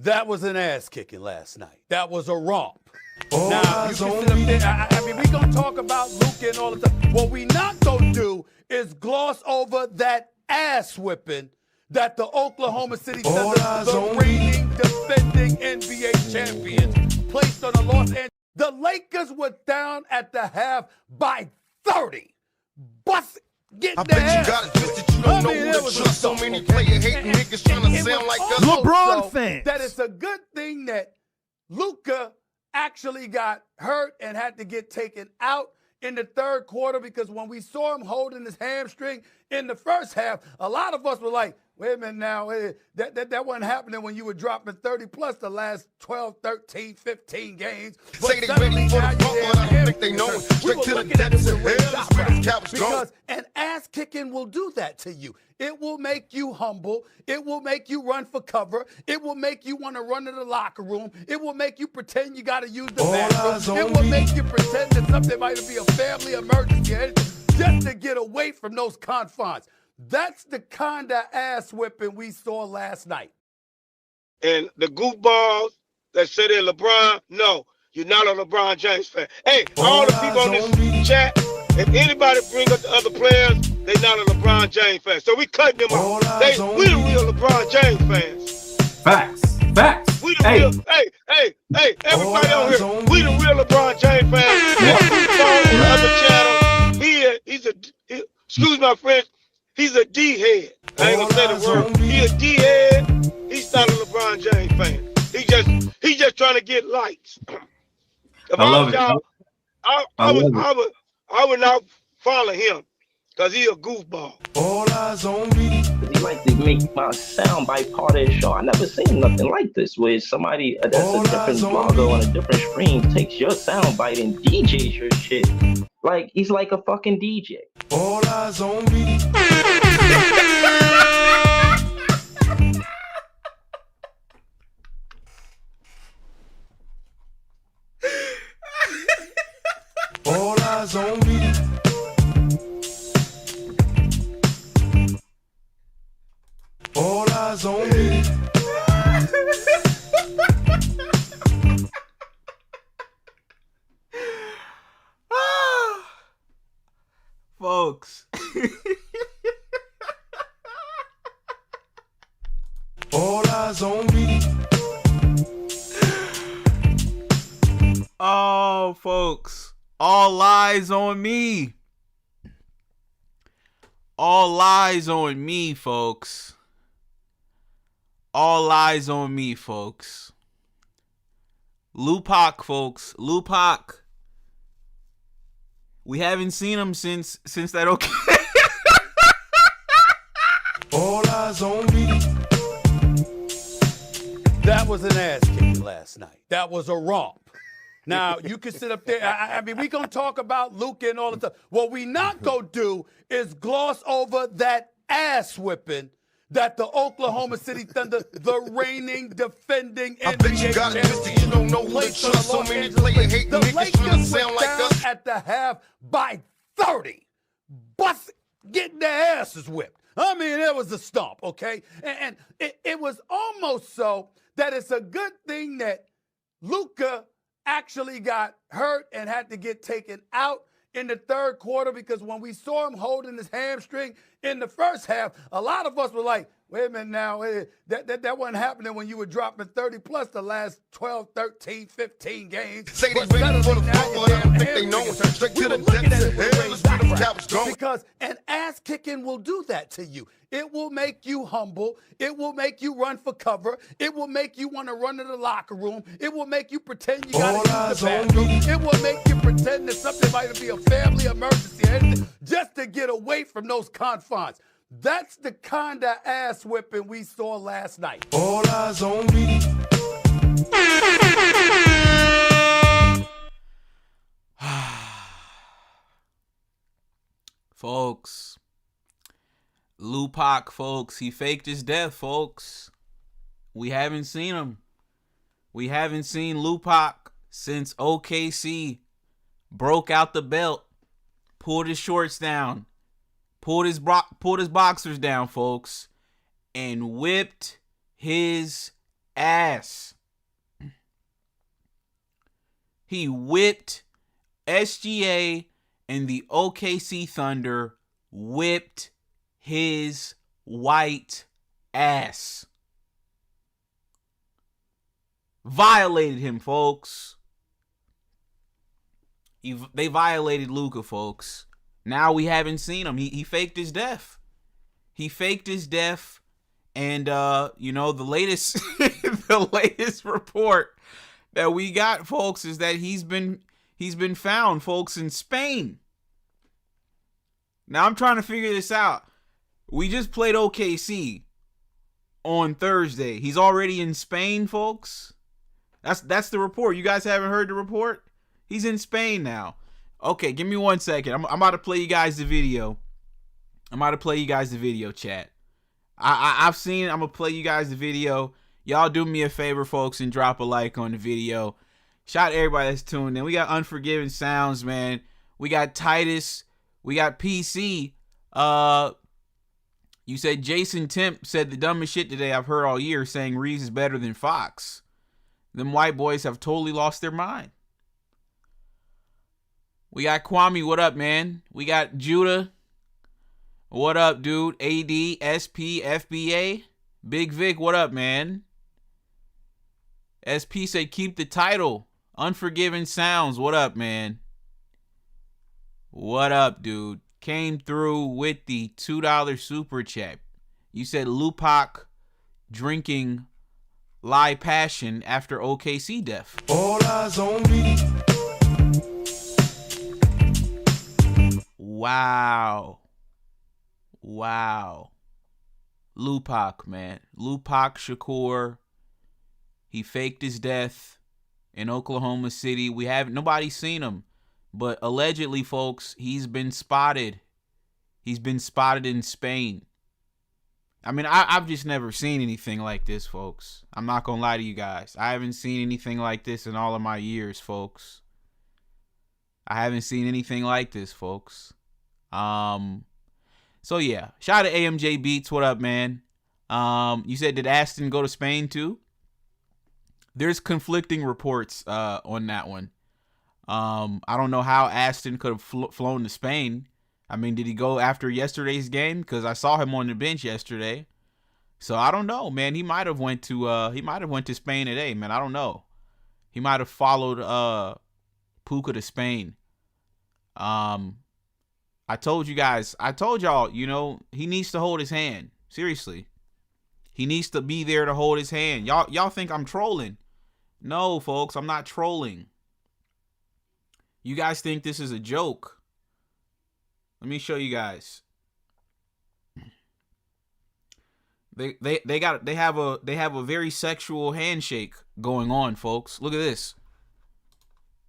That was an ass kicking last night. That was a romp. Now, you can sit up there. I mean, we're going to talk about Luka and all the stuff. What we not going to do is gloss over that ass whipping that the Oklahoma City Thunder, the reigning, defending NBA champions, placed on the Los Angeles. The Lakers were down at the half by 30. Getting I bet you got it twisted, you don't know who to trust. So many player hating niggas trying to sound like us. LeBron fans. That it's a good thing that Luka actually got hurt and had to get taken out in the third quarter, because when we saw him holding his hamstring in the first half, a lot of us were like, wait a minute now, that wasn't happening when you were dropping 30 plus the last 12, 13, 15 games. Say they ready for the bump, but I don't think they know it. Straight to the depths of hell is where the cows go. Because an ass kicking will do that to you. It will make you humble. It will make you run for cover. It will make you want to run to the locker room. It will make you pretend you got to use the bathroom. It will make you pretend that something might be a family emergency or anything, just to get away from those confines. That's the kind of ass whipping we saw last night. And the goofballs that say they're LeBron, no, you're not a LeBron James fan. Hey, all the people on this chat, if anybody bring up the other players, they not a LeBron James fan. So we cut them off. We the real LeBron James fans. Facts. We the real. Hey, everybody on here, we the real LeBron James fans. On the other channel, excuse my French, he's a D-head. I ain't gonna say the word. He a D-head. He's not a LeBron James fan. He just trying to get likes. If I love it. I would not follow him because he a goofball. All eyes on me. He like to make my soundbite part of the show. I never seen nothing like this, where somebody that's a different blogger on a different stream takes your soundbite and DJs your shit. Like he's like a fucking DJ. All eyes on me. All eyes on me. All eyes on me. Folks. All eyes on me. Oh, folks. All eyes on me. All eyes on me, folks. All eyes on me, folks. Lu-Pac, folks. Lu-Pac. We haven't seen him since that okay. All eyes on me. That was an ass kicking last night. That was a romp. Now, you can sit up there. I mean, we're going to talk about Luka and all the stuff. What we not going to do is gloss over that ass whipping that the Oklahoma City Thunder, the reigning, defending NBA I bet you got it twisted, you don't know who to trust. So many player hating niggas trying to sound like us. At the half by 30. Getting their asses whipped. I mean, it was a stomp, okay? And it was almost so that it's a good thing that Luka actually got hurt and had to get taken out in the third quarter, because when we saw him holding his hamstring in the first half, a lot of us were like, wait a minute now, that wasn't happening when you were dropping 30 plus the last 12, 13, 15 games. Say they ready for the bump, but I don't think they know it. Straight to the depths of hell is where the cows go. Because an ass kicking will do that to you. It will make you humble. It will make you run for cover. It will make you want to run to the locker room. It will make you pretend you got to use the bathroom. It will make you pretend that something might be a family emergency or anything, just to get away from those confines. That's the kind of ass whipping we saw last night. All eyes on me. Folks. Lu-Pac, folks. He faked his death, folks. We haven't seen him. We haven't seen Lu-Pac since OKC broke out the belt, pulled his shorts down, pulled his boxers down, folks, and whipped his ass. He whipped SGA, and the OKC Thunder whipped his white ass. Violated him, folks. They violated Luka, folks. Now we haven't seen him. He faked his death. He faked his death. And the latest the latest report that we got, folks, is that he's been found, folks, in Spain. Now I'm trying to figure this out. We just played OKC on Thursday. He's already in Spain, folks. That's the report. You guys haven't heard the report? He's in Spain now. Okay, give me 1 second. I'm about to play you guys the video. Chat. I've seen it. I'm going to play you guys the video. Y'all do me a favor, folks, and drop a like on the video. Shout out to everybody that's tuned in. We got Unforgiven Sounds, man. We got Titus. We got PC. You said Jason Temp said the dumbest shit today I've heard all year, saying Reeves is better than Fox. Them white boys have totally lost their mind. We got Kwame, what up, man? We got Judah. What up, dude? AD, SP, FBA. Big Vic, what up, man? SP said keep the title. Unforgiven Sounds, what up, man? What up, dude? Came through with the $2 super chat. You said Lu-Pac drinking lie passion after OKC death. All eyes on me. Wow. Lu-Pac, man. Lu-Pac Shakur. He faked his death in Oklahoma City. Nobody's seen him. But allegedly, folks, he's been spotted. He's been spotted in Spain. I mean, I've just never seen anything like this, folks. I'm not going to lie to you guys. I haven't seen anything like this in all of my years, folks. I haven't seen anything like this, folks. So yeah, shout out to AMJ Beats. What up, man? You said, did Aston go to Spain too? There's conflicting reports on that one. I don't know how Aston could have flown to Spain. I mean, did he go after yesterday's game? Because I saw him on the bench yesterday. So I don't know, man. He might have went to Spain today, man. I don't know. He might have followed Puka to Spain. I told y'all, he needs to hold his hand. Seriously. He needs to be there to hold his hand. Y'all think I'm trolling. No, folks, I'm not trolling. You guys think this is a joke. Let me show you guys. They have a very sexual handshake going on, folks. Look at this.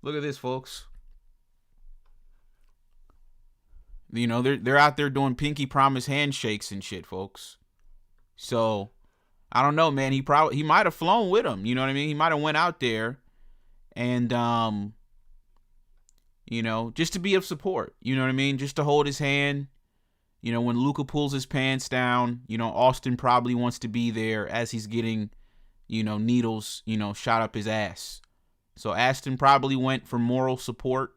Look at this, folks. They're out there doing pinky promise handshakes and shit, folks. So, I don't know, man. He might have flown with him. You know what I mean? He might have went out there and just to be of support. You know what I mean? Just to hold his hand. When Luka pulls his pants down, Austin probably wants to be there as he's getting, needles, shot up his ass. So Aston probably went for moral support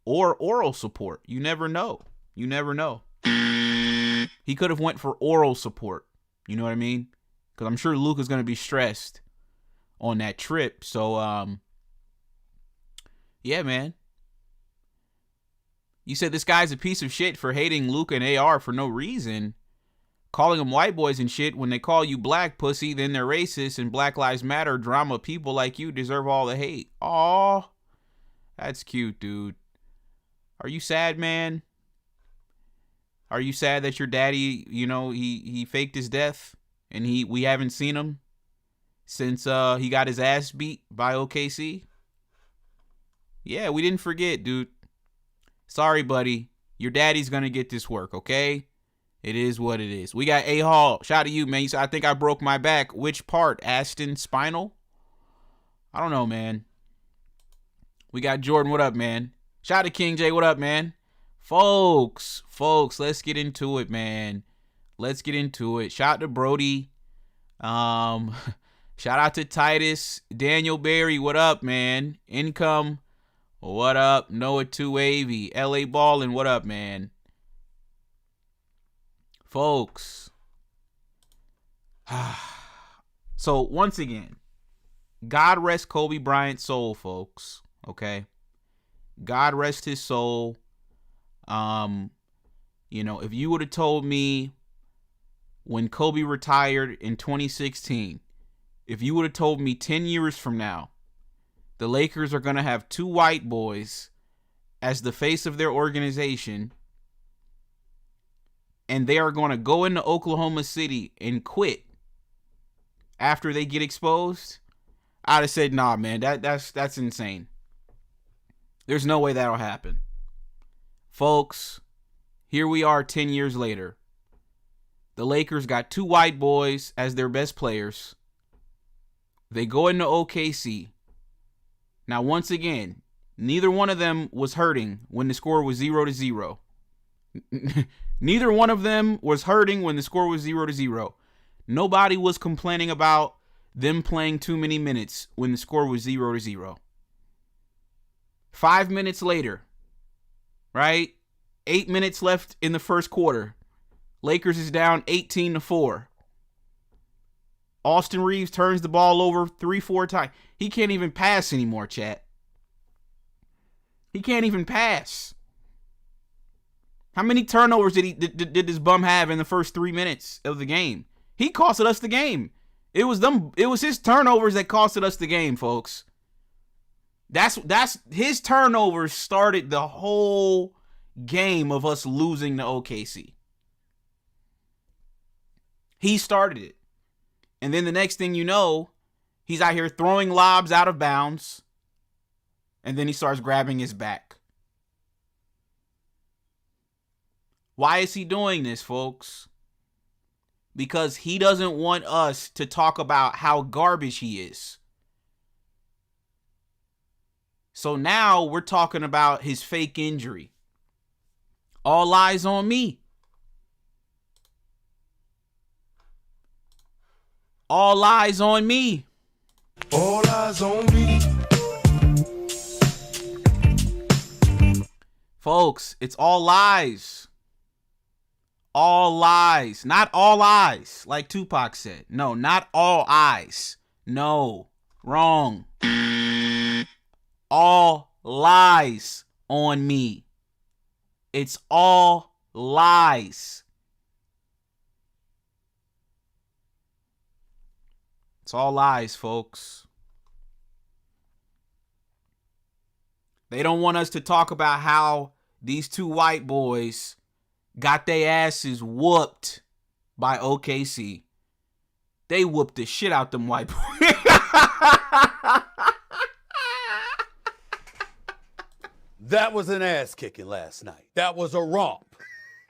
or oral support. You never know. You never know. He could have went for oral support. You know what I mean? Because I'm sure Luka's going to be stressed on that trip. So, yeah, man. You said this guy's a piece of shit for hating Luka and AR for no reason. Calling them white boys and shit when they call you black pussy, then they're racist and Black Lives Matter drama. People like you deserve all the hate. Aw. That's cute, dude. Are you sad, man? Are you sad that your daddy, he faked his death and we haven't seen him since he got his ass beat by OKC? Yeah, we didn't forget, dude. Sorry, buddy. Your daddy's going to get this work, okay? It is what it is. We got A Hall. Shout out to you, man. You said, I think I broke my back. Which part? Aston? Spinal? I don't know, man. We got Jordan. What up, man? Shout out to King J. What up, man? Folks, let's get into it, man. Let's get into it. Shout out to Brody. Shout out to Titus. Daniel Berry, what up, man? Income, what up? Noah 2 Wavy. LA Ballin', what up, man? Folks. So, once again, God rest Kobe Bryant's soul, folks. Okay? God rest his soul. If you would have told me when Kobe retired in 2016, if you would have told me 10 years from now, the Lakers are going to have 2 white boys as the face of their organization, and they are going to go into Oklahoma City and quit after they get exposed, I'd have said, nah, man, that's insane. There's no way that'll happen. Folks, here we are 10 years later. The Lakers got 2 white boys as their best players. They go into OKC. Now, once again, neither one of them was hurting when the score was 0-0. Neither one of them was hurting when the score was 0-0. Nobody was complaining about them playing too many minutes when the score was 0-0. 5 minutes later, right? 8 minutes left in the first quarter. Lakers is down 18-4. Austin Reeves turns the ball over 3-4 times. He can't even pass anymore, chat. He can't even pass. How many turnovers did this bum have in the first 3 minutes of the game? He costed us the game. It was his turnovers that costed us the game, folks. That's his turnovers started the whole game of us losing to OKC. He started it. And then the next thing you know, he's out here throwing lobs out of bounds. And then he starts grabbing his back. Why is he doing this, folks? Because he doesn't want us to talk about how garbage he is. So now we're talking about his fake injury. All eyes on me. All eyes on me. All eyes on me. Folks, it's all lies. All lies. Not all eyes, like Tupac said. No, not all eyes. No, wrong. All lies on me. It's all lies. It's all lies, folks. They don't want us to talk about how these 2 white boys got their asses whooped by OKC. They whooped the shit out them white boys. That was an ass kicking last night. That was a romp.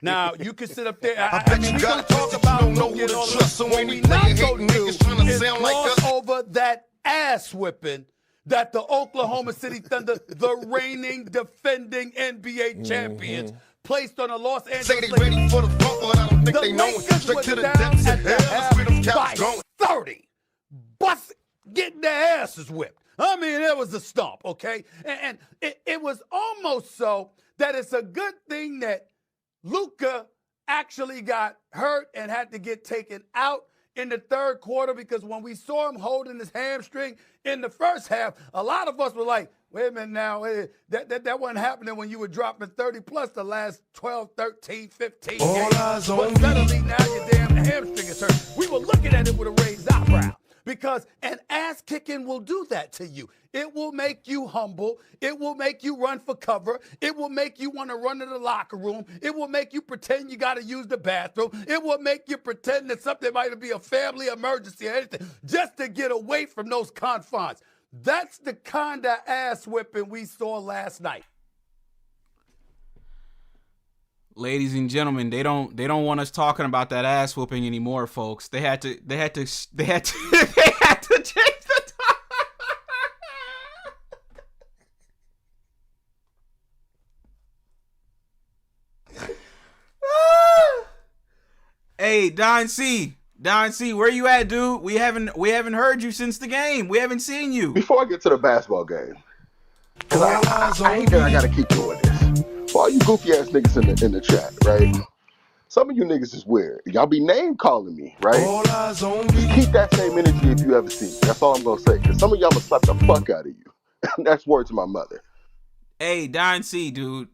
Now, you can sit up there. I bet you got talk about you don't know who to trust. So many player hating niggas trying to sound like us. Over that ass whipping that the Oklahoma City Thunder, the reigning, defending NBA champions, placed on the Los Angeles Say they ready for the bump, but I don't think they know it. Lakers Straight was to the down depths at of the hell. That's where them half cows by going. 30. Getting their asses whipped. I mean, it was a stomp, okay? And it was almost so that it's a good thing that Luka actually got hurt and had to get taken out in the third quarter, because when we saw him holding his hamstring in the first half, a lot of us were like, wait a minute now, that wasn't happening when you were dropping 30 plus the last 12, 13, 15 All games. eyes on But me. suddenly now your damn hamstring is hurt. We were looking at it with a raised eyebrow, because an ass kicking will do that to you. It will make you humble. It will make you run for cover. It will make you want to run to the locker room. It will make you pretend you got to use the bathroom. It will make you pretend that something might be a family emergency or anything, just to get away from those confines. That's the kind of ass whipping we saw last night. Ladies and gentlemen, they don't want us talking about that ass whooping anymore, folks. They had to change the topic. Hey, Don C, Don C, where you at, dude? We haven't heard you since the game. We haven't seen you. Before I get to the basketball game, because I hate that I gotta keep doing this. For all you goofy ass niggas in the chat, right? Some of you niggas is weird. Y'all be name calling me, right? Just keep that same energy if you ever see me. That's all I'm gonna say. Because some of y'all will slap the fuck out of you. That's word to my mother. Hey, Don C, dude.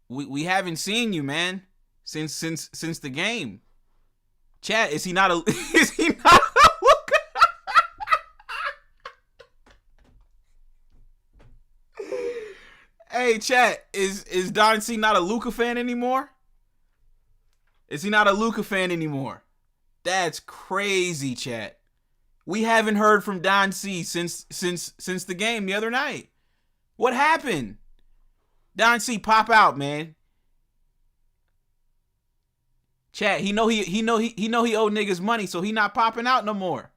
We haven't seen you, man, since the game. Chat, is he not a Luka? Hey, chat, is Don C not a Luka fan anymore? Is he not a Luka fan anymore? That's crazy, chat. We haven't heard from Don C since the game the other night. What happened? Don C, pop out, man. Chat, he know he owe niggas money, so he not popping out no more.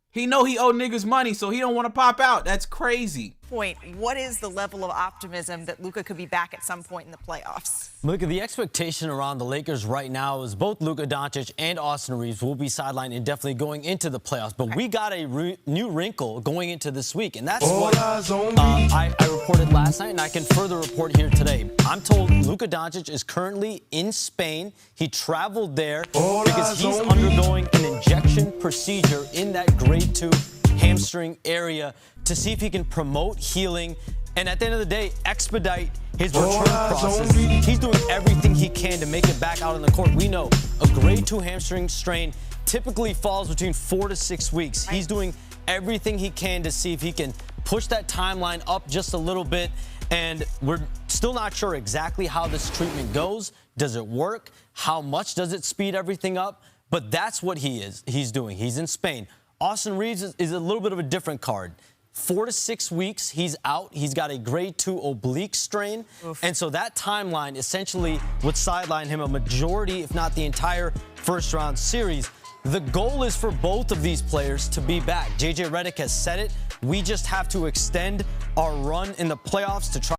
He know he owe niggas money, so he don't want to pop out. That's crazy. What is the level of optimism that Luka could be back at some point in the playoffs? Look, the expectation around the Lakers right now is both Luka Doncic and Austin Reeves will be sidelined indefinitely going into the playoffs. But we got a new wrinkle going into this week, and that's what I reported last night, and I can further report here today. I'm told Luka Doncic is currently in Spain. He traveled there because he's undergoing an injection procedure in that grade 2 hamstring area to see if he can promote healing and at the end of the day expedite his return process. He's doing everything he can to make it back out on the court. We know a grade 2 hamstring strain typically falls between 4 to 6 weeks. He's doing everything he can to see if he can push that timeline up just a little bit, and we're still not sure exactly how this treatment goes. Does it work? How much does it speed everything up? But that's what he's doing. He's in Spain. Austin Reeves is a little bit of a different card. 4 to 6 weeks, he's out. He's got a grade 2 oblique strain. Oof. And so that timeline essentially would sideline him a majority, if not the entire first-round series. The goal is for both of these players to be back. JJ Redick has said it. We just have to extend our run in the playoffs to try.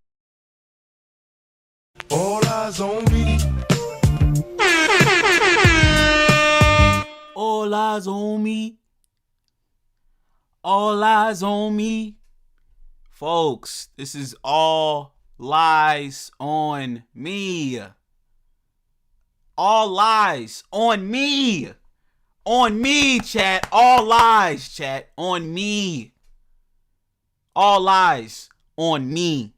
All eyes on me. All eyes on me. All eyes on me. Folks, this is all lies on me. All lies on me. On me, chat. All lies, chat. On me. All lies on me.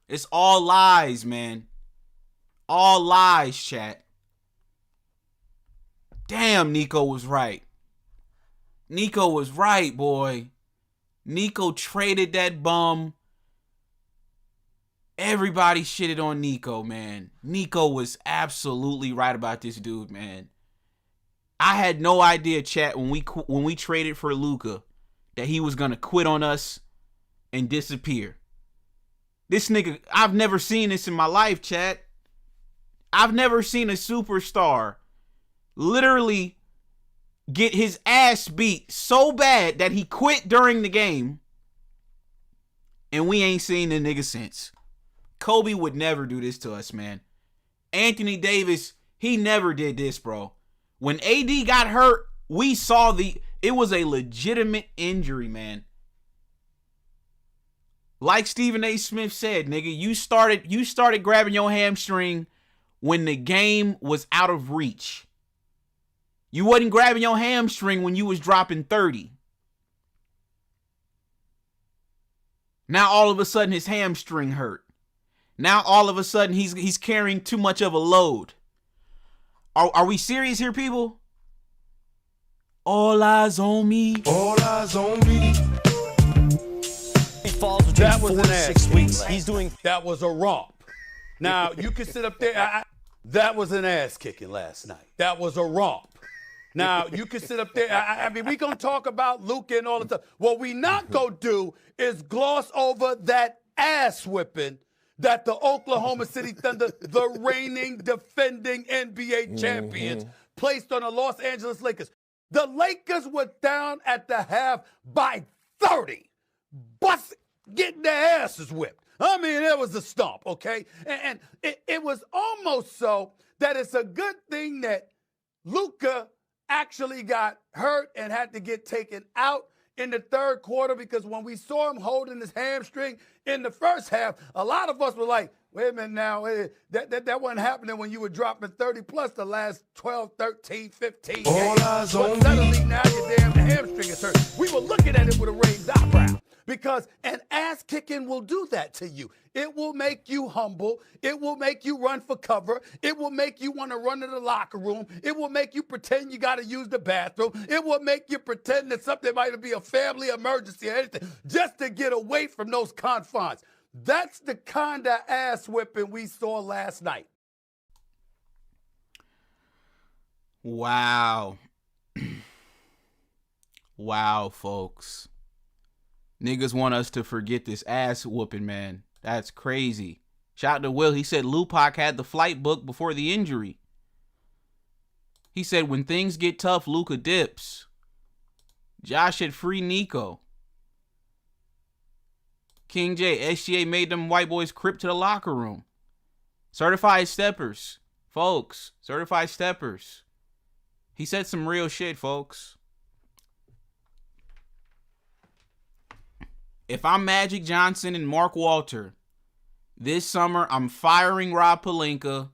It's all lies, man. All lies, chat. Damn, Nico was right. Nico was right, boy. Nico traded that bum. Everybody shitted on Nico, man. Nico was absolutely right about this dude, man. I had no idea, chat, when we traded for Luka, that he was gonna quit on us and disappear. This nigga, I've never seen this in my life, chat. I've never seen a superstar literally get his ass beat so bad that he quit during the game, and we ain't seen the nigga since. Kobe would never do this to us, man. Anthony Davis, he never did this, bro. When AD got hurt, we saw it was a legitimate injury, man. Like Stephen A. Smith said, nigga, you started grabbing your hamstring when the game was out of reach. You wasn't grabbing your hamstring when you was dropping 30. Now all of a sudden his hamstring hurt. Now all of a sudden he's carrying too much of a load. Are we serious here, people? All eyes on me. All eyes on me. He falls between 4 to 6 weeks. He's doing. That was a romp. Now you can sit up there. That was an ass kicking last night. That was a romp. Now, you can sit up there. I mean, we going to talk about Luka and all the stuff. What we not going to do is gloss over that ass whipping that the Oklahoma City Thunder, the reigning, defending NBA champions, placed on the Los Angeles Lakers. The Lakers were down at the half by 30, getting their asses whipped. I mean, it was a stomp, okay? And it was almost so that it's a good thing that Luka actually got hurt and had to get taken out in the third quarter, because when we saw him holding his hamstring in the first half, a lot of us were like, wait a minute now, that wasn't happening when you were dropping 30 plus the last 12, 13, 15 games. But suddenly now your damn hamstring is hurt. We were looking at it with a raised eyebrow, because an ass kicking will do that to you. It will make you humble. It will make you run for cover. It will make you want to run to the locker room. It will make you pretend you got to use the bathroom. It will make you pretend that something might be a family emergency or anything, just to get away from those confines. That's the kind of ass whipping we saw last night. Wow. Wow, folks. Niggas want us to forget this ass whooping, man. That's crazy. Shout out to Will. He said Lu-Pac had the flight booked before the injury. He said when things get tough, Luka dips. Josh said free Nico. King J, SGA made them white boys crip to the locker room. Certified steppers. Folks, certified steppers. He said some real shit, folks. If I'm Magic Johnson and Mark Walter, this summer I'm firing Rob Pelinka,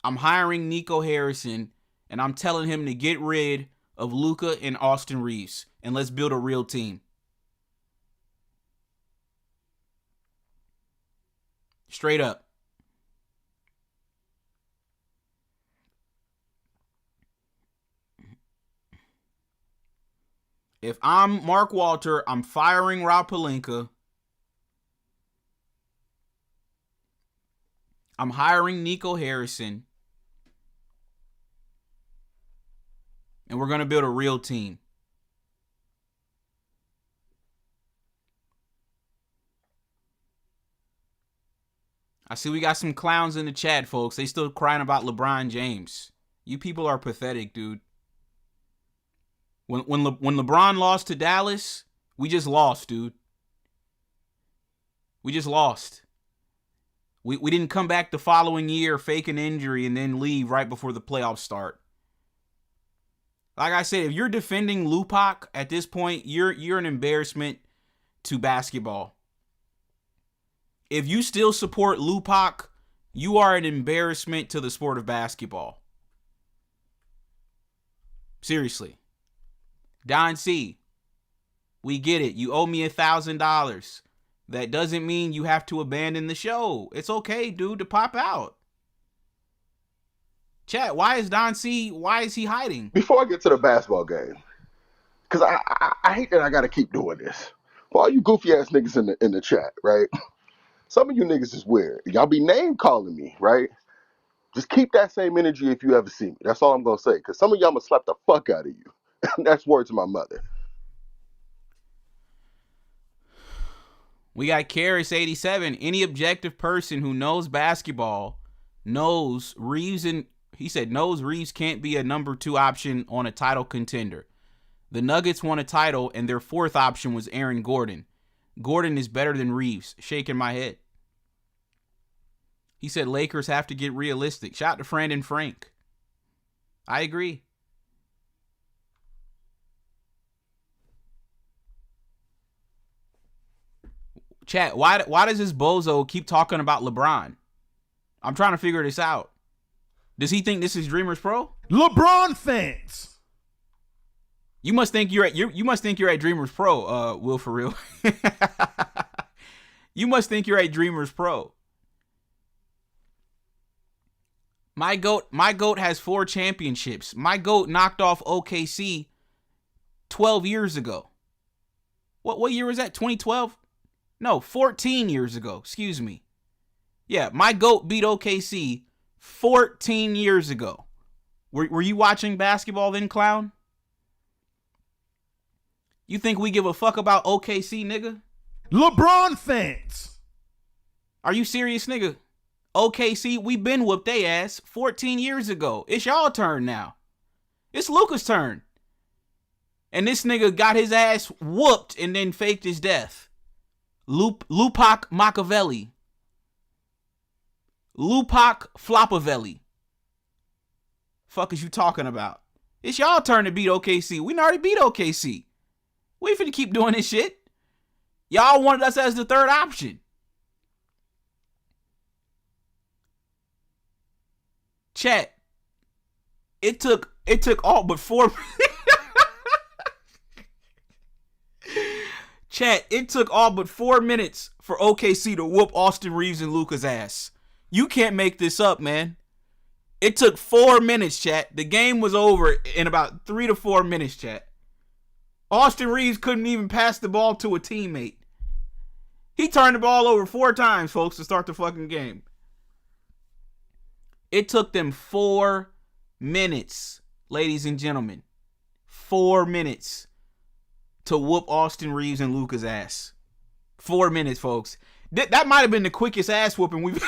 I'm hiring Nico Harrison, and I'm telling him to get rid of Luka and Austin Reeves, and let's build a real team. Straight up. If I'm Mark Walter, I'm firing Rob Pelinka. I'm hiring Nico Harrison. And we're going to build a real team. I see we got some clowns in the chat, folks. They still crying about LeBron James. You people are pathetic, dude. When LeBron lost to Dallas, we just lost, dude. We just lost. We didn't come back the following year, fake an injury, and then leave right before the playoffs start. Like I said, if you're defending Lu-Pac at this point, you're an embarrassment to basketball. If you still support Lu-Pac, you are an embarrassment to the sport of basketball. Seriously. Don C, we get it. You owe me $1,000. That doesn't mean you have to abandon the show. It's okay, dude, to pop out. Chat, why is Don C, why is he hiding? Before I get to the basketball game, because I hate that I got to keep doing this. For all you goofy ass niggas in the chat, right? Some of you niggas is weird. Y'all be name calling me, right? Just keep that same energy if you ever see me. That's all I'm going to say. Because some of y'all going to slap the fuck out of you. That's word to my mother. We got Karis87. Any objective person who knows basketball knows Reeves can't be a number 2 option on a title contender. The Nuggets won a title and their 4th option was Aaron Gordon. Gordon is better than Reeves. Shaking my head. He said Lakers have to get realistic. Shout out to Brandon Frank. I agree. Chat, why does this bozo keep talking about LeBron? I'm trying to figure this out. Does he think this is Dreamers Pro? LeBron fans. You must think you're at Dreamers Pro, Will, for real. You must think you're at Dreamers Pro. My GOAT has 4 championships. My GOAT knocked off OKC 12 years ago. What year was that? 2012? No, 14 years ago. Excuse me. Yeah, my GOAT beat OKC 14 years ago. Were you watching basketball then, clown? You think we give a fuck about OKC, nigga? LeBron fans. Are you serious, nigga? OKC, we been whooped they ass 14 years ago. It's y'all turn now. It's Luka's turn. And this nigga got his ass whooped and then faked his death. Lu-Pac Machiavelli. Lu-Pac Flopavelli. Fuck is you talking about? It's y'all turn to beat OKC. We already beat OKC. We ain't finna keep doing this shit. Y'all wanted us as the third option. Chat. It took all but 4 Chat, it took all but 4 minutes for OKC to whoop Austin Reeves and Luka's ass. You can't make this up, man. It took 4 minutes, chat. The game was over in about 3 to 4 minutes, chat. Austin Reeves couldn't even pass the ball to a teammate. He turned the ball over 4 times, folks, to start the fucking game. It took them 4 minutes, ladies and gentlemen. 4 minutes to whoop Austin Reeves and Luka's ass. 4 minutes, folks. That might have been the quickest ass whooping we've...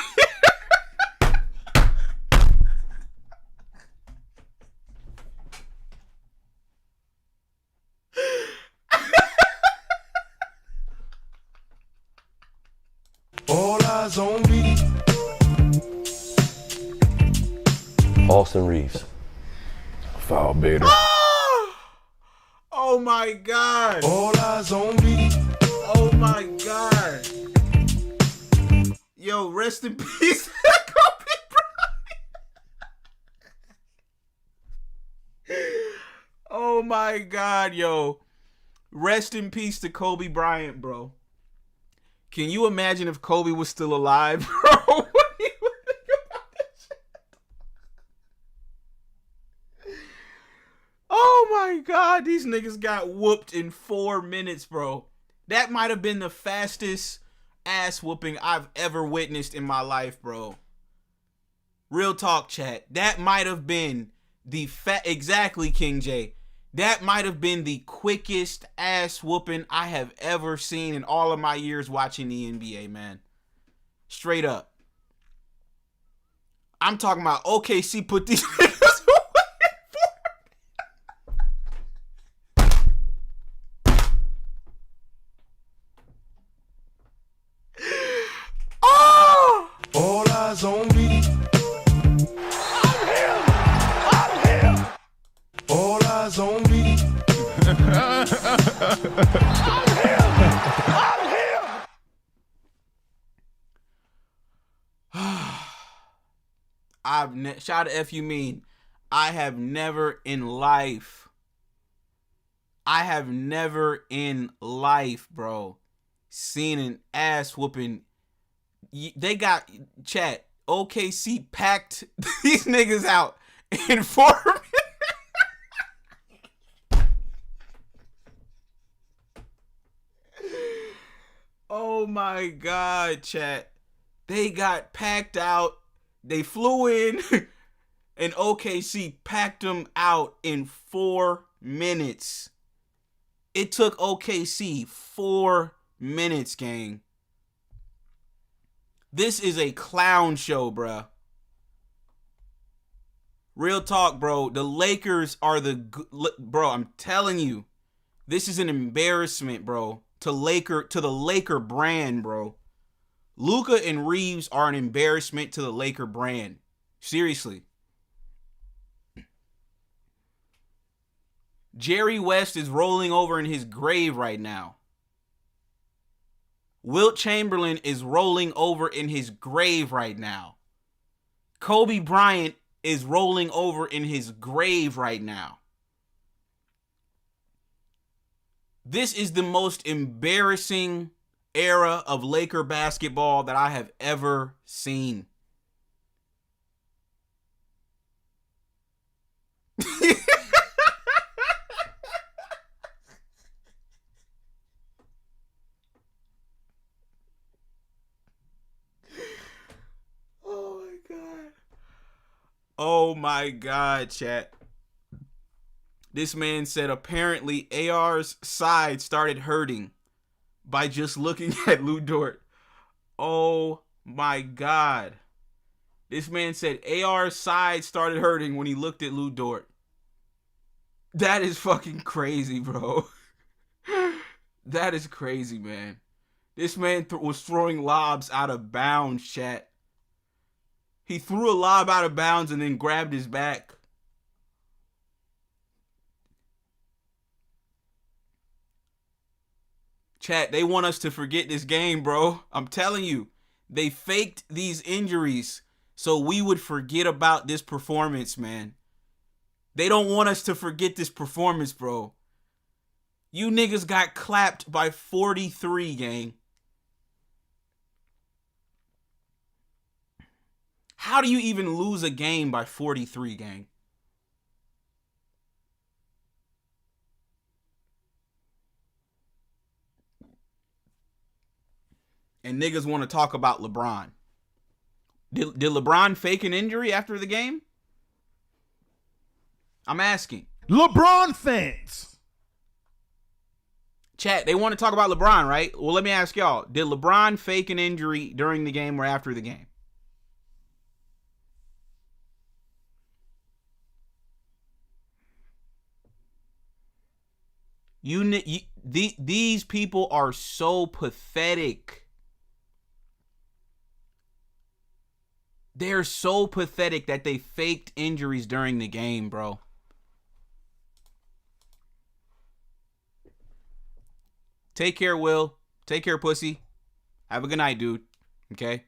All eyes on me. Austin Reeves. Foul baiter. Oh my God. All eyes on me. Oh my God. Yo, rest in peace. Kobe Bryant. Oh my God, yo. Rest in peace to Kobe Bryant, bro. Can you imagine if Kobe was still alive, bro? What do you think about that shit? Oh my God, these niggas got whooped in 4 minutes, bro. That might have been the fastest ass whooping I've ever witnessed in my life, bro. Real talk, chat. That might have been the exactly, King J. That might have been the quickest ass whooping I have ever seen in all of my years watching the NBA, man. Straight up. I'm talking about OKC put these niggas away for. Oh! All eyes on me. I'm here. All eyes on me. I'm here. Shout out to F you mean. I have never in life, bro, seen an ass whooping. They got, chat, OKC packed these niggas out in 4 minutes. Oh my God, chat. They got packed out. They flew in and OKC packed them out in 4 minutes. It took OKC 4 minutes, gang. This is a clown show, bruh. Real talk, bro. The Lakers are bro, I'm telling you. This is an embarrassment, bro. To the Laker brand, bro. Luka and Reeves are an embarrassment to the Laker brand. Seriously. Jerry West is rolling over in his grave right now. Wilt Chamberlain is rolling over in his grave right now. Kobe Bryant is rolling over in his grave right now. This is the most embarrassing era of Laker basketball that I have ever seen. Oh my God, chat. This man said apparently AR's side started hurting by just looking at Lu Dort. Oh my God. This man said AR's side started hurting when he looked at Lu Dort. That is fucking crazy, bro. That is crazy, man. This man was throwing lobs out of bounds, chat. He threw a lob out of bounds and then grabbed his back. Chat, they want us to forget this game, bro. I'm telling you. They faked these injuries so we would forget about this performance, man. They don't want us to forget this performance, bro. You niggas got clapped by 43, gang. How do you even lose a game by 43, gang? And niggas want to talk about LeBron. Did LeBron fake an injury after the game? I'm asking. LeBron fans. Chat, they want to talk about LeBron, right? Well, let me ask y'all. Did LeBron fake an injury during the game or after the game? These people are so pathetic. They're so pathetic that they faked injuries during the game, bro. Take care, Will. Take care, pussy. Have a good night, dude. Okay?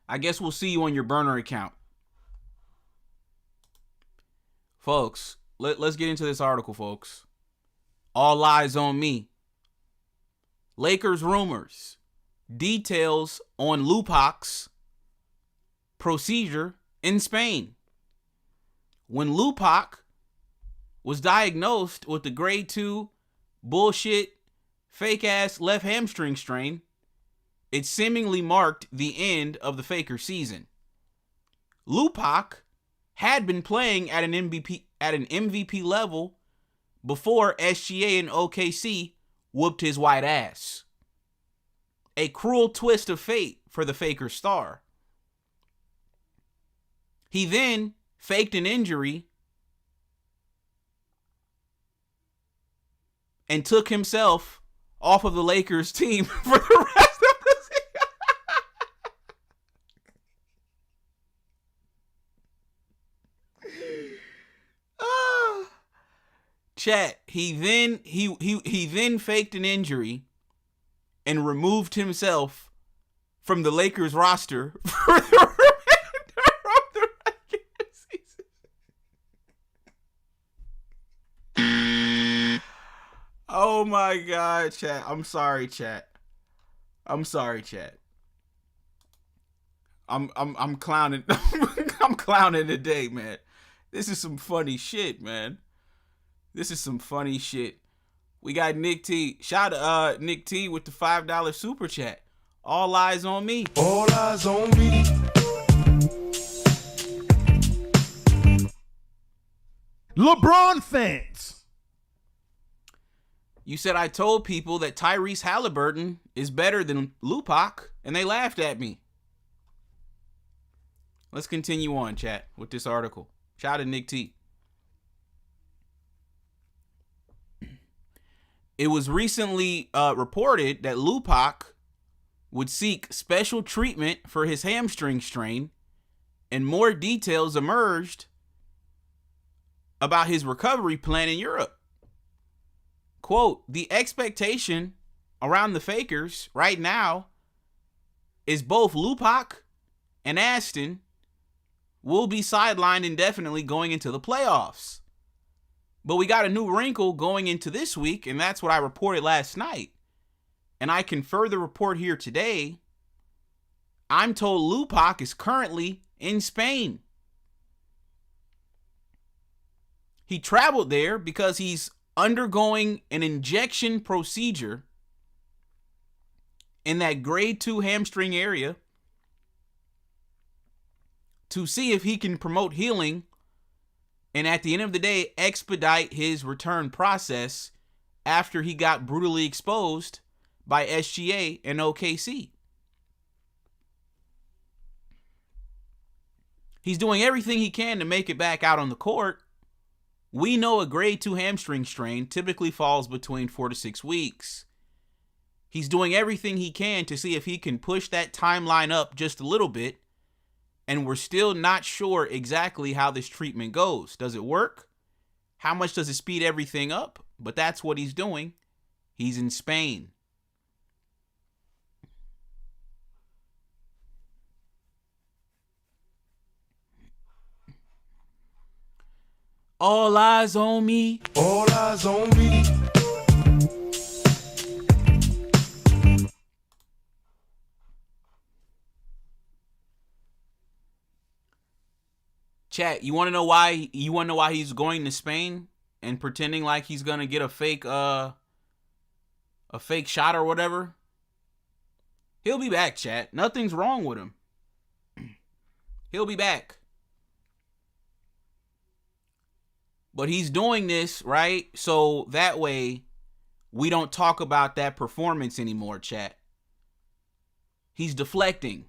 I guess we'll see you on your burner account. Folks, let's get into this article, folks. All eyes on me. Lakers rumors. Details on Lu-Pac's procedure in Spain. When Lu-Pac was diagnosed with the grade 2 bullshit, fake-ass left hamstring strain, it seemingly marked the end of the Faker season. Lu-Pac had been playing at an MVP level before SGA and OKC whooped his white ass. A cruel twist of fate for the Faker star. He then faked an injury and took himself off of the Lakers team for the rest of the season. Chat, he then faked an injury and removed himself from the Lakers roster for the remainder of the regular season. Oh my God, chat. I'm sorry, chat. I'm clowning. I'm clowning today, man. This is some funny shit, man. This is some funny shit. We got Nick T. Shout out to Nick T with the $5 super chat. All eyes on me. All eyes on me. LeBron fans. You said I told people that Tyrese Halliburton is better than Lu-Pac, and they laughed at me. Let's continue on, chat, with this article. Shout out to Nick T. It was recently reported that Lu-Pac would seek special treatment for his hamstring strain, and more details emerged about his recovery plan in Europe. Quote, the expectation around the Fakers right now is both Lu-Pac and Aston will be sidelined indefinitely going into the playoffs. But we got a new wrinkle going into this week, and that's what I reported last night. And I can further report here today. I'm told Lu-Pac is currently in Spain. He traveled there because he's undergoing an injection procedure in that grade 2 hamstring area to see if he can promote healing and at the end of the day expedite his return process after he got brutally exposed by SGA and OKC. He's doing everything he can to make it back out on the court, We know a grade 2 hamstring strain typically falls between 4 to 6 weeks. He's doing everything he can to see if he can push that timeline up just a little bit, and we're still not sure exactly how this treatment goes. Does it work? How much does it speed everything up? But that's what he's doing. He's in Spain. All eyes on me. All eyes on me. Chat, you want to know why? You want to know why he's going to Spain and pretending like he's gonna get a fake shot or whatever? He'll be back, chat. Nothing's wrong with him. He'll be back. But he's doing this, right? So that way we don't talk about that performance anymore, chat. He's deflecting.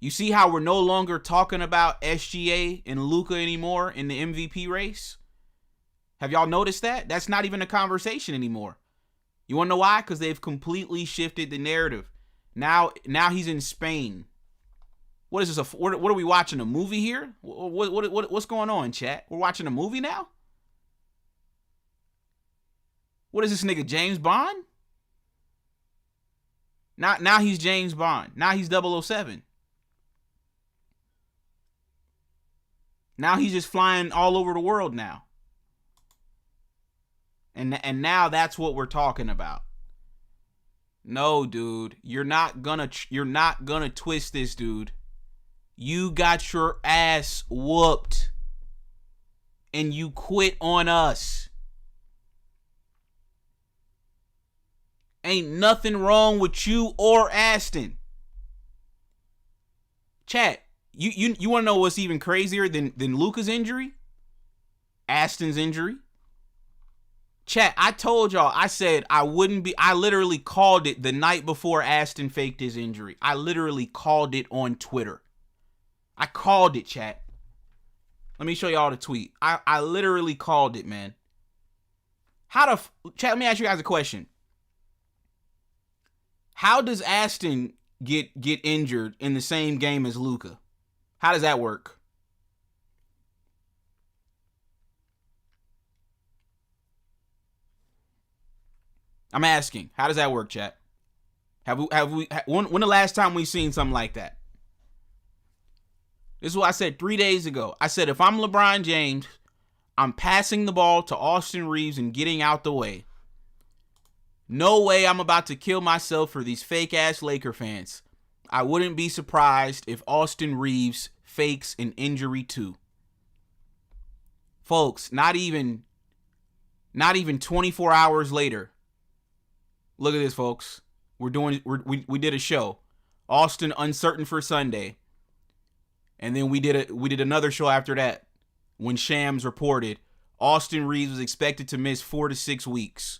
You see how we're no longer talking about SGA and Luka anymore in the MVP race? Have y'all noticed that? That's not even a conversation anymore. You want to know why? Because they've completely shifted the narrative. Now he's in Spain. What is this? What are we watching? A movie here? What's going on, chat? We're watching a movie now? What is this nigga, James Bond? Now he's James Bond. Now he's 007. Now he's just flying all over the world now. And now that's what we're talking about. No, dude, you're not gonna twist this, dude. You got your ass whooped and you quit on us. Ain't nothing wrong with you or Aston. Chat, you want to know what's even crazier than Luka's injury? Aston's injury. Chat, I told y'all, I said I literally called it the night before Aston faked his injury. I literally called it on Twitter. I called it, chat. Let me show y'all the tweet. I literally called it, man. Chat, let me ask you guys a question. How does Aston get injured in the same game as Luka? How does that work? I'm asking. How does that work, chat? When the last time we seen something like that? This is what I said 3 days ago. I said, if I'm LeBron James, I'm passing the ball to Austin Reeves and getting out the way. No way I'm about to kill myself for these fake-ass Laker fans. I wouldn't be surprised if Austin Reeves fakes an injury too. Folks, not even 24 hours later. Look at this, folks. We did a show. Austin uncertain for Sunday. And then we did another show after that when Shams reported Austin Reeves was expected to miss 4 to 6 weeks.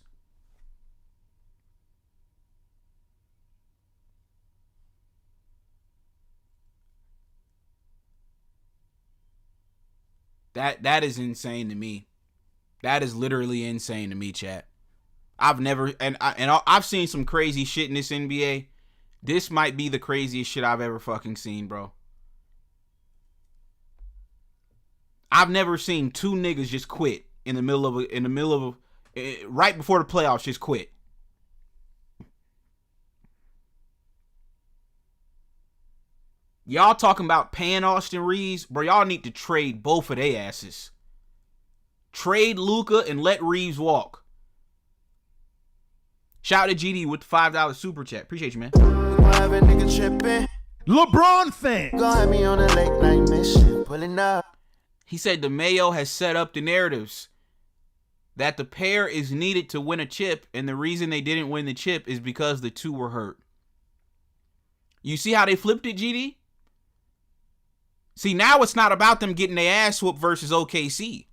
That is insane to me. That is literally insane to me, chat. I've seen some crazy shit in this NBA. This might be the craziest shit I've ever fucking seen, bro. I've never seen two niggas just quit in the middle of right before the playoffs, just quit. Y'all talking about paying Austin Reeves, bro? Y'all need to trade both of their asses. Trade Luka and let Reeves walk. Shout out to GD with the $5 super chat. Appreciate you, man. LeBron fan. Go have me on a late night mission, pulling up. He said the Mayo has set up the narratives that the pair is needed to win a chip, and the reason they didn't win the chip is because the two were hurt. You see how they flipped it, GD? See, now it's not about them getting their ass whooped versus OKC.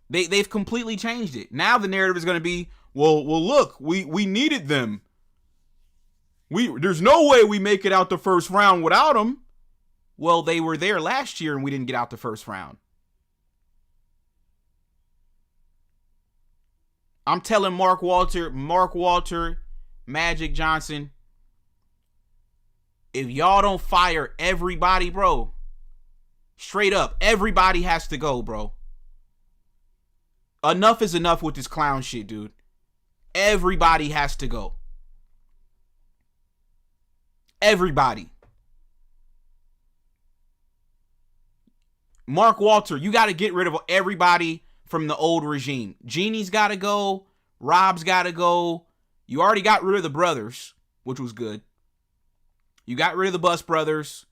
They've completely changed it. Now the narrative is going to be, well, look, we needed them. There's no way we make it out the first round without them. Well, they were there last year and we didn't get out the first round. I'm telling Mark Walter, Magic Johnson, if y'all don't fire everybody, bro, straight up, everybody has to go, bro. Enough is enough with this clown shit, dude. Everybody has to go. Everybody. Mark Walter, you got to get rid of everybody from the old regime. Jeannie's got to go. Rob's got to go. You already got rid of the brothers, which was good. You got rid of the Bus brothers.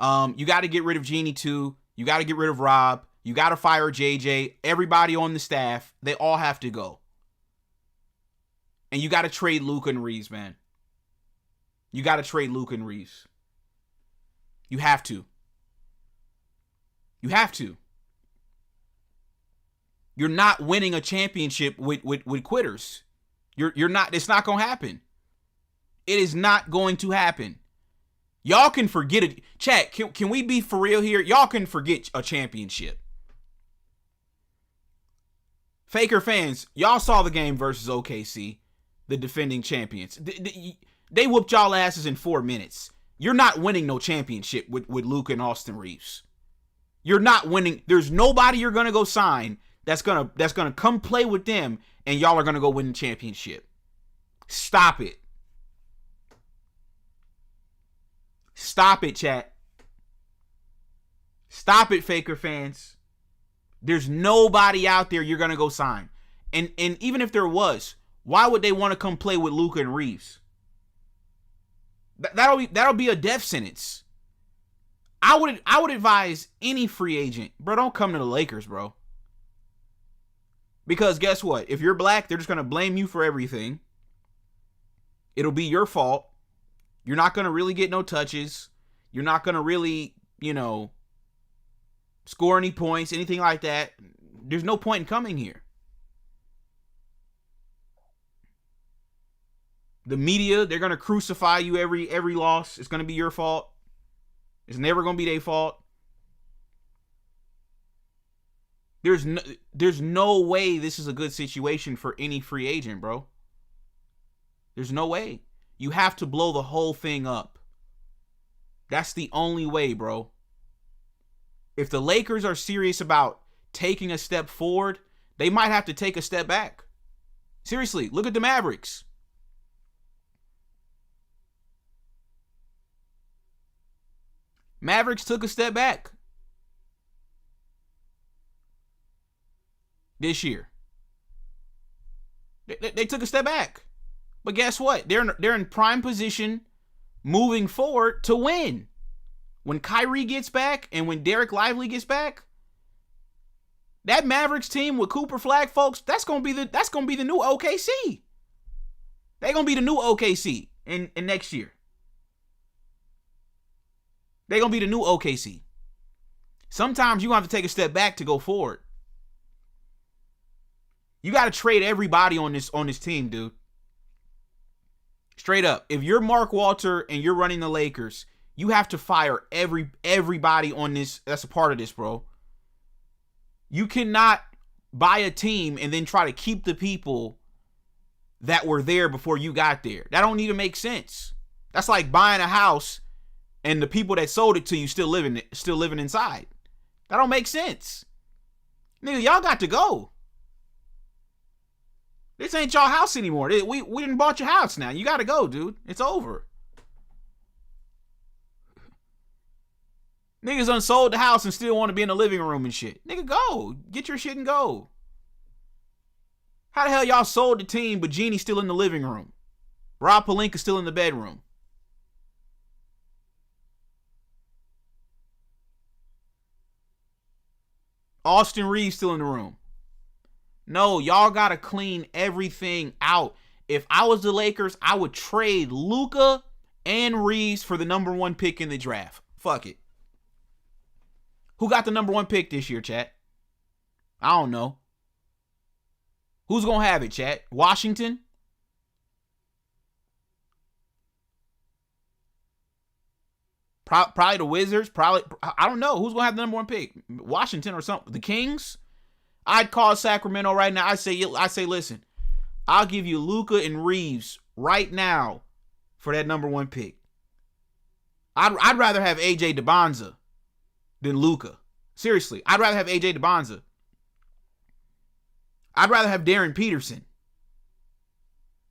You got to get rid of Jeannie too. You got to get rid of Rob. You got to fire JJ. Everybody on the staff, they all have to go. And you got to trade Luka and Reeves, man. You got to trade Luka and Reeves. You have to. You have to. You're not winning a championship with quitters. You're not. It's not going to happen. It is not going to happen. Y'all can forget it. Chat, can we be for real here? Y'all can forget a championship. Faker fans, y'all saw the game versus OKC, the defending champions. They whooped y'all asses in 4 minutes. You're not winning no championship with Luka and Austin Reeves. You're not winning. There's nobody you're gonna go sign that's gonna come play with them, and y'all are gonna go win the championship. Stop it. Stop it, chat. Stop it, Faker fans. There's nobody out there you're gonna go sign. And even if there was, why would they want to come play with Luka and Reeves? That'll be a death sentence. I would advise any free agent, bro, don't come to the Lakers, bro. Because guess what? If you're black, they're just gonna blame you for everything. It'll be your fault. You're not gonna really get no touches. You're not gonna really, score any points, anything like that. There's no point in coming here. The media, they're gonna crucify you every loss. It's gonna be your fault. It's never gonna be their fault. There's no way this is a good situation for any free agent, bro. There's no way. You have to blow the whole thing up. That's the only way, bro. If the Lakers are serious about taking a step forward, they might have to take a step back. Seriously, look at the Mavericks. Mavericks took a step back this year. They took a step back. But guess what? They're in prime position moving forward to win. When Kyrie gets back and when Derek Lively gets back, that Mavericks team with Cooper Flag, folks, that's gonna be the new OKC. They're gonna be the new OKC in next year. They're gonna be the new OKC. Sometimes you have to take a step back to go forward. You got to trade everybody on this team, dude. Straight up. If you're Mark Walter and you're running the Lakers, you have to fire everybody on this that's a part of this, bro. You cannot buy a team and then try to keep the people that were there before you got there. That don't even make sense. That's like buying a house and the people that sold it to you still living inside. That don't make sense. Nigga, y'all got to go. This ain't y'all house anymore. We didn't bought your house now. You got to go, dude. It's over. Niggas unsold the house and still want to be in the living room and shit. Nigga, go. Get your shit and go. How the hell y'all sold the team but Jeannie's still in the living room? Rob Pelinka's still in the bedroom. Austin Reeves still in the room. No, y'all got to clean everything out. If I was the Lakers, I would trade Luka and Reeves for the number 1 pick in the draft. Fuck it. Who got the number 1 pick this year, chat? I don't know. Who's going to have it, chat? Washington? Probably the Wizards. Probably, I don't know. Who's going to have the number 1 pick? Washington or something. The Kings? I'd call Sacramento right now. I say, listen, I'll give you Luka and Reeves right now for that number 1 pick. I'd rather have AJ DeBonza than Luka. Seriously, I'd rather have AJ DeBonza. I'd rather have Darren Peterson.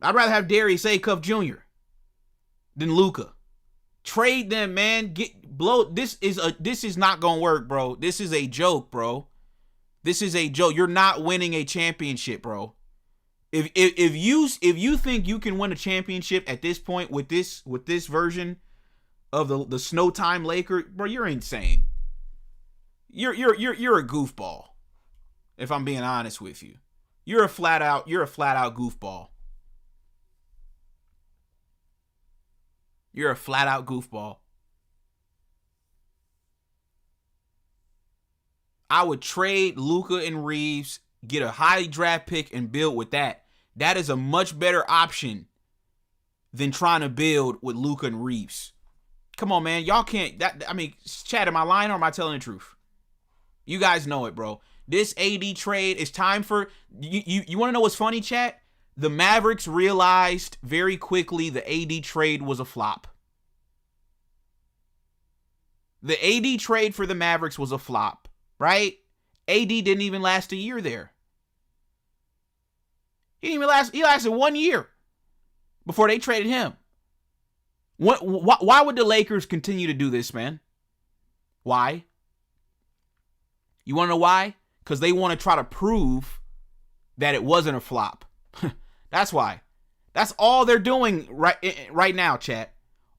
I'd rather have Darius Acuff Jr. than Luka. Trade them, man. This is not gonna work, bro. This is a joke, bro. This is a joke. You're not winning a championship, bro. If you think you can win a championship at this point with this version of the Snowtime Laker, bro, you're insane. You're a goofball. If I'm being honest with you, you're a flat out goofball. You're a flat out goofball. I would trade Luka and Reeves, get a high draft pick, and build with that. That is a much better option than trying to build with Luka and Reeves. Come on, man. Y'all can't. Chad, am I lying or am I telling the truth? You guys know it, bro. This AD trade is time for... You want to know what's funny, chat? The Mavericks realized very quickly the AD trade was a flop. The AD trade for the Mavericks was a flop, right? AD didn't even last a year there. He lasted 1 year before they traded him. Why would the Lakers continue to do this, man? Why? You want to know why? Because they want to try to prove that it wasn't a flop. That's why. That's all they're doing right now, chat.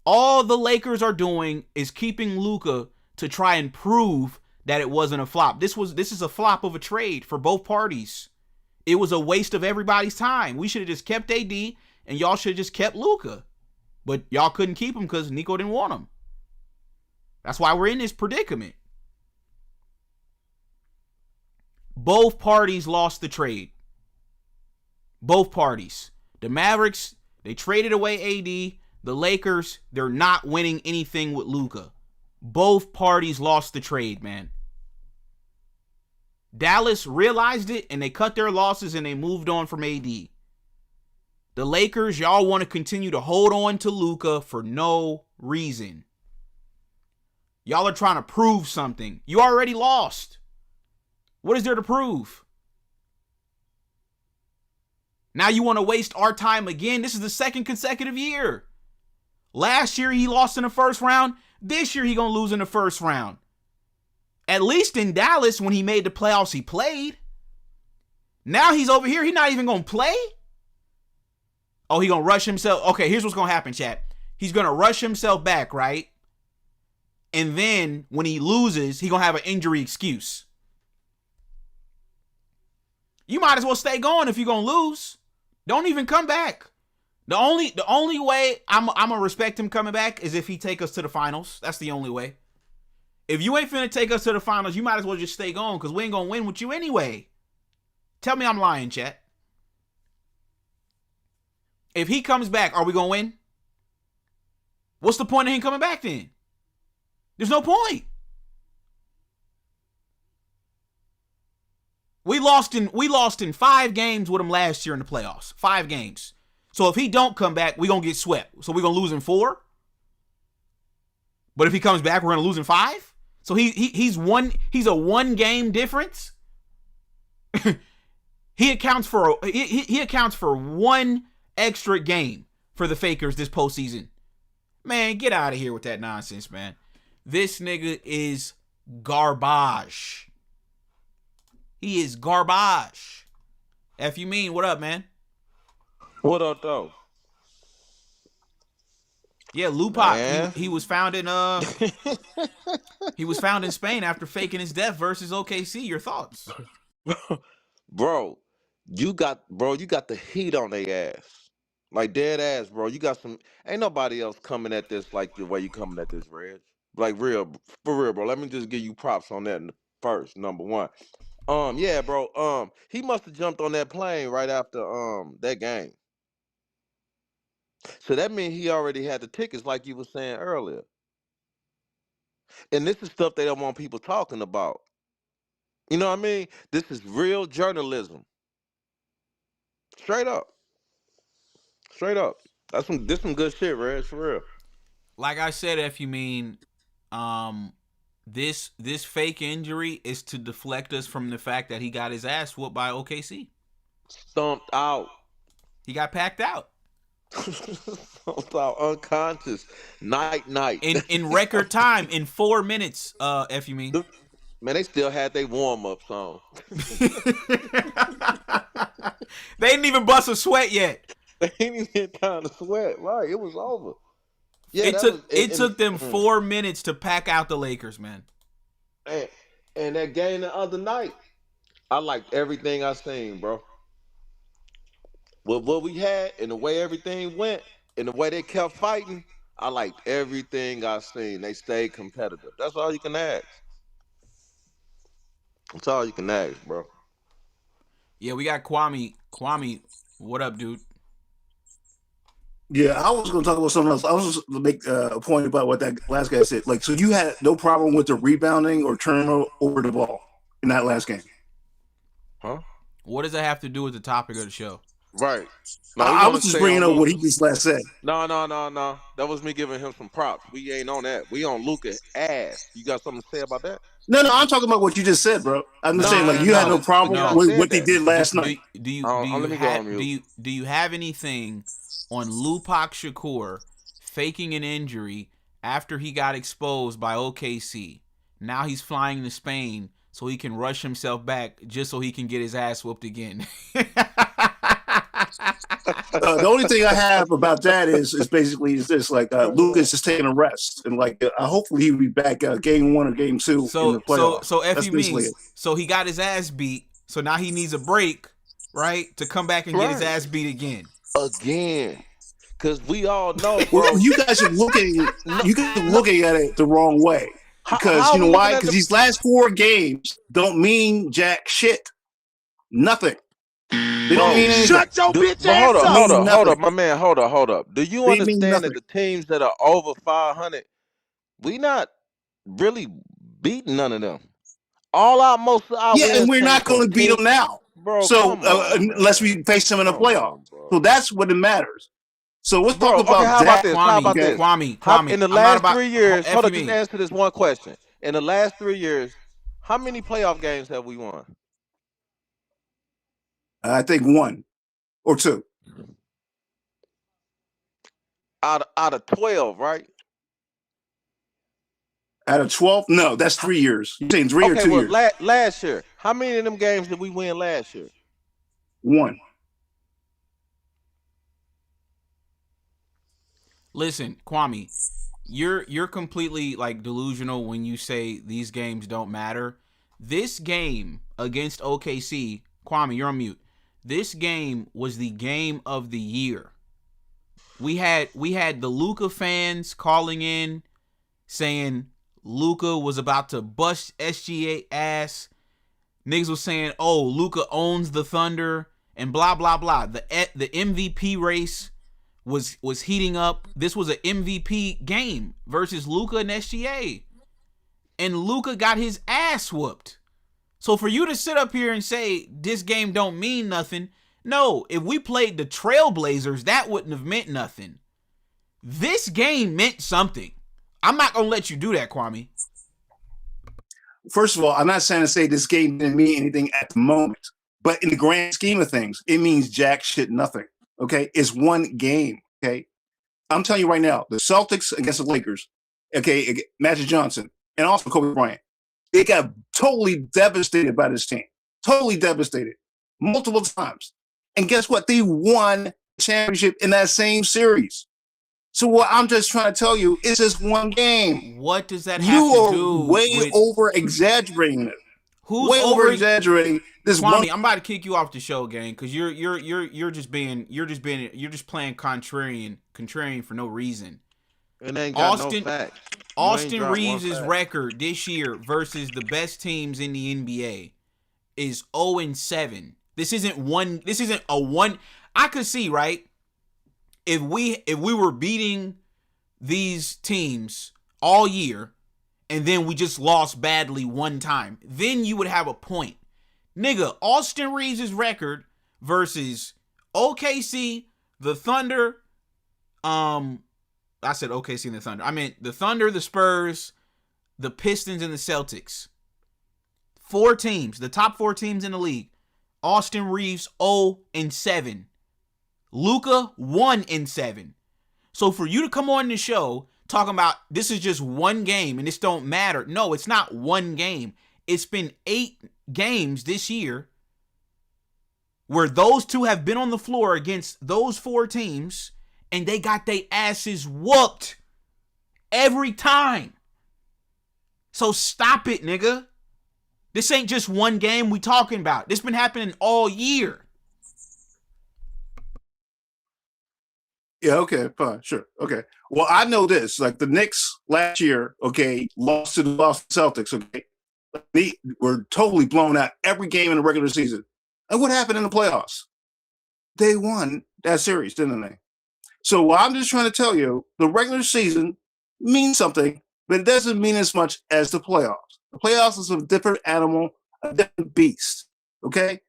All the Lakers are doing is keeping Luka to try and prove that it wasn't a flop. This is a flop of a trade for both parties. It was a waste of everybody's time. We should have just kept AD and y'all should have just kept Luka. But y'all couldn't keep him because Nico didn't want him. That's why we're in this predicament. Both parties lost the trade. Both parties. The Mavericks, they traded away AD. The Lakers, they're not winning anything with Luka. Both parties lost the trade, man. Dallas realized it and they cut their losses and they moved on from AD. The Lakers, y'all want to continue to hold on to Luka for no reason. Y'all are trying to prove something. You already lost. What is there to prove? Now you want to waste our time again? This is the second consecutive year. Last year he lost in the first round. This year he gonna lose in the first round. At least in Dallas, when he made the playoffs, he played. Now he's over here. He's not even gonna play. Oh, he gonna rush himself. Okay, here's what's gonna happen, chat. He's gonna rush himself back, right? And then when he loses, he gonna have an injury excuse. You might as well stay going if you're gonna lose. Don't even come back. The only way I'm gonna respect him coming back is if he take us to the finals. That's the only way. If you ain't finna take us to the finals, you might as well just stay going because we ain't gonna win with you anyway. Tell me I'm lying, chat. If he comes back, are we gonna win? What's the point of him coming back then? There's no point. We lost in 5 games with him last year in the playoffs. 5 games. So if he don't come back, we're going to get swept. So we're going to lose in 4. But if he comes back, we're going to lose in 5. So he's a 1 game difference. he accounts for 1 extra game for the Fakers this postseason. Man, get out of here with that nonsense, man. This nigga is garbage. He is garbage. F you mean, what up, man? What up, though? Yeah, Lu-Pac. He was found in he was found in Spain after faking his death versus OKC. Your thoughts? Bro, you got the heat on their ass. Like dead ass, bro. You got some ain't nobody else coming at this like the way you coming at this, Reg. Like for real, bro. Let me just give you props on that first, number one. Yeah, bro. He must have jumped on that plane right after that game. So that means he already had the tickets, like you were saying earlier. And this is stuff they don't want people talking about. You know what I mean? This is real journalism. Straight up. Straight up. This some good shit, Reg, for real. Like I said, if you mean, this fake injury is to deflect us from the fact that he got his ass whooped by OKC. Stumped out. He got packed out. Stumped out, unconscious. Night. In record time, in 4 minutes, if you mean. Man, they still had their warm-up song. They didn't even bust a sweat yet. They ain't even get time to sweat. Right, it was over. Yeah, it took them 4 minutes to pack out the Lakers, man. And that game the other night, I liked everything I seen, bro. With what we had and the way everything went and the way they kept fighting, I liked everything I seen. They stayed competitive. That's all you can ask. That's all you can ask, bro. Yeah, we got Kwame. Kwame, what up, dude? Yeah, I was going to talk about something else. I was just going to make a point about what that last guy said. Like, so you had no problem with the rebounding or turning over the ball in that last game? Huh? What does that have to do with the topic of the show? Right. No, I was just bringing up what he just last said. No. That was me giving him some props. We ain't on that. We on Luka's ass. You got something to say about that? No, I'm talking about what you just said, bro. I'm just saying, like, you had no problem with what they did last night. Do you have anything on Lu-Pac Shakur faking an injury after he got exposed by OKC? Now he's flying to Spain so he can rush himself back just so he can get his ass whooped again. The only thing I have about that is basically this: like Lucas is taking a rest, and like hopefully he'll be back game 1 or game 2 in the playoffs. So if you mean, so he got his ass beat, so now he needs a break, right, to come back and get his ass beat again. Because we all know, bro. Well, you guys are looking at it the wrong way. Because you know why? Because these last 4 games don't mean jack shit. Nothing. They don't mean anything. Shut your bitch ass up. Hold up, my man. Hold up. Do you understand that the teams that are over 500, we not really beating none of them? Most of our and we're not going to beat them now. Bro, so unless we face them in the playoffs. So that's what it matters. So let's talk about how about this? Kwame, in the last 3 years, hold on, just answer this one question. In the last 3 years, how many playoff games have we won? I think 1 or 2. Out of 12, right? Out of 12? No, that's 3 years. You're saying 3 or 2 years? Last year. How many of them games did we win last year? 1. Listen, Kwame, you're completely like delusional when you say these games don't matter. This game against OKC, Kwame, you're on mute. This game was the game of the year. We had the Luka fans calling in saying Luka was about to bust SGA ass. Niggas was saying, "Oh, Luka owns the Thunder," and blah blah blah. The MVP race was heating up. This was an MVP game versus Luka and SGA, and Luka got his ass whooped. So for you to sit up here and say this game don't mean nothing, no, if we played the Trailblazers, that wouldn't have meant nothing. This game meant something. I'm not going to let you do that, Kwame. First of all, I'm not saying to say this game didn't mean anything at the moment, but in the grand scheme of things, it means jack shit nothing, okay? It's 1 game, okay? I'm telling you right now, the Celtics against the Lakers, okay, Magic Johnson, and also Kobe Bryant, they got totally devastated by this team. Totally devastated. Multiple times. And guess what? They won the championship in that same series. So what I'm just trying to tell you is just 1 game. What does that have to do with... You are way over-exaggerating it. Who's way over-exaggerating this Kwame, one... I'm about to kick you off the show, gang, because you're just playing contrarian for no reason. It ain't got no facts. Austin Reeves' record this year versus the best teams in the NBA is 0-7. This isn't a one. I could see, right? If we were beating these teams all year and then we just lost badly one time, then you would have a point. Nigga, Austin Reeves' record versus OKC The Thunder, I said OKC and the Thunder. I meant the Thunder, the Spurs, the Pistons, and the Celtics. 4 teams, the top 4 teams in the league. Austin Reeves 0-7. Luka 1-7. So for you to come on the show talking about this is just one game and this don't matter. No, it's not one game. It's been 8 games this year where those two have been on the floor against those 4 teams and they got their asses whooped every time. So stop it, nigga. This ain't just one game we talking about. This been happening all year. Yeah, okay, fine, sure, okay. Well, I know this. Like the Knicks last year, okay, lost to the Boston Celtics, okay? They were totally blown out every game in the regular season. And what happened in the playoffs? They won that series, didn't they? So what I'm just trying to tell you, the regular season means something, but it doesn't mean as much as the playoffs. The playoffs is a different animal, a different beast, okay?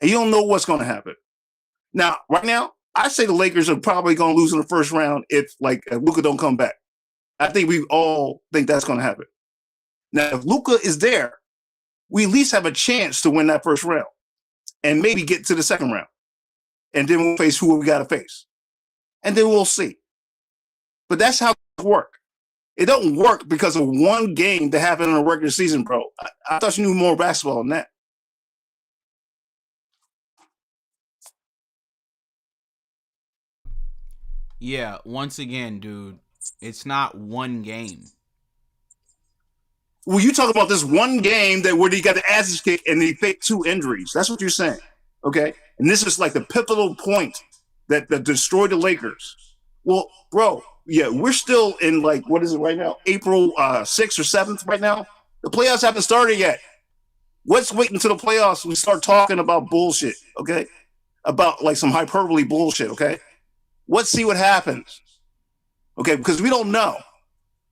And you don't know what's going to happen. Now, right now, I say the Lakers are probably going to lose in the first round if Luka don't come back. I think we all think that's going to happen. Now, if Luka is there, we at least have a chance to win that first round and maybe get to the second round. And then we'll face who we got to face. And then we'll see. But that's how it works. It don't work because of one game that happened in a regular season, bro. I thought you knew more basketball than that. Yeah, once again, dude, it's not one game. Well, you talk about this one game where he got the asses kicked and he faked 2 injuries. That's what you're saying, okay? And this is like the pivotal point that destroyed the Lakers. Well, bro, yeah, we're still in what is it right now? April 6th or 7th right now? The playoffs haven't started yet. Let's wait until the playoffs we start talking about bullshit, okay? About some hyperbole bullshit, okay? Let's see what happens, okay? Because we don't know.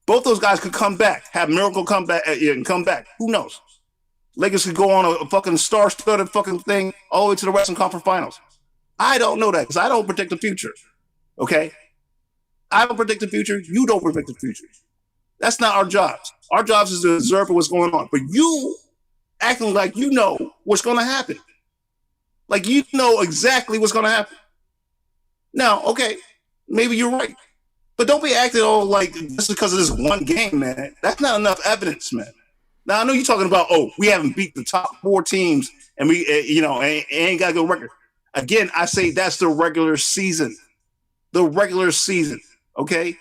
Both those guys could come back, have miracle come back, and come back. Who knows? Lakers could go on a fucking star-studded fucking thing all the way to the Western Conference Finals. I don't know that because I don't predict the future, okay? I don't predict the future. You don't predict the future. That's not our jobs. Our jobs is to observe what's going on. But you acting like you know what's going to happen. Like you know exactly what's going to happen. Now, okay, maybe you're right. But don't be acting all like just because of this one game, man. That's not enough evidence, man. Now, I know you're talking about, we haven't beat the top 4 teams and we, ain't got a good record. Again, I say that's the regular season. The regular season, okay?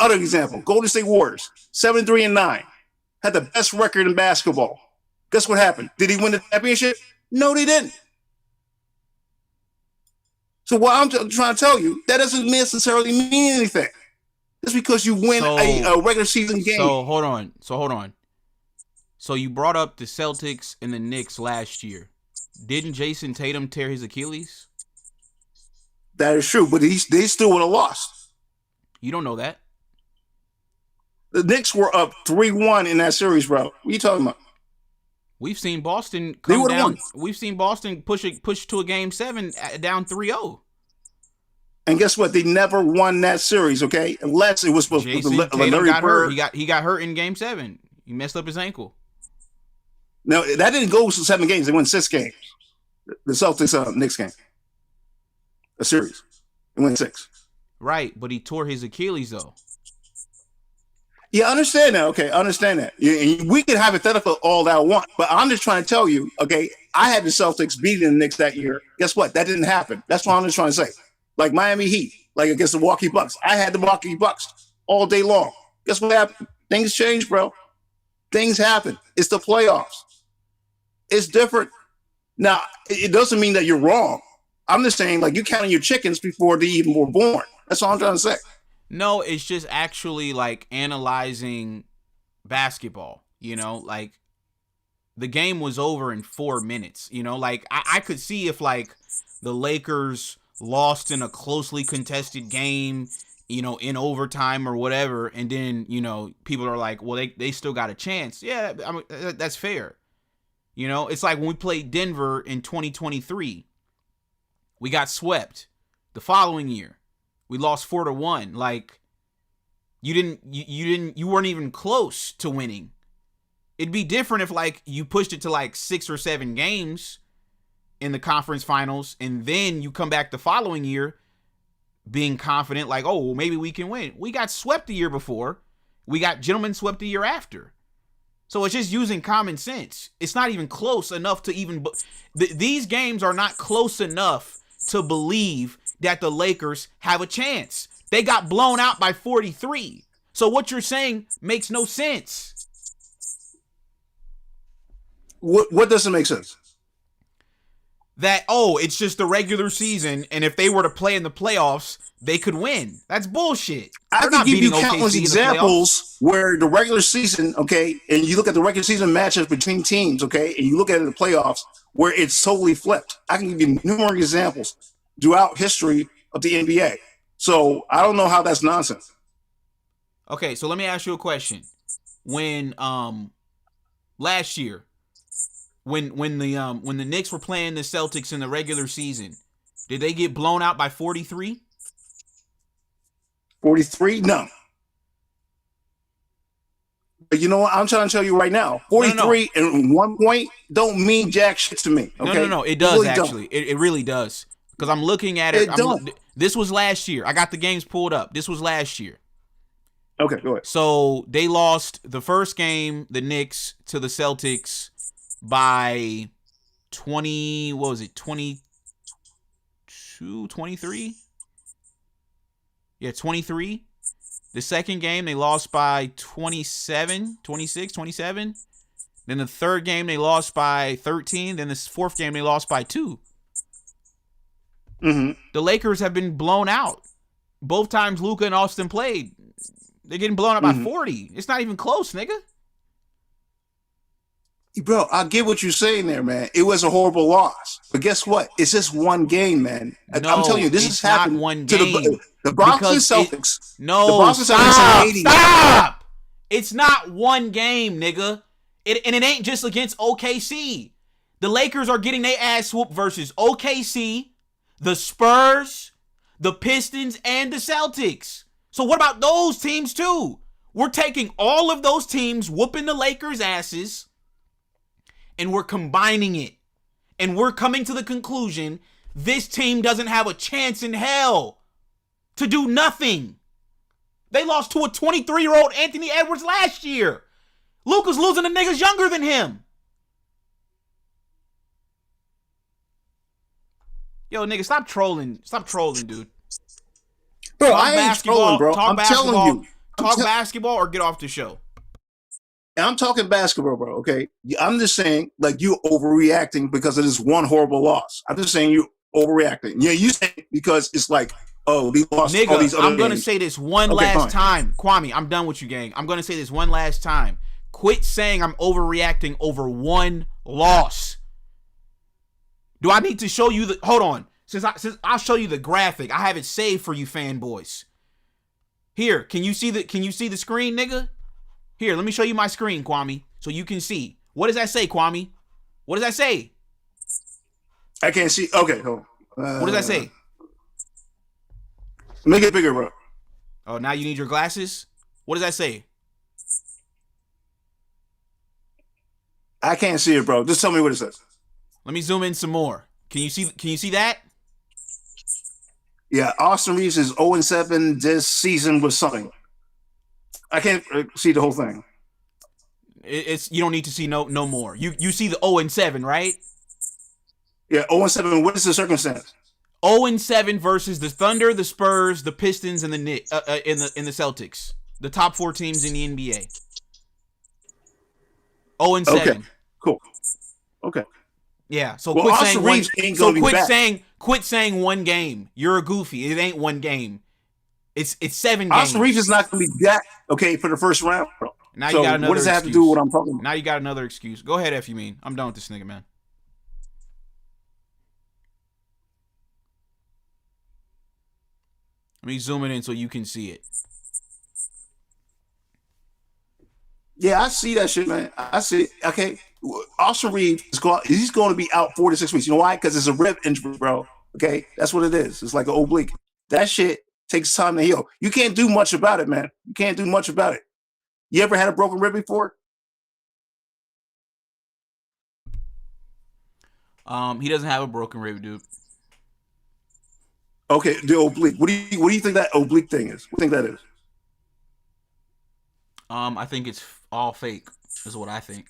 Other example, Golden State Warriors, 7-3-9, had the best record in basketball. Guess what happened? Did he win the championship? No, they didn't. So what I'm trying to tell you, that doesn't necessarily mean anything. Just because you win a regular season game. So hold on. So you brought up the Celtics and the Knicks last year. Didn't Jason Tatum tear his Achilles? That is true, but they still would have lost. You don't know that. The Knicks were up 3-1 in that series, bro. What are you talking about? We've seen Boston come down. We've seen Boston push to a game 7 down 3-0. And guess what? They never won that series, okay? Unless it was supposed to be Tatum got hurt. He got hurt in game 7. He messed up his ankle. No, that didn't go to 7 games. They won 6 games. The Celtics Knicks game. A series. They won 6. Right, but he tore his Achilles though. Yeah, I understand that. Okay, I understand that. We can hypothetical all that I want, but I'm just trying to tell you, okay, I had the Celtics beating the Knicks that year. Guess what? That didn't happen. That's what I'm just trying to say. Like Miami Heat, like against the Milwaukee Bucks. I had the Milwaukee Bucks all day long. Guess what happened? Things change, bro. Things happen. It's the playoffs. It's different. Now, it doesn't mean that you're wrong. I'm just saying, you counting your chickens before they even were born. That's all I'm trying to say. No, it's just actually analyzing basketball, the game was over in 4 minutes, I could see if the Lakers lost in a closely contested game, in overtime or whatever. And then, people are like, well, they still got a chance. Yeah. I mean, that's fair. It's like when we played Denver in 2023, we got swept. The following year, we lost 4-1. Like, you weren't even close to winning. It'd be different if, like, you pushed it to like 6 or 7 games in the conference finals, and then you come back the following year being confident, like, oh, well, maybe we can win. We got swept the year before. We got gentlemen swept the year after. So it's just using common sense. It's not even close enough to even... These games are not close enough to believe that the Lakers have a chance. They got blown out by 43. So what you're saying makes no sense. What doesn't make sense? That, oh, it's just the regular season, and if they were to play in the playoffs, they could win. That's bullshit. I can give you countless examples where the regular season, okay, and you look at the regular season matchups between teams, okay, and you look at it in the playoffs where it's totally flipped. I can give you numerous examples throughout history of the NBA. So I don't know how that's nonsense. Okay, so let me ask you a question. When last year, when the Knicks were playing the Celtics in the regular season, did they get blown out by 43? 43? No. But you know what? I'm trying to tell you right now. 43 and 1 point don't mean jack shit to me. Okay? No. It does, really actually. It really does. Because I'm looking at it. This was last year. I got the games pulled up. This was last year. Okay, go ahead. So they lost the first game, the Knicks, to the Celtics by 20, what was it, 22, 23? Yeah, 23. The second game, they lost by 27, 26, 27. Then the third game, they lost by 13. Then the fourth game, they lost by 2. Mm-hmm. The Lakers have been blown out. Both times Luka and Austin played, they're getting blown out by 40. It's not even close, nigga. Bro, I get what you're saying there, man. It was a horrible loss. But guess what? It's just one game, man. I'm telling you, this has happened one to game. the Boston Celtics. The Boston stop, Celtics in 80. Stop! It's not one game, nigga. And it ain't just against OKC. The Lakers are getting their ass whooped versus OKC, the Spurs, the Pistons, and the Celtics. So what about those teams too? We're taking all of those teams, whooping the Lakers' asses, and we're combining it. And we're coming to the conclusion this team doesn't have a chance in hell to do nothing. They lost to a 23-year-old Anthony Edwards last year. Luka's losing to niggas younger than him. Yo, nigga, stop trolling. Stop trolling, dude. Bro, I ain't trolling, bro. I'm telling you. Talk basketball or get off the show. I'm talking basketball, bro, okay? I'm just saying, like, you overreacting because of this one horrible loss. I'm just saying you overreacting. Yeah, you say because it's like, oh, we lost all these other I'm going to games. say this one last time. Kwame, I'm done with you, gang. I'm going to say this one last time. Quit saying I'm overreacting over one loss. Do I need to show you the... Hold on. Since I'll show you the graphic. I have it saved for you fanboys. Here, can you see the screen, nigga? Here, let me show you my screen, Kwame, so you can see. What does that say, Kwame? What does that say? I can't see. Okay, hold on. What does that say? Make it bigger, bro. Oh, now you need your glasses? What does that say? I can't see it, bro. Just tell me what it says. Let me zoom in some more. Can you see that? Yeah, Austin Reeves is 0-7 this season with something. I can't see the whole thing. It's you don't need to see no more. You see the 0-7, right? Yeah, 0-7. What is the circumstance? 0-7 versus the Thunder, the Spurs, the Pistons, and the Knicks in the Celtics. The top 4 teams in the NBA. 0-7. Okay, cool. Okay. Yeah. So well, quit saying one game. You're a goofy. It ain't one game. It's 7 games. Austin Reeves is not going to be that okay for the first round, bro. Now you got another what does that have to do with what I'm talking about? Now you got another excuse. Go ahead, F you mean. I'm done with this nigga, man. Let me zoom it in so you can see it. Yeah, I see that shit, man. I see it. Okay. Austin Reeves he's going to be out 4 to 6 weeks. You know why? Because it's a rib injury, bro. Okay, that's what it is. It's like an oblique. That shit takes time to heal. You can't do much about it, man. You can't do much about it. You ever had a broken rib before? He doesn't have a broken rib, dude. Okay, the oblique. What do you think that oblique thing is? What do you think that is? I think it's all fake. Is what I think.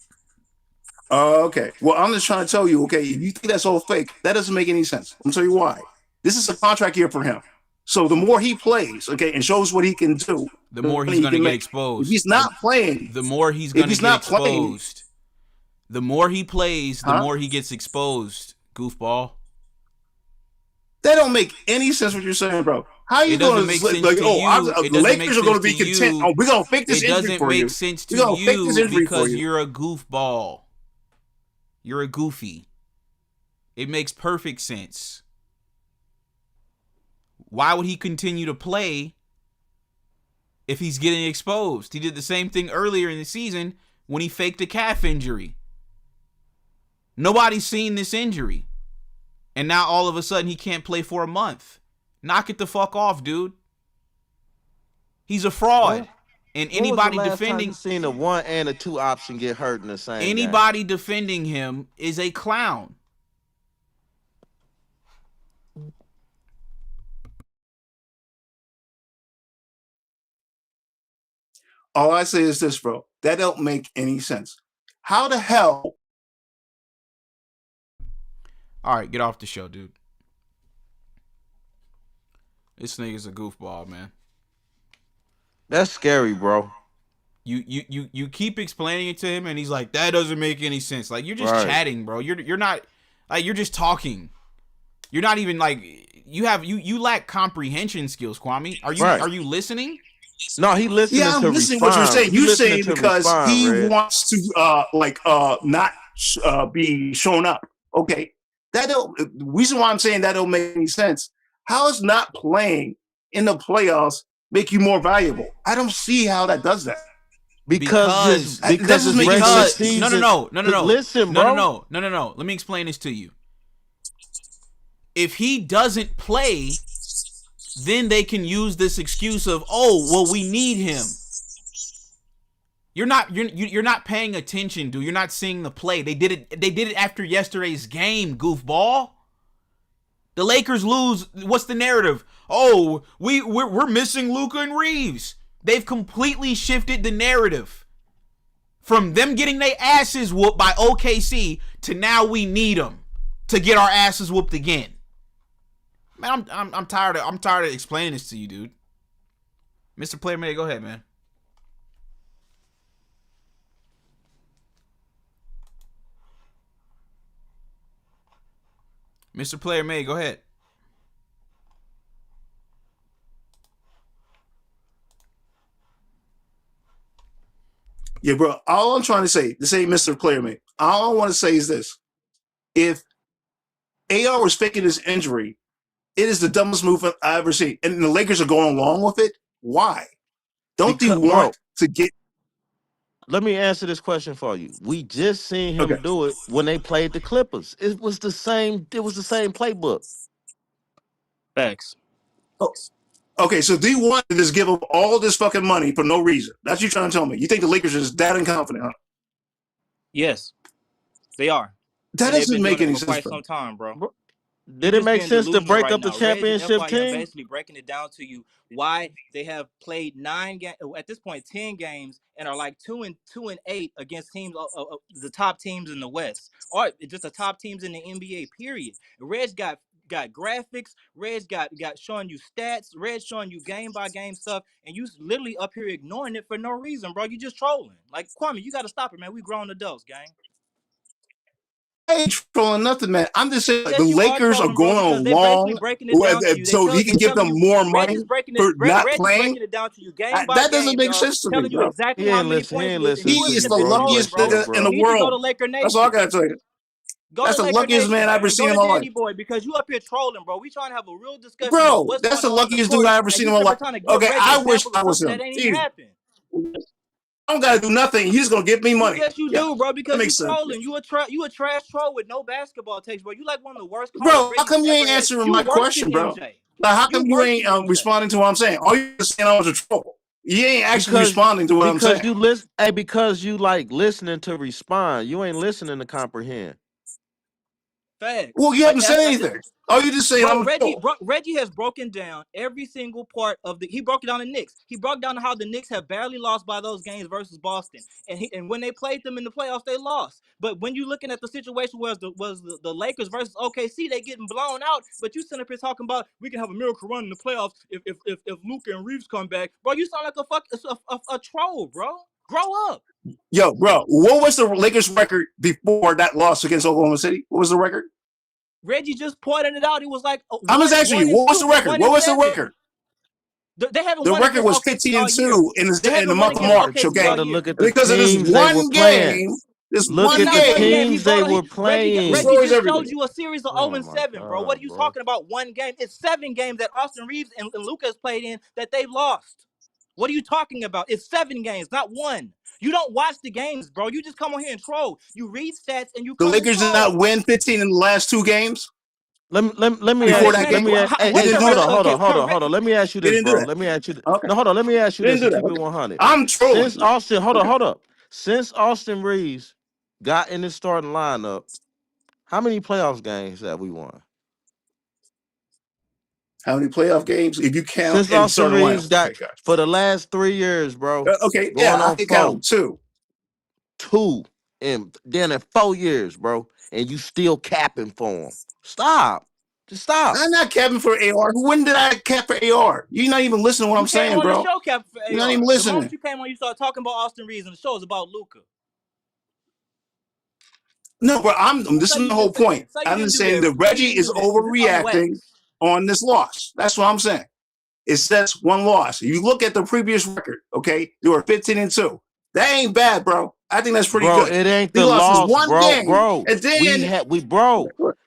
Okay. Well, I'm just trying to tell you. Okay, if you think that's all fake, that doesn't make any sense. I'm gonna tell you why. This is a contract year for him. So the more he plays, okay, and shows what he can do, the more he's going to get exposed. If he's not playing, the more he's going to get exposed. The more he plays, the more he gets exposed. Goofball. That don't make any sense what you're saying, bro. How are you going to like? The Lakers are going to be content. Oh, we're going to fake this injury for you. It doesn't make sense to you because you're a goofball. You're a goofy. It makes perfect sense. Why would he continue to play if he's getting exposed? He did the same thing earlier in the season when he faked a calf injury. Nobody's seen this injury. And now all of a sudden he can't play for a month. Knock it the fuck off, dude. He's a fraud. And anybody defending, seen a 1 and a 2 option get hurt in the same anybody defending him is a clown. All I say is this, bro. That don't make any sense. How the hell? All right, get off the show, dude. This nigga's a goofball, man. That's scary, bro. You keep explaining it to him, and he's like, "That doesn't make any sense." Like, you're just chatting, bro. You're not like, you're just talking. You're not even like, you lack comprehension skills, Kwame. Are you listening? No, he listening. Yeah, I'm listening to what you're saying. You're saying because he wants to not be shown up. Okay, the reason why I'm saying that don't make any sense. How is not playing in the playoffs make you more valuable? I don't see how that does that. Because no. Listen, bro. No. Let me explain this to you. If he doesn't play, then they can use this excuse of, "Oh, well, we need him." You're not paying attention, dude. You're not seeing the play. They did it after yesterday's game, goofball. The Lakers lose. What's the narrative? Oh, we're missing Luka and Reeves. They've completely shifted the narrative from them getting their asses whooped by OKC to now we need them to get our asses whooped again. Man, I'm tired of explaining this to you, dude. Mr. Player May, go ahead, man. Mr. Player May, go ahead. Yeah, bro. All I'm trying to say, this ain't Mr. Player May. All I want to say is this. If AR was faking his injury, it is the dumbest move I've ever seen. And the Lakers are going along with it. Why? Don't they want to get... Let me answer this question for you. We just seen him do it when they played the Clippers. It was the same playbook. Facts. Oh. Okay, so they want to just give up all this fucking money for no reason. That's what you're trying to tell me. You think the Lakers are just that inconfident, huh? Yes, they are. That doesn't make any sense. Quite some time, bro. Did it make sense to break up the championship team? Basically breaking it down to you why they have played 9 games at this point, 10 games, and are like 2 and 8 against teams, the top teams in the West, or just the top teams in the NBA. Period. Reg got graphics. Reg got showing you stats. Reg showing you game by game stuff, and you literally up here ignoring it for no reason, bro. You just trolling. Like, Kwame, you got to stop it, man. We grown adults, gang. I ain't trolling nothing, man. I'm just saying the Lakers are going along so he can give them more money for not playing. That doesn't make sense to me, bro. Exactly he is the luckiest nigga in the world. That's all I gotta tell you. That's the luckiest man I've ever seen in my life. Boy, because you up here trolling, bro. We trying to have a real discussion. Bro, that's the luckiest dude I ever seen in my life. Okay, I wish I was him. don't gotta do nothing. You're just gonna give me money. Yes, you Yeah, do, bro. that Because you makes sense. trolling. You a trash troll with no basketball takes, bro. You like one of the worst callers Bro, how come you ever ain't had. answering You my worse question, than bro? MJ. Like, how You come you worse ain't than MJ. responding to what I'm saying? All you just saying I was a troll. You ain't actually Because responding to what I'm saying. you listen. Hey, because you like listening to respond. You ain't listening to comprehend. Well, Facts. you haven't said That's it. anything. Oh, you just saying Bro, I'm a troll. Reggie has broken down every single part of the. He broke it down the Knicks. He broke down how the Knicks have barely lost by those games versus Boston, and when they played them in the playoffs, they lost. But when you looking at the situation was the Lakers versus OKC, they getting blown out. But you sitting up here talking about we can have a miracle run in the playoffs if Luka and Reeves come back, bro. You sound like a troll, bro. Grow up. Yo, bro, what was the Lakers record before that loss against Oklahoma City? What was the record? Reggie just pointed it out. It was like I'm just asking you, what was the record? What was the record? They haven't The won record against was OKC all year. 15-2 in They the haven't won month of against March, OKC okay? all Gotta year. look at the Because of this teams they were one playing. game, this Look one at the One game. game, He teams they brought were Reggie playing. destroys just everything. showed you a series of Oh 0-7, my bro. What are God, you bro. talking about? One game. It's 7 games that Austin Reeves and Luka has played in that they've lost. What are you talking about? It's 7 games, not 1. You don't watch the games, bro. You just come on here and troll. You read stats and you The come and Lakers did not troll. win 15 in the last 2 games Let me before ask that you. Let game. me ask. Hey, They What's hey, didn't the do hold that. on, hold on, hold on, can hold on. Let me ask you They this, didn't do bro. that. Let me ask you. Okay. No, hold on. Let me ask you They this didn't do and that. keep it Okay. 100. I'm trolling Since you. Austin, hold Okay. on, hold up. Since Austin Reeves got in the starting lineup, how many playoffs games have we won? How many playoff games? If you count Since and Austin starting lineup. Reeves Okay, got gotcha. for the last 3 years, bro, Okay, yeah, going I on can count 4, 2. 2, and then in 4 years, bro, and you still capping for him. Stop. Just stop. I'm not capping for AR. When did I cap for AR? You're not even listening to what You I'm came saying, on the bro. show, Cap, for You're not AR. even The moment listening. you came on, you started talking about Austin Reeves, and the show is about Luka. No, but this is the whole point. Say you I'm didn't just do saying that. that Say you Reggie didn't is do that because it's on overreacting wax. on this loss. That's what I'm saying. It's that's one loss. If you look at the previous record, okay, they were 15-2. That ain't bad, bro. I think that's pretty Bro, good. it ain't He the lost this loss, one bro. game, Bro, and then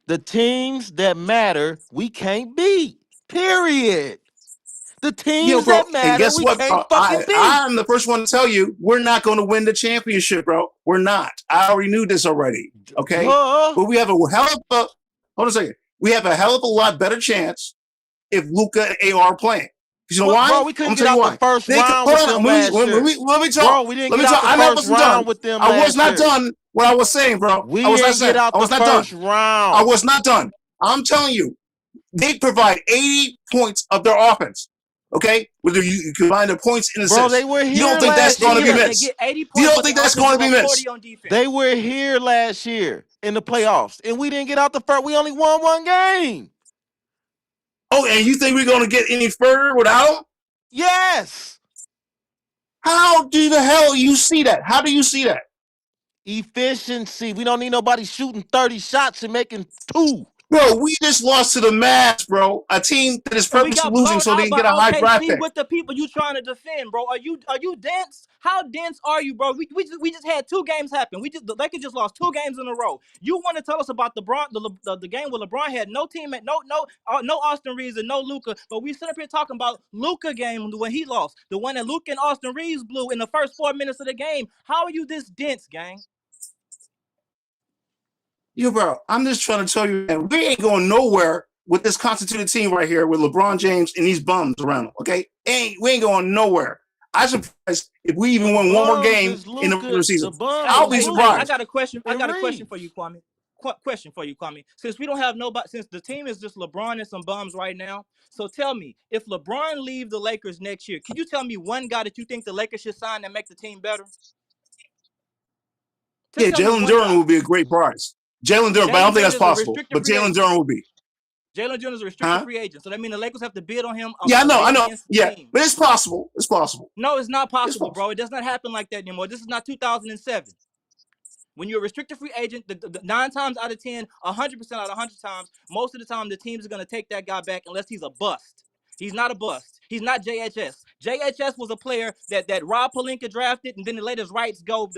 the teams that matter, we can't beat. Period. The yo, teams bro. that And matter, guess we what, can't bro? fucking beat. I'm the first one to tell you we're not going to win the championship, bro. We're not. I already knew this already. Okay, Duh. but we have a hell of a hold on a second. We have a hell of a lot better chance if Luka and AR are playing. You know What, why? bro? I'm We gonna couldn't get tell you out the why. first They could, round hold with them on. last year. Let me talk. Bro, we didn't Let get me out talk. the I never first wasn't done. round with them I was last not year. done what I was saying, bro. I We was not didn't get saying. out I the was not done. first I round. was not done. I'm telling you, they provide 80 points of their offense. Okay, whether you combine the points and Bro, they assists, were you don't here think that's last going to be year. They missed? get 80 You points, don't but they think that's also going to give be up 40 missed? on defense. They were here last year in the playoffs, and we didn't get out the first. We only won 1 game. Oh, and you think we're going to get any further without them? Yes. How do the hell you see that? How do you see that? Efficiency. We don't need nobody shooting 30 shots and making 2. Bro, we just lost to the Mavs, bro. A team that is And we purposely got losing blown so they out can by get a high draft OKC pick. with the people you trying to defend, bro. Are you dense? How dense are you, bro? We just had 2 games happen. The Lakers just lost 2 games in a row. You want to tell us about the game where LeBron had no teammate, no Austin Reeves and no Luka, but we sit up here talking about Luka game when he lost, the one that Luka and Austin Reeves blew in the first 4 minutes of the game. How are you this dense, gang? Yo, bro, I'm just trying to tell you, man, we ain't going nowhere with this constituted team right here with LeBron James and these bums around them, okay? We ain't going nowhere. I'm surprised if we even The win one more bums game is in the regular Luka. The season. bums I'll is be I Luka surprised. got a question. I and got a question for Reeves. you, Kwame. Question for you, Kwame. Since we don't have nobody, since the team is just LeBron and some bums right now, so tell me, if LeBron leaves the Lakers next year, can you tell me one guy that you think the Lakers should sign and make the team better? Yeah, Just tell me Jalen one Duran guy. would be a great prize. Jalen Duran, but I don't Jalen think Duren that's is a possible. restricted But free Jalen agent. Duran will be. Jalen Duren is a restricted Huh? free agent. So that means the Lakers have to bid on him Yeah, a I bid know. against the Yeah, team. but it's possible. It's possible. No, it's not It's possible, possible. bro. It does not happen like that anymore. This is not 2007. When you're a restricted free agent, the 9 times out of 10, 100% out of 100 times, most of the time the teams are going to take that guy back unless he's a bust. He's not a bust. He's not JHS. JHS was a player that Rob Pelinka drafted, and then let his rights go.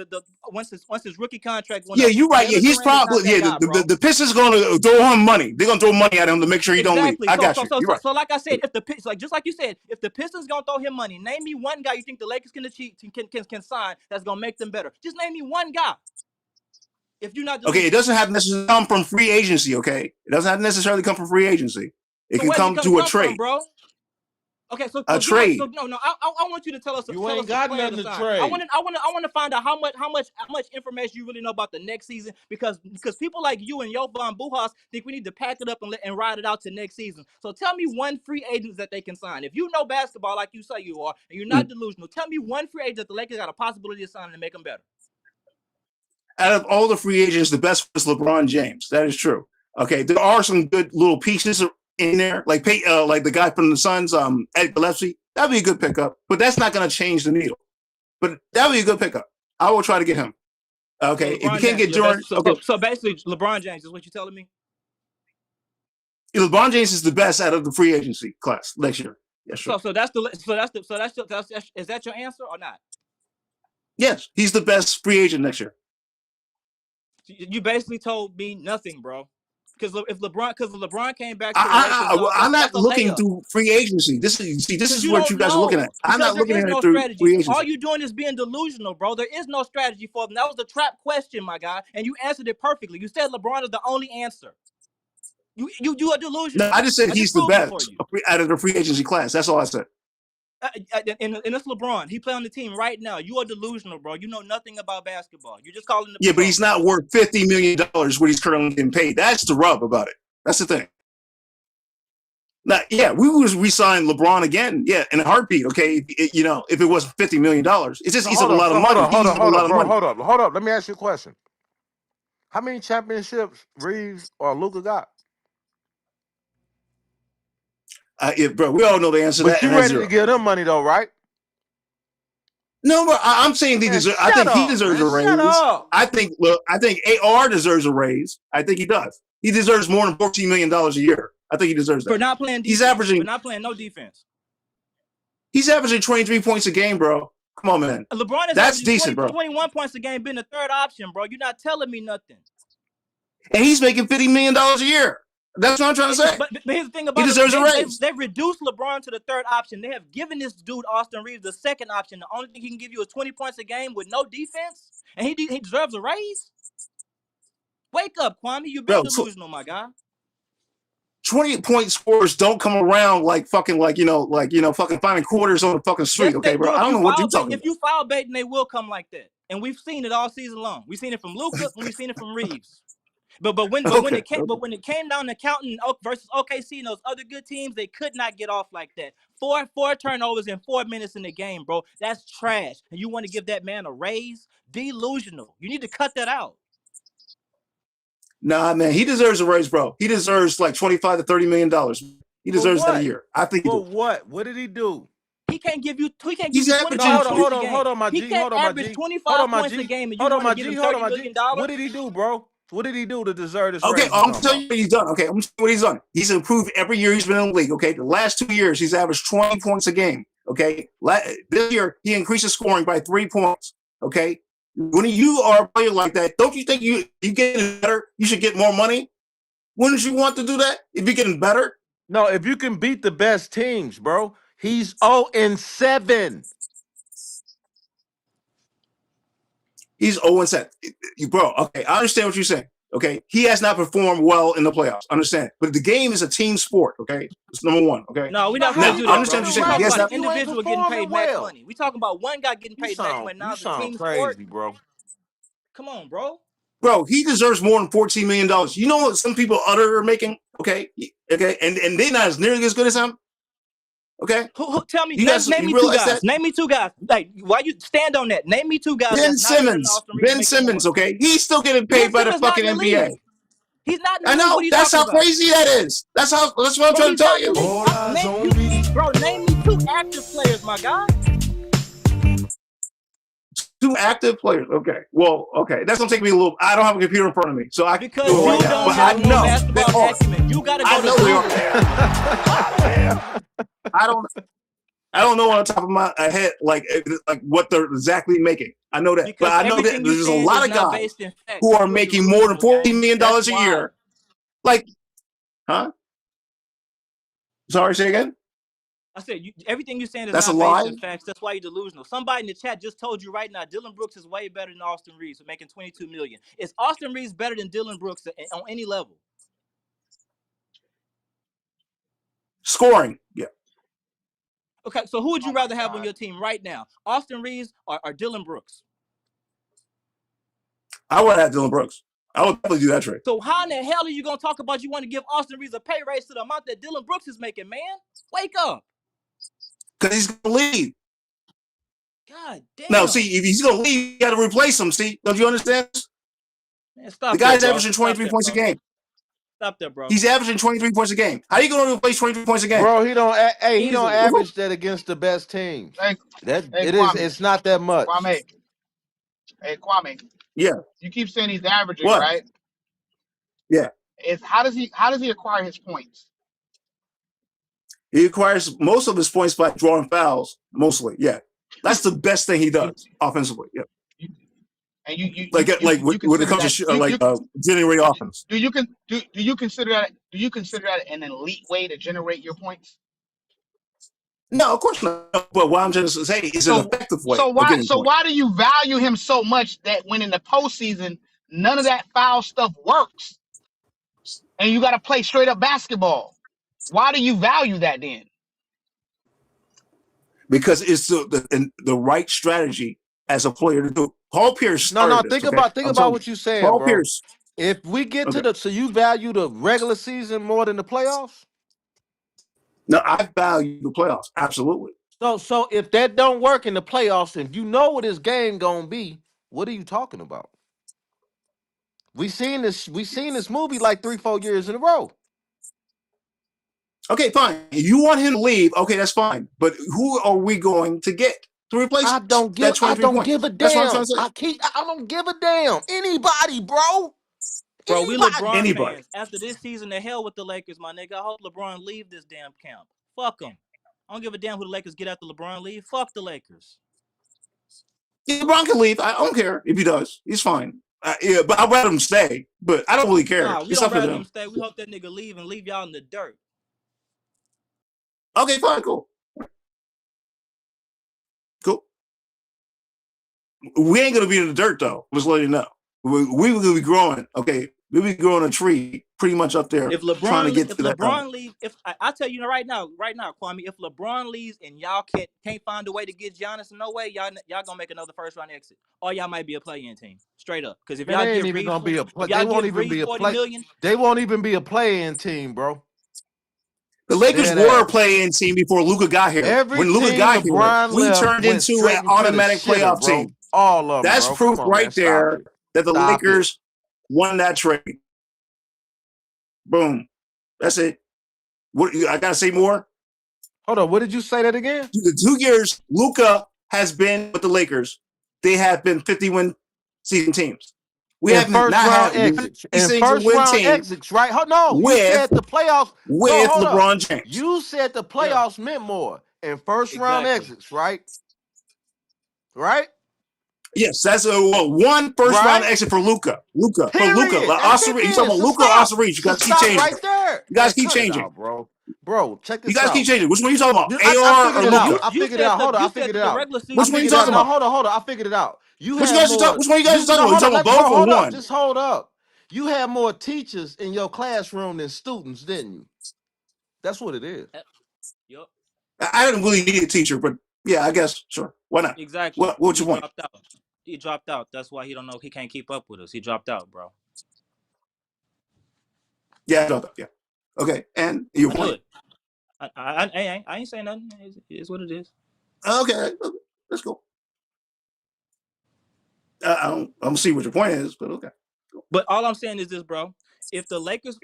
Once his rookie contract went Yeah, up. you're right. Yeah, Taylor he's Durant is not probably that guy, bro. the Pistons gonna throw him money. They're gonna throw money at him to make sure he don't leave. Exactly. I got you. You're right. So like I said, if the just like you said, if the Pistons gonna throw him money, name me one guy you think the Lakers can sign that's gonna make them better. Just name me one guy. If you're not Okay, it doesn't have to necessarily come from free agency. Okay, it doesn't have to necessarily come from free agency. It can come to a trade. from, bro? Okay, so a trade. No, I want you to tell us. You ain't got nothing to trade. I want to find out how much information you really know about the next season because people like you and Jovan Bujas think we need to pack it up and ride it out to next season. So tell me one free agent that they can sign. If you know basketball like you say you are, and you're not delusional, tell me one free agent that the Lakers got a possibility of signing to make them better. Out of all the free agents, the best was LeBron James. That is true. Okay, there are some good little pieces in there, like the guy from the Suns, Ed Gillespie. That'd be a good pickup, but that's not going to change the needle. But that'd be a good pickup. I will try to get him. Okay, so if you can't get Jordan, so basically, LeBron James is what you're telling me. LeBron James is the best out of the free agency class next year. Yes, sure. So is that your answer or not? Yes, he's the best free agent next year. You basically told me nothing, bro. Because LeBron came back. I'm not looking through free agency. This is what you guys are looking at. I'm not looking at it through free agency. All you're doing is being delusional, bro. There is no strategy for them. That was the trap question, my guy, and you answered it perfectly. You said LeBron is the only answer. You are delusional. No, I just said he's the best out of the free agency class. That's all I said. And it's LeBron. He play on the team right now. You are delusional, bro. You know nothing about basketball. You're just calling the but he's not worth $50 million what he's currently getting paid. That's the rub about it. That's the thing. Now, yeah, we would resign LeBron again. Yeah, in a heartbeat. Okay, if it wasn't $50 million, it's just he's a lot of money. Hold up. Let me ask you a question. How many championships Reeves or Luka got? Bro, we all know the answer to that. But you ready to give them money though, right? No, but I'm saying he deserves. I think he deserves a raise. I think AR deserves a raise. I think he does. He deserves more than $14 million a year. I think he deserves that. For not playing defense. For not playing no defense. He's averaging 23 points a game, bro. Come on, man. LeBron is that's decent, 21 points a game, being the third option, bro. You're not telling me nothing. And he's making $50 million a year. That's what I'm trying to say. But here's the thing about he deserves a raise. They've reduced LeBron to the third option. They have given this dude, Austin Reeves, the second option. The only thing he can give you is 20 points a game with no defense, and he deserves a raise. Wake up, Kwame. You've been delusional, my guy. 20-point scores don't come around like fucking finding quarters on the fucking street. Yes, okay, bro. I don't know what you're talking about. If you foul baiting, they will come like that, and we've seen it all season long. We've seen it from Luka, and we've seen it from Reeves. But when it came down to counting versus OKC and those other good teams, they could not get off like that. Four turnovers in 4 minutes in the game, bro. That's trash. And you want to give that man a raise? Delusional. You need to cut that out. Nah, man, he deserves a raise, bro. He deserves like $25 to $30 million. He deserves that a year. I think. For what? What did he do? He can't give you. He's averaging. Hold on, my G. He can't average 25 points a game. And you want to give him $30 million? What did he do, bro? What did he do to deserve this? Okay, I'm gonna tell you what he's done. Okay, I'm gonna tell you what he's done. He's improved every year he's been in the league. Okay, the last 2 years he's averaged 20 points a game. Okay, this year he increased his scoring by 3 points. Okay, when you are a player like that, don't you think you getting better? You should get more money. Wouldn't you want to do that if you're getting better? No, if you can beat the best teams, bro. He's 0-7. He's 0-7. Bro, okay, I understand what you're saying. Okay, he has not performed well in the playoffs. Understand, but the game is a team sport. Okay, it's number one. Okay. No, we don't have to do that. I understand what you're saying. He has not individual getting paid max money. We talking about one guy getting paid max money. Now the team sport, bro. Come on, bro. Bro, he deserves more than $14 million. You know what some people are making? Okay, and they're not as nearly as good as him. Okay. Who tell me? Name me two guys. That? Name me two guys. Like, why you stand on that? Name me two guys. Ben Simmons. Ben Simmons. Okay, he's still getting paid by the fucking NBA. He's not. I know. That's how crazy that is. That's what I'm trying to tell you. Bro, name me two active players, my guy. Two active players. Okay. Well, okay. That's gonna take me a little. I don't have a computer in front of me, so I because you don't have no basketball acumen. You gotta go to I don't. I don't know on the top of my head like what they're exactly making. I know that, Because but I know that everything you there's a saying lot is of not guys based in facts. who So are you're making more than delusional, $40 gang. million That's a why. year. Like, huh? Sorry, say again. I said everything you're saying is That's a not based lie. in facts. That's why you're delusional. Somebody in the chat just told you right now, Dylan Brooks is way better than Austin Reeves for making $22 million. Is Austin Reeves better than Dylan Brooks on any level? Scoring, yeah. Okay, so who would you rather have on your team right now, Austin Reeves or Dylan Brooks? I would have Dylan Brooks. I would definitely do that trade. So how in the hell are you gonna talk about you want to give Austin Reeves a pay raise to the amount that Dylan Brooks is making, man? Wake up. Because he's gonna leave. God damn. No, see, if he's gonna leave, you gotta replace him. See, don't you understand? Man, stop The guy's there, averaging 23 points a game. Stop there, bro. He's averaging 23 points a game. How are you gonna replace 23 points a game? Bro, he don't Easily. average that against the best teams. Hey, Kwame. It's not that much. Kwame. Yeah. You keep saying he's averaging, What? right? Yeah. It's how does he acquire his points? He acquires most of his points by drawing fouls, mostly. Yeah. That's the best thing he does offensively. Yeah. And you when it comes to generating offense. Do you consider that an elite way to generate your points? No, of course not. But what I'm trying to say is an effective way. So why do you value him so much that when in the postseason none of that foul stuff works, and you got to play straight up basketball? Why do you value that then? Because it's the right strategy as a player to do. Paul Pierce started this. Think about what you're saying, Paul bro. Pierce. If we get to so you value the regular season more than the playoffs? No, I value the playoffs. Absolutely. So if that don't work in the playoffs, and you know what this game gonna be, what are you talking about? We seen this movie like 3-4 years in a row. Okay, fine. If you want him to leave, okay, that's fine. But who are we going to get to replace I don't give a points? damn. That's what I'm trying to say. I don't give a damn. Anybody, bro. Bro, we LeBron Anybody. fans. After this season, the hell with the Lakers, my nigga. I hope LeBron leave this damn camp. Fuck him. I don't give a damn who the Lakers get after LeBron leave. Fuck the Lakers. Yeah, LeBron can leave. I don't care if he does. He's fine. Yeah, but I'd rather him stay. But I don't really care. Nah, we it's don't up to rather them. him stay. We hope that nigga leave and leave y'all in the dirt. Okay, fine, cool. Cool. We ain't gonna be in the dirt though. Just letting you know. We will be growing. Okay, we'll be growing a tree pretty much up there. If LeBron, trying to get to that LeBron leave, I tell you right now, Kwame, if LeBron leaves and y'all can't find a way to get Giannis, no way, y'all gonna make another first round exit, or y'all might be a play-in team, straight up. Because if y'all get Reeves, they won't even be a play. They won't even be a play-in team, bro. The Lakers were a play-in team before Luka got here. When Luka got here, we turned into an automatic playoff team. All of them, That's bro. proof right there that the Lakers won that trade. Boom. That's it. What I gotta say more? Hold on. What did you say that again? The 2 years Luka has been with the Lakers, they have been 50-win season teams. We have first round exits. And first round exits, right? No, you said the playoffs with LeBron James. You said the playoffs meant more. And first round exits, right? Right? Yes, that's one first round exit for Luka. Luka. For Luka. You talking about Luka or Austin Reeves? You guys keep changing. Right there. You guys keep changing. Bro, check this out. You guys keep changing. Which one are you talking about? AR or Luka? I figured it out. Hold on, I figured it out. Which one are you talking about? Hold on. I figured it out. Which one you guys are talking about? You talking about both or one? Just hold up. You had more teachers in your classroom than students, didn't you? That's what it is. Yep. I didn't really need a teacher, but yeah, I guess sure. Why not? Exactly. What you want? He dropped out. That's why he don't know. He can't keep up with us. He dropped out, bro. Yeah, I dropped out. Yeah. Okay. And your point? I ain't saying nothing. It's what it is. Okay. Let's go. I don't see what your point is, but okay. Cool. But all I'm saying is this, bro. If the Lakers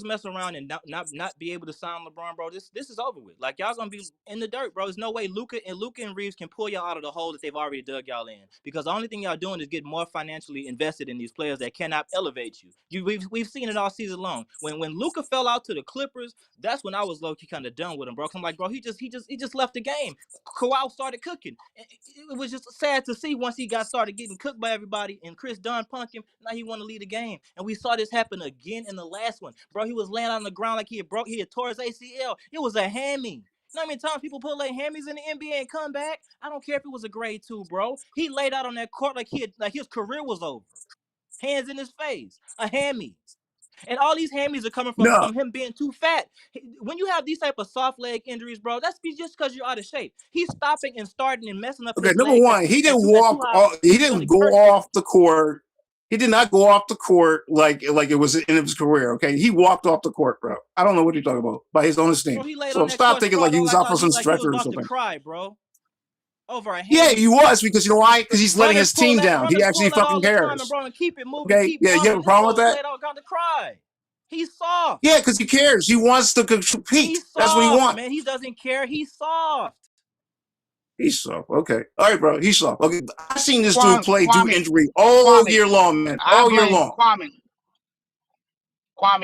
mess around and not be able to sign LeBron, bro, this is over with. Like, y'all gonna be in the dirt, bro. There's no way Luka and Reeves can pull y'all out of the hole that they've already dug y'all in. Because the only thing y'all doing is get more financially invested in these players that cannot elevate you. We've seen it all season long. When Luka fell out to the Clippers, that's when I was low key kind of done with him, bro. I'm like, bro, he just left the game. Kawhi started cooking. It was just sad to see once he got started getting cooked by everybody and Chris Dunn punked him. Now he want to lead the game, and we saw this happen again in the last one, bro. He was laying on the ground like he had tore his ACL. It was a hammy. You know how many times people pull their hammies in the NBA and come back? I don't care if it was a grade 2, bro. He laid out on that court like his career was over. Hands in his face, a hammy. And all these hammies are coming from him being too fat. When you have these type of soft leg injuries, bro, that's just because you're out of shape. He's stopping and starting and messing up his number legs one, he didn't walk. He didn't go off the court. He did not go off the court like it was the end of his career. Okay, he walked off the court, bro. I don't know what you're talking about by his own esteem. So stop thinking like he was out for some stretcher or something. To cry, bro. Over a hand. Yeah, he was, because you know why? Because he's letting his team down. He actually fucking cares. And keep it moving. Okay, yeah, you have a problem with that? Got to cry. He's soft. Yeah, because he cares. He wants to compete. That's what he wants. Man, he doesn't care. He's soft. He's soft. Okay. All right, bro. He's soft. Okay. I've seen this dude play due injury all year long, man. All year long. Kwame,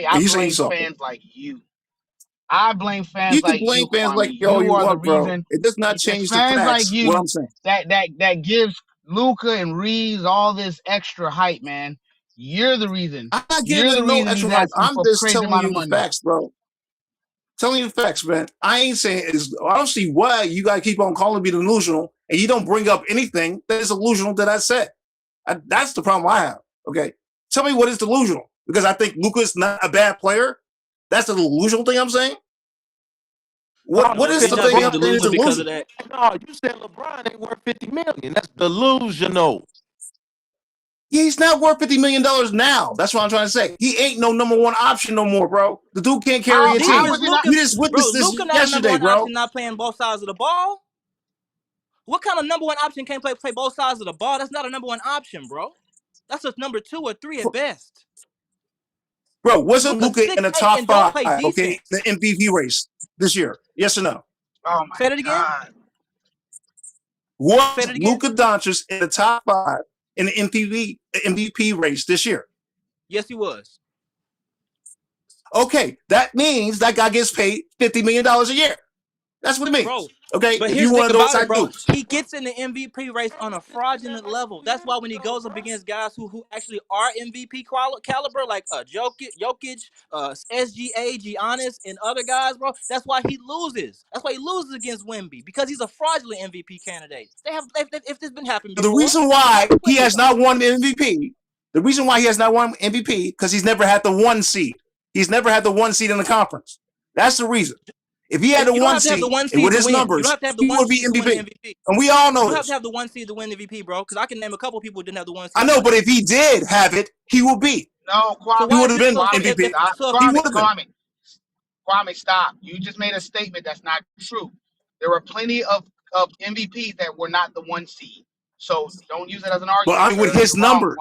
I blame fans like you. I blame fans like you. You can blame fans like you are the reason. It does not change the facts. Like you, what I'm saying. That gives Luka and Reeves all this extra hype, man. You're the reason. I'm not giving no extra hype. I'm just telling you the facts, bro. Telling you the facts, man. I ain't saying I don't see why you gotta keep on calling me delusional and you don't bring up anything that is delusional that I said. That's the problem I have. Okay. Tell me what is delusional. Because I think Luka is not a bad player. That's the delusional thing I'm saying. What is the thing I'm saying is delusional? No, you said LeBron ain't worth $50 million. That's delusional. Yeah, he's not worth $50 million now. That's what I'm trying to say. He ain't no number one option no more, bro. The dude can't carry a team. You just witnessed this yesterday, bro. Not playing both sides of the ball. What kind of number one option can't play both sides of the ball? That's not a number one option, bro. That's a number 2 or 3 at best. Bro, wasn't Luka in the top 5, okay, the MVP race this year? Yes or no? Oh my Say that again. God. Was Luka Doncic in the top 5 in the MVP race this year? Yes, he was. Okay, that means that guy gets paid $50 million a year. That's what it means. Bro, okay, but if here's you want the to thing about it, bro. dudes. He gets in the MVP race on a fraudulent level. That's why when he goes up against guys who actually are MVP caliber, like Jokic, SGA, Giannis, and other guys, bro, that's why he loses. That's why he loses against Wemby, because he's a fraudulent MVP candidate. If this been happening before. The reason why he has not won the MVP, because he's never had the 1 seed. He's never had the 1 seed in the conference. That's the reason. If he had the 1 seed with his numbers, he would be MVP. And we all know this. You this. have to have the 1 seed to win MVP, bro, because I can name a couple people who didn't have the 1 seed. I know, but if he did have it, he would be. No, Kwame. He would have been MVP. Kwame, stop. You just made a statement that's not true. There were plenty of MVPs that were not the 1 seed. So don't use it as an argument. But I mean, with his numbers,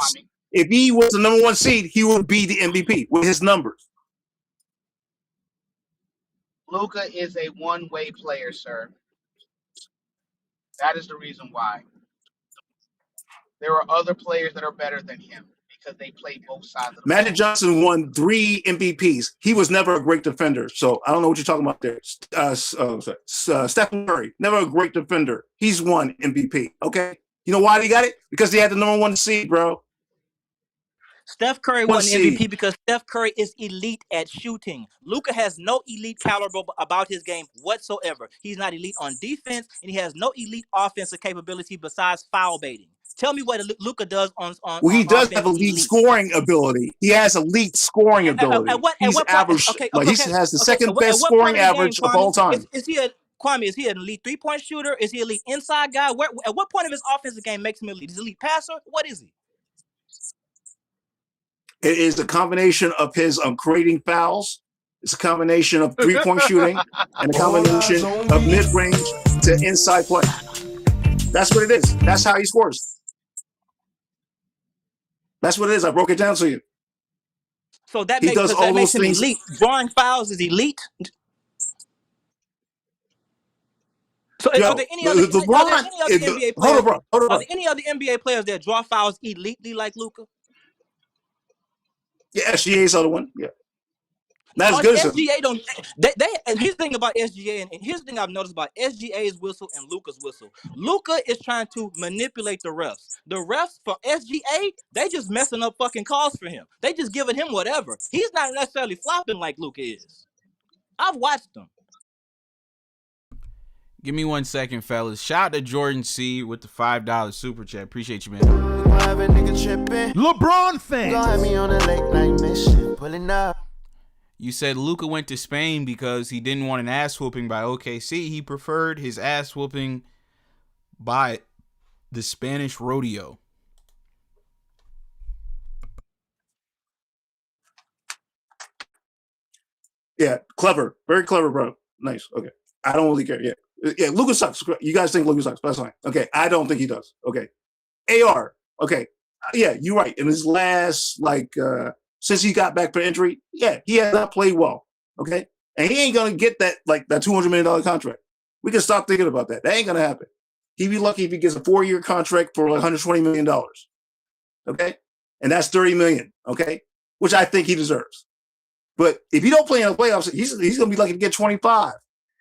if he was the number 1 seed, he would be the MVP with his numbers. Luka is a one-way player, sir. That is the reason why. There are other players that are better than him because they play both sides of the Magic Johnson won 3 MVPs. He was never a great defender. So I don't know what you're talking about there. Stephen Curry, never a great defender. He's won MVP. Okay. You know why he got it? Because he had the number 1 seed, bro. Steph Curry won the MVP because Steph Curry is elite at shooting. Luka has no elite caliber about his game whatsoever. He's not elite on defense, and he has no elite offensive capability besides foul baiting. Tell me what Luka does on well, he does have elite scoring ability. He has elite scoring ability. He's average. He has the second best scoring average of all time. Is he an elite 3-point shooter? Is he an elite inside guy? At what point of his offensive game makes him elite? Is he an elite passer? What is he? It is a combination of his creating fouls. It's a combination of 3-point shooting and a combination of mid-range to inside play. That's what it is. That's how he scores. That's what it is. I broke it down to you. So that He makes does all those him things. elite. Drawing fouls is elite. So are there any other LeBron. NBA Hold on, players? bro. Hold on, Are bro. there any other NBA players that draw fouls elitely like Luka? Yeah, SGA's other one. Yeah, not as good as him. SGA don't. They and here's the thing about SGA, and here's the thing I've noticed about SGA's whistle and Luka's whistle. Luka is trying to manipulate the refs. The refs for SGA, they just messing up fucking calls for him. They just giving him whatever. He's not necessarily flopping like Luka is. I've watched him. Give me 1 second, fellas. Shout out to Jordan C with the $5 super chat. Appreciate you, man. LeBron fans. You said Luka went to Spain because he didn't want an ass whooping by OKC. He preferred his ass whooping by the Spanish rodeo. Yeah, clever. Very clever, bro. Nice. Okay. I don't really care. Yeah. Yeah, Luka sucks. You guys think Luka sucks. That's fine. Okay. I don't think he does. Okay. AR. Okay. Yeah, you're right. In his last, since he got back from injury, yeah, he has not played well. Okay. And he ain't gonna get that $200 million contract. We can stop thinking about that. That ain't gonna happen. He'd be lucky if he gets a 4-year contract for $120 million. Okay. And that's $30 million. Okay. Which I think he deserves. But if he don't play in the playoffs, he's gonna be lucky to get 25.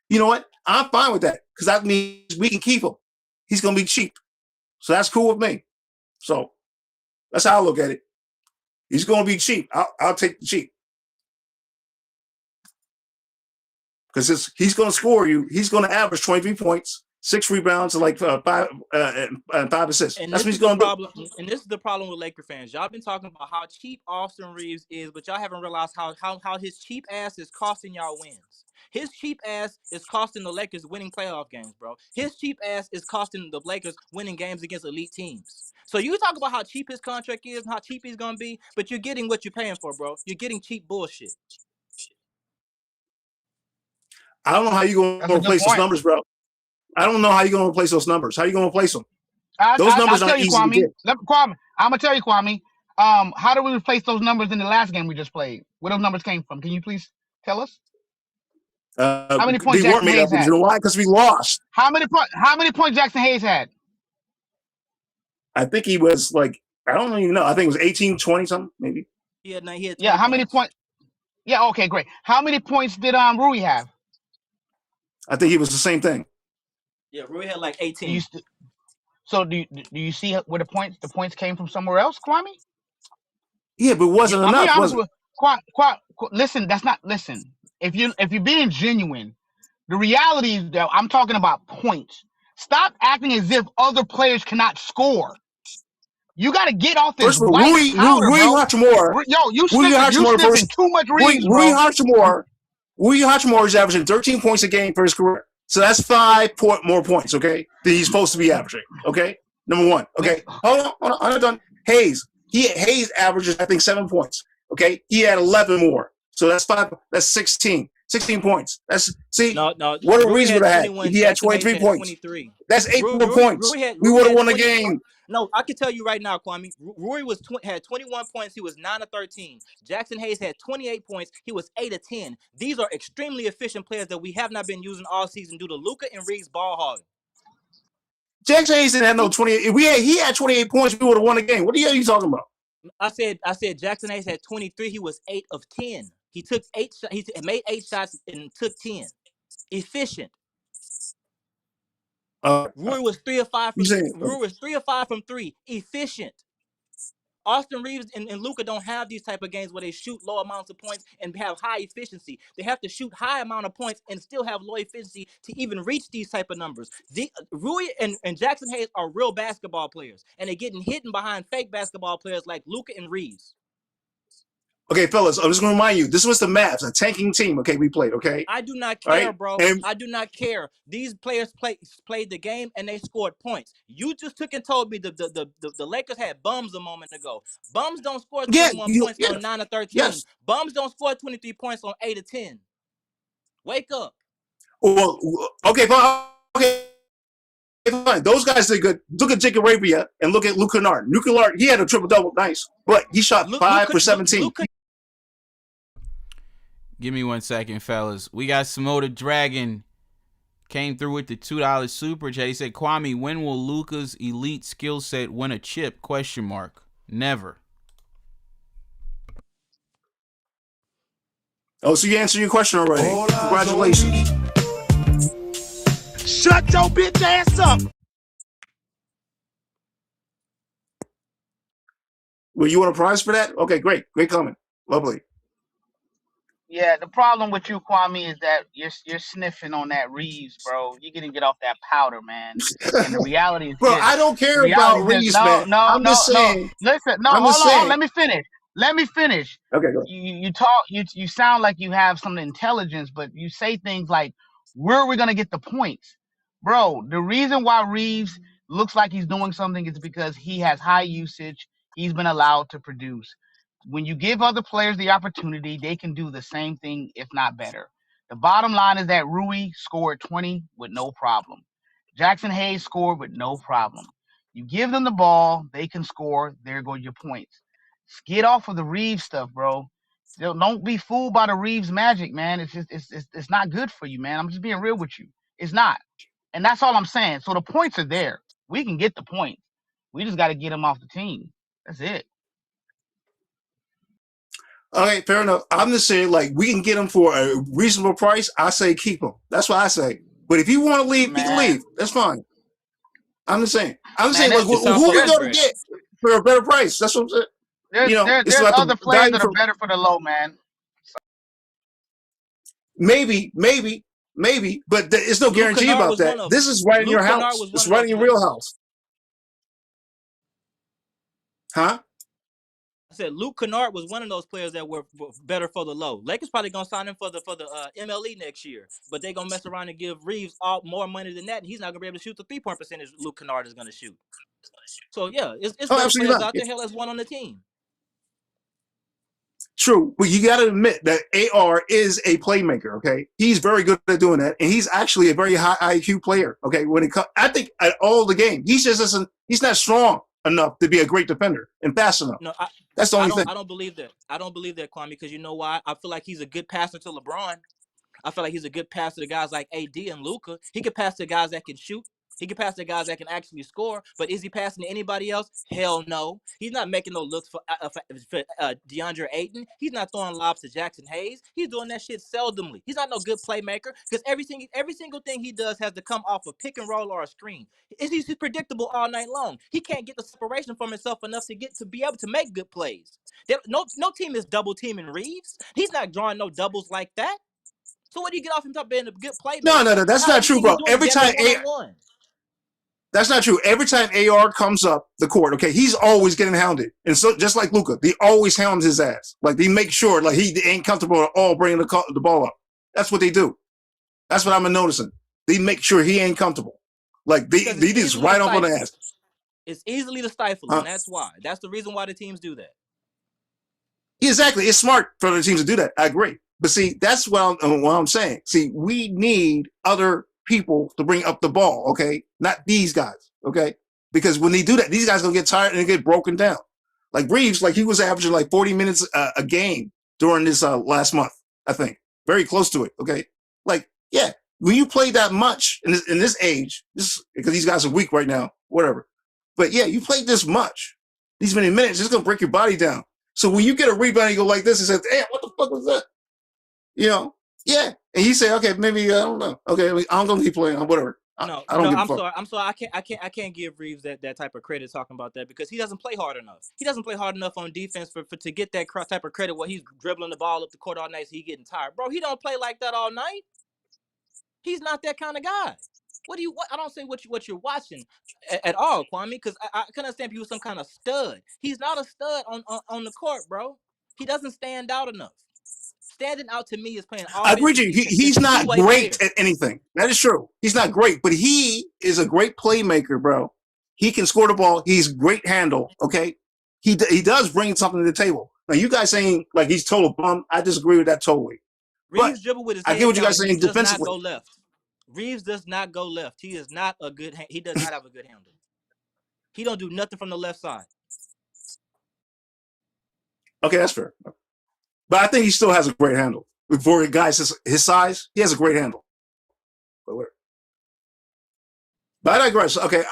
You know what? I'm fine with that because that means we can keep him. He's gonna be cheap, so that's cool with me. So that's how I look at it. He's gonna be cheap. I'll take the cheap because he's gonna score you. He's gonna average 23 points, 6 rebounds, and 5 assists. And That's what he's gonna do. And this is the problem with Laker fans. Y'all been talking about how cheap Austin Reeves is, but y'all haven't realized how his cheap ass is costing y'all wins. His cheap ass is costing the Lakers winning playoff games, bro. His cheap ass is costing the Lakers winning games against elite teams. So you talk about how cheap his contract is and how cheap he's gonna be, but you're getting what you're paying for, bro. You're getting cheap bullshit. I don't know how you're gonna replace those numbers, bro. I don't know how you're gonna replace those numbers. How are you gonna replace them? Those numbers aren't easy to get. Kwame, I'm gonna tell you, Kwame. How do we replace those numbers in the last game we just played? Where those numbers came from? Can you please tell us? How many points they weren't made up. You know why? Because we lost. How many points Jackson Hayes had? I think he was I don't even know. I think it was 18, 20 something, maybe. He had how many points? Yeah, okay, great. How many points did Rui have? I think he was the same thing. Yeah, Rui had 18. So do you see where the points came from somewhere else, Kwame? Yeah, but it wasn't enough, was it? Listen, listen. If you're being genuine, the reality is that I'm talking about points. Stop acting as if other players cannot score. You got to get off this white powder, Rui bro. Hachimura. Yo, you sniffing too much Reeves, bro. Rui Hachimura is averaging 13 points a game for his career. So that's 5 more points, okay, that he's supposed to be averaging, okay? Number one, okay? Hold on, I'm not done. Hayes averages, I think, 7 points, okay? He had 11 more. So that's 5, that's 16 points. No. What a reason would have had if he had 23 points. 23. That's 8 more points. We would have won the game. No, I can tell you right now, Kwame. Rory had 21 points. He was 9 of 13. Jackson Hayes had 28 points. He was 8 of 10. These are extremely efficient players that we have not been using all season due to Luka and Reeves ball hogging. Jackson Hayes didn't have no 28. If he had 28 points, we would have won the game. What the hell are you talking about? I said Jackson Hayes had 23. He was 8 of 10. He took 8 shots. He made 8 shots and took 10. Efficient. Roy was 3 of 5 from 3. Efficient. Austin Reeves and Luka don't have these type of games where they shoot low amounts of points and have high efficiency. They have to shoot high amount of points and still have low efficiency to even reach these type of numbers. Rui and Jackson Hayes are real basketball players, and they're getting hidden behind fake basketball players like Luka and Reeves. Okay, fellas, I'm just going to remind you, this was the Mavs, a tanking team, okay, we played, okay? I do not care, right? bro. I do not care. These players played the game, and they scored points. You just took and told me the Lakers had bums a moment ago. Bums don't score 21 points on 9 of 13. Yes. Bums don't score 23 points on 8 of 10. Wake up. Well, okay, fine. Okay. Fine. Those guys did good. Look at Jacob Arabia and look at Luke Kennard. Luke Kennard, he had a triple-double, nice, but he shot 5 for 17. Give me 1 second, fellas. We got Samo the Dragon. Came through with the $2 super chat. He said, Kwame, when will Luka's elite skill set win a chip? ? Never. Oh, so you answered your question already. Congratulations. Shut your bitch ass up. Well, you want a prize for that? Okay, great. Great comment. Lovely. Yeah, the problem with you, Kwame, is that you're sniffing on that Reeves, bro. You're gonna get off that powder, man. And the reality is Bro, this. I don't The care reality about is this. Reeves, No, man. no, I'm no, just no. saying. Listen, no, I'm hold just on, hold on. saying. Let me finish. Let me finish. Okay, go. You talk. You sound like you have some intelligence, but you say things like, "Where are we gonna get the points, bro?" The reason why Reeves looks like he's doing something is because he has high usage. He's been allowed to produce. When you give other players the opportunity, they can do the same thing, if not better. The bottom line is that Rui scored 20 with no problem. Jackson Hayes scored with no problem. You give them the ball, they can score. There go your points. Get off of the Reeves stuff, bro. Don't be fooled by the Reeves magic, man. It's not good for you, man. I'm just being real with you. It's not, and that's all I'm saying. So the points are there. We can get the points. We just got to get them off the team. That's it. Okay, fair enough. I'm just saying, like, we can get him for a reasonable price. I say keep him. That's what I say. But if you want to leave, he can leave. That's fine. I'm just saying. I'm just saying, like, who are we going to get for a better price? That's what I'm saying. It's There's about other the players value that are for better for the low, man. maybe. But it's no Luke guarantee Kennard about was that. one of This them. is right in your Luke Kennard house. was one It's of right those in your players. real house. Huh? I said Luke Kennard was one of those players that were better for the low. Lakers probably gonna sign him for the MLE next year, but they gonna mess around and give Reeves more money than that, and he's not gonna be able to shoot the 3-point percentage Luke Kennard is gonna shoot. So yeah, it's better Absolutely players not. out there. Hell, there's one on the team. True, but you got to admit that AR is a playmaker. Okay, he's very good at doing that, and he's actually a very high IQ player. Okay, when it comes, I think at all the game, he just isn't. He's not strong enough to be a great defender and fast enough. No, That's the only thing. I don't believe that. I don't believe that, Kwame, because you know why? I feel like he's a good passer to LeBron. I feel like he's a good passer to guys like AD and Luka. He can pass to guys that can shoot. He can pass to guys that can actually score. But is he passing to anybody else? Hell no. He's not making no looks for DeAndre Ayton. He's not throwing lobs to Jackson Hayes. He's doing that shit seldomly. He's not no good playmaker because every single thing he does has to come off a pick and roll or a screen. He's predictable all night long. He can't get the separation from himself enough to be able to make good plays. No team is double teaming Reeves. He's not drawing no doubles like that. So what do you get off him top being a good playmaker? No, that's not true, Everything bro. he's doing Every is damn time near one-on-one. that's not true. Every time AR comes up the court, okay, he's always getting hounded, and so just like Luka, they always hound his ass. Like they make sure, like he ain't comfortable at all bringing the ball up. That's what they do. That's what I'm noticing. They make sure he ain't comfortable. Like they just right up on the ass. It's easily to stifle him. That's why. That's the reason why the teams do that. Exactly. It's smart for the teams to do that. I agree. But see, that's what I'm saying. See, we need other people to bring up the ball, okay? Not these guys, okay? Because when they do that, these guys gonna get tired and get broken down. Like Reeves, like he was averaging like 40 minutes a game during this last month, I think. Very close to it, okay? Like, yeah, when you play that much in this age, because these guys are weak right now, whatever. But yeah, you played this much, these many minutes, it's gonna break your body down. So when you get a rebound, you go like this and say, "Damn, what the fuck was that?" Yeah. And you say, "Okay, maybe I don't know. Okay, I'm gonna keep playing, whatever." I don't give a fuck. I'm sorry. I can't give Reeves that type of credit talking about that because he doesn't play hard enough. He doesn't play hard enough on defense for to get that type of credit where he's dribbling the ball up the court all night, so he getting tired. Bro, he don't play like that all night. He's not that kind of guy. What I don't say what you're watching at all, Kwame, because I can understand people some kind of stud. He's not a stud on the court, bro. He doesn't stand out enough. Standing out to me is playing I agree offense. with you. He's not great at anything. That is true. He's not great, but he is a great playmaker, bro. He can score the ball. He's great handle. Okay, he does bring something to the table. Now you guys saying like he's total bum. I disagree with that totally. Reeves dribble with his head I get what you down. guys saying Does defensively. not go left. Reeves does not go left. He is not a good. He does not have a good handle. He don't do nothing from the left side. Okay, that's fair. But I think he still has a great handle. For guys his size, he has a great handle. But I digress. Okay,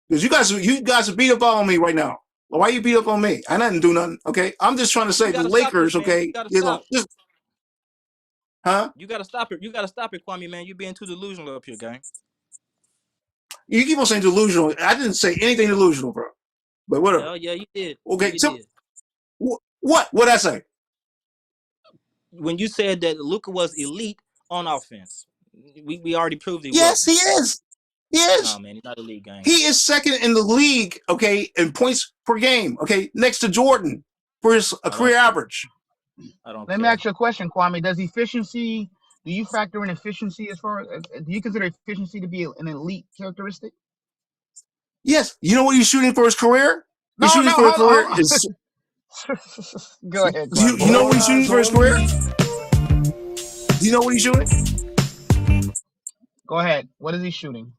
because you guys are beat up on me right now. Why you beat up on me? I didn't do nothing. Okay, I'm just trying to say the Lakers. Okay, You gotta stop. Huh? You gotta stop it. You gotta stop it, Kwame, man. You're being too delusional up here, gang. You keep on saying delusional. I didn't say anything delusional, bro. But whatever. Yeah, you did. Okay, You so did. what did I say? When you said that Luka was elite on offense, we already proved he Yes, wasn't. he is. He is. No, man, he's not elite, gang. He is second in the league, okay, in points per game, okay, next to Jordan for his career average. Let me ask you a question, Kwame. Do you factor in efficiency as far as, do you consider efficiency to be an elite characteristic? Yes. You know what he's shooting for his career? Go ahead, Kwame. You know what he's shooting for his career? Do you know what he's shooting? Go ahead. What is he shooting?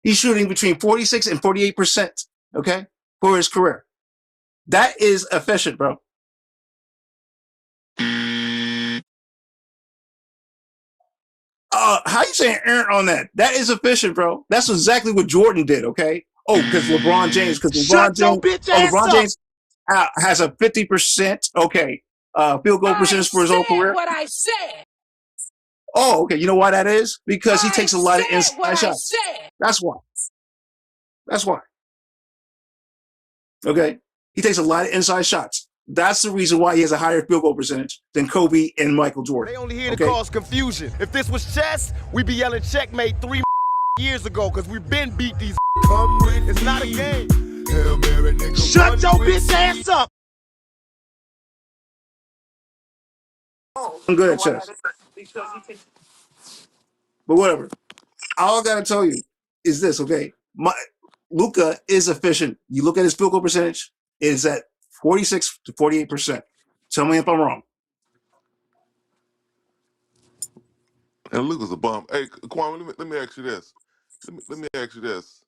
He's shooting between 46 and 48%, okay, for his career. That is efficient, bro. How you saying errant on that? That is efficient, bro. That's exactly what Jordan did, okay? Oh, because LeBron James, Shut your bitch ass LeBron up. James has a 50%, okay, field goal percentage for his whole career. What I said. Oh, okay. You know why that is? Because he takes a lot of inside what shots. I said. That's why. That's why. Okay. He takes a lot of inside shots. That's the reason why he has a higher field goal percentage than Kobe and Michael Jordan. They only here to cause confusion. If this was chess, we'd be yelling checkmate 3 years ago because we've been beat these. It's not a game. Shut your bitch ass up. I'm good at chess. But whatever. All I gotta tell you is this, okay? Luka is efficient. You look at his field goal percentage, it is at 46 to 48%. Tell me if I'm wrong. And Luka's a bum. Hey, Kwame, let me ask you this. Let me ask you this.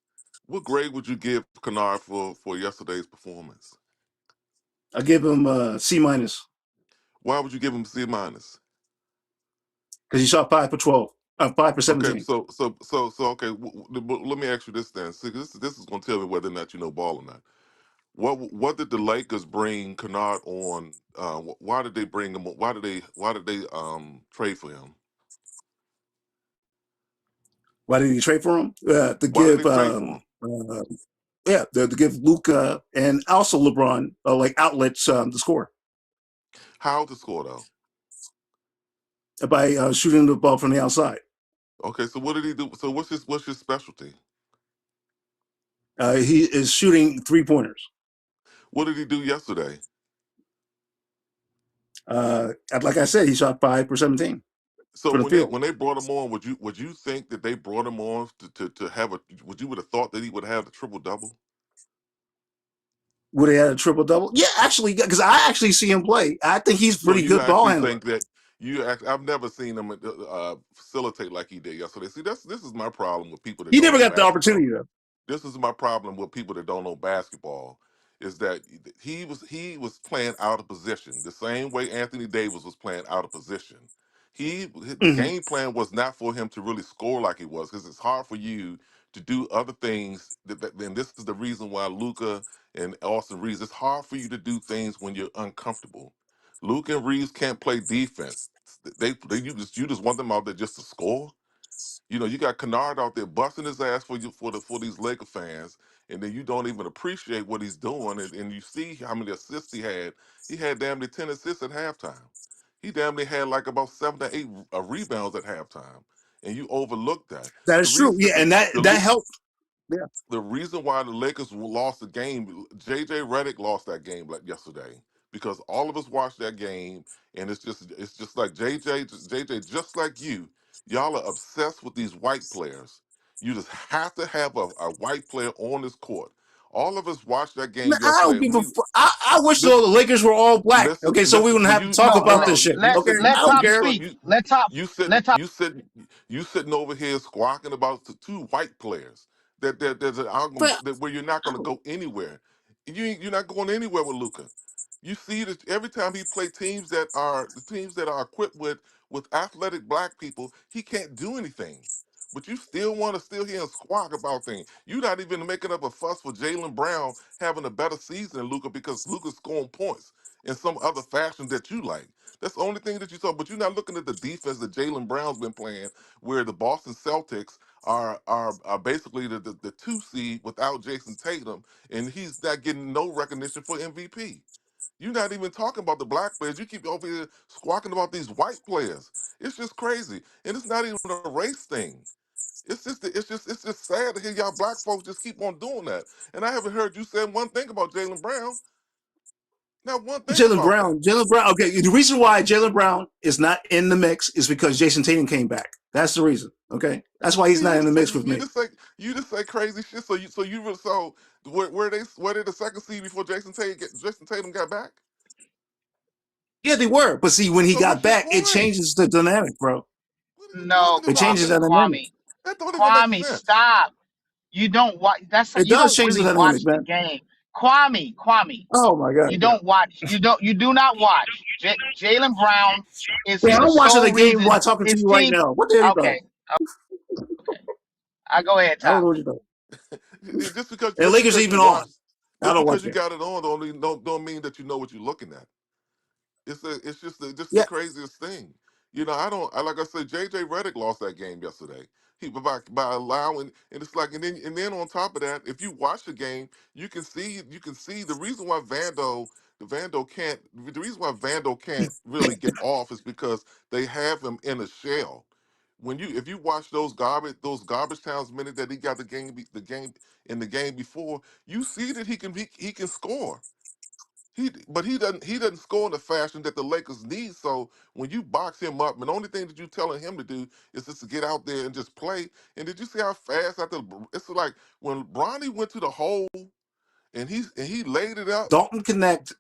What grade would you give Kennard for yesterday's performance? I give him C minus. Why would you give him C minus? Because he shot 5 for 12, 5 for 17. Okay, so okay. Let me ask you this then. See, this is going to tell me whether or not you know ball or not. What did the Lakers bring Kennard on? Why did they bring him? Why did they trade for him? Why did he trade for him? To give Luka and also LeBron like outlets to score. How to score though? By shooting the ball from the outside. Okay, so what did he do? So what's his specialty? He is shooting 3-pointers. What did he do yesterday? Like I said, he shot 5 for 17. So for the when they brought him on, would you think that they brought him on to have would have thought that he would have the triple double? Would he have a triple double? Yeah, actually, because I actually see him play. I think he's pretty good ball handler. I've never seen him facilitate like he did yesterday. See, this is my problem with people that he don't never know got the opportunity though. This is my problem with people that don't know basketball, is that he was playing out of position the same way Anthony Davis was playing out of position. The game plan was not for him to really score like he was, because it's hard for you to do other things. And this is the reason why Luka and Austin Reeves, it's hard for you to do things when you're uncomfortable. Luka and Reeves can't play defense. You just want them out there just to score. You know, you got Kennard out there busting his ass for these Laker fans, and then you don't even appreciate what he's doing. And you see how many assists he had. He had damn near 10 assists at halftime. He damn near had like about 7 to 8 rebounds at halftime, and you overlooked that. That is true. Yeah, and that helped. Yeah. The reason why the Lakers lost the game, JJ Redick lost that game yesterday, because all of us watched that game, and it's just like JJ, just like you. Y'all are obsessed with these white players. You just have to have a white player on this court. All of us watched that game yesterday. I don't give a fuck. I wish the Lakers were all black. Okay, so we wouldn't have to talk about this shit. Okay, let I don't Top care. speak. Let Top. You sitting over here squawking about the 2 white players that where you're not going to go anywhere. You're not going anywhere with Luka. You see that every time he play teams that are the teams that are equipped with athletic black people, he can't do anything. But you still want to still hear him squawk about things. You're not even making up a fuss for Jaylen Brown having a better season than Luka because Luka's scoring points in some other fashion that you like. That's the only thing that you saw. But you're not looking at the defense that Jaylen Brown's been playing, where the Boston Celtics are basically the two seed without Jason Tatum, and he's not getting no recognition for MVP. You're not even talking about the black players. You keep over here squawking about these white players. It's just crazy, and it's not even a race thing. It's just sad to hear y'all black folks just keep on doing that. And I haven't heard you say one thing about Jaylen Brown. Not one thing Jaylen about that. Brown. Jaylen Brown. Okay, the reason why Jaylen Brown is not in the mix is because Jason Tatum came back. That's the reason. Okay, that's why he's You not in the just say mix with me. you just say crazy shit. So were they the second seed before Jason Tatum got back? Yeah, they were. But see, when he So got what's your back, it point? changes the dynamic, bro. What are you No, talking It changes about? the dynamic. That don't even make Kwame, sense. stop. You don't watch. It You does don't change the really dynamic, watch the man. game, Kwame. Oh my god. You don't watch. You do not watch. Jalen Brown is Yeah, the I'm watching sole the game while reason talking to his you right team. now. What the hell you Okay, talking? okay. I go ahead, I don't Top. know what you're talking. Just because And Lakers are you even watch, on. I just don't because watch you it. got it on, don't mean that you know what you're looking at. It's just the Yeah, craziest thing. Like I said, JJ Redick lost that game yesterday. He by allowing, and it's like, and then on top of that, if you watch the game, you can see the reason why the reason why Vando can't really get off is because they have him in a shell. If you watch those garbage towns minute that he got the game before, you see that he can score. He doesn't score in the fashion that the Lakers need. So when you box him up, and the only thing that you're telling him to do is just to get out there and just play. And did you see how fast it's like when Bronny went to the hole and he laid it up. Dalton Connect,